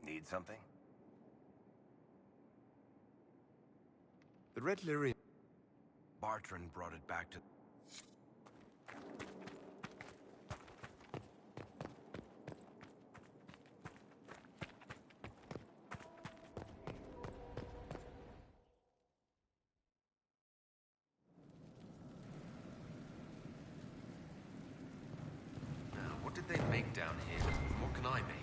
Need something? The Red Lyrium... Bartrand brought it back to... Now, what did they make down here? What can I make?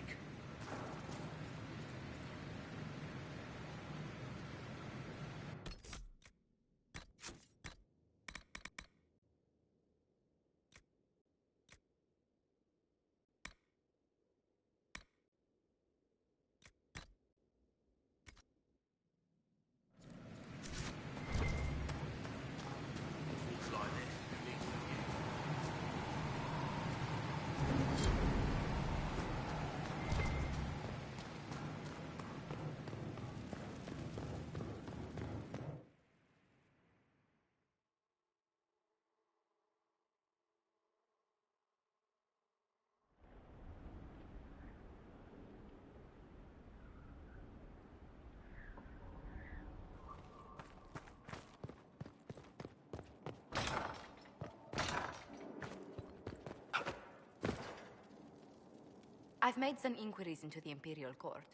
I've made some inquiries into the Imperial Court.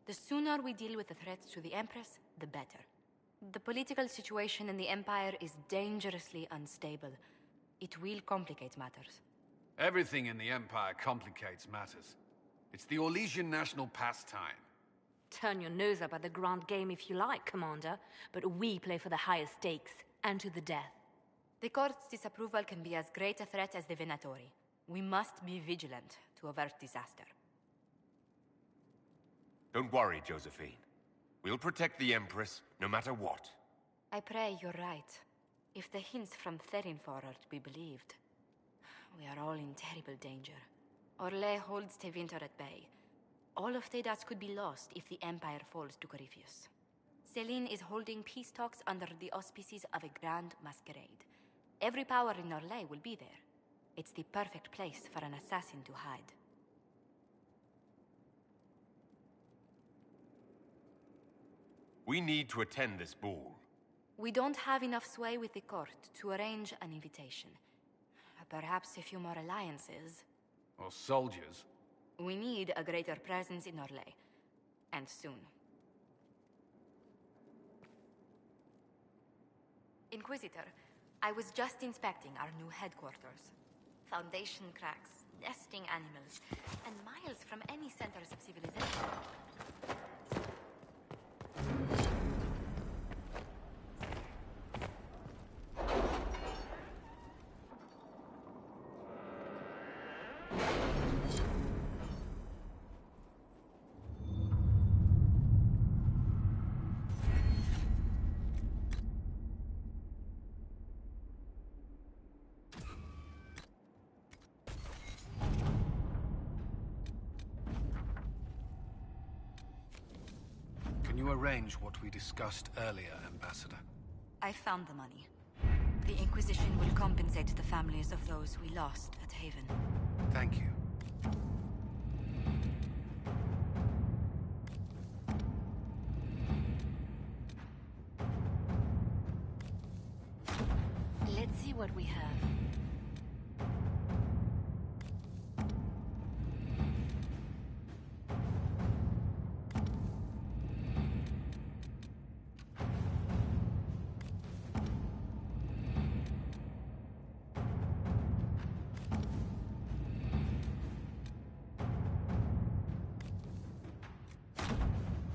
The sooner we deal with the threats to the Empress, the better. The political situation in the Empire is dangerously unstable. It will complicate matters. Everything in the Empire complicates matters. It's the Orlesian national pastime. Turn your nose up at the grand game if you like, Commander, but we play for the higher stakes, and to the death. The Court's disapproval can be as great a threat as the Venatori. We must be vigilant to avert disaster. Don't worry, Josephine. We'll protect the Empress, no matter what. I pray you're right. If the hints from Therinfor are to be believed, we are all in terrible danger. Orlais holds Tevinter at bay. All of Thedas could be lost if the Empire falls to Corypheus. Celine is holding peace talks under the auspices of a grand masquerade. Every power in Orlais will be there. It's the perfect place for an assassin to hide. We need to attend this ball. We don't have enough sway with the court to arrange an invitation. Perhaps a few more alliances. Or soldiers. We need a greater presence in Orlais. And soon. Inquisitor, I was just inspecting our new headquarters. Foundation cracks, nesting animals, and miles from any centers of civilization. Can you arrange what we discussed earlier, Ambassador? I found the money. The Inquisition will compensate the families of those we lost at Haven. Thank you. Let's see what we have.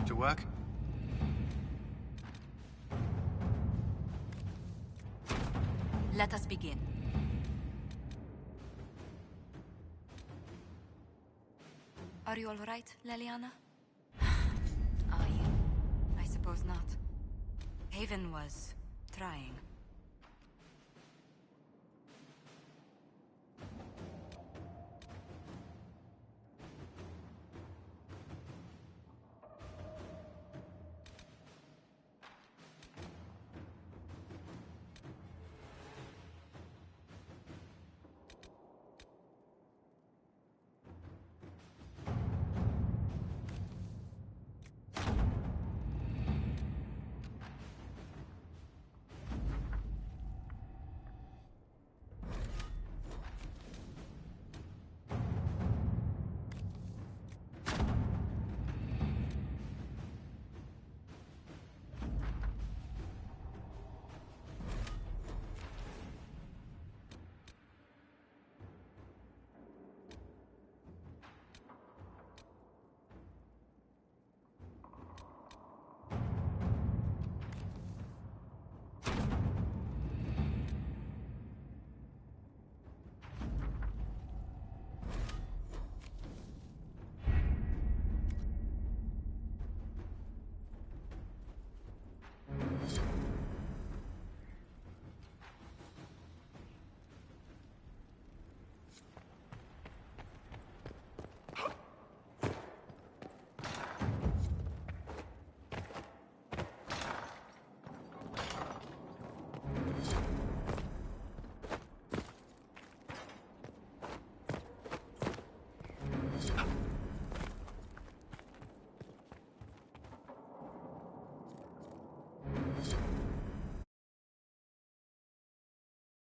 To work? Let us begin. Are you all right, Leliana? Are you? I suppose not. Haven was trying.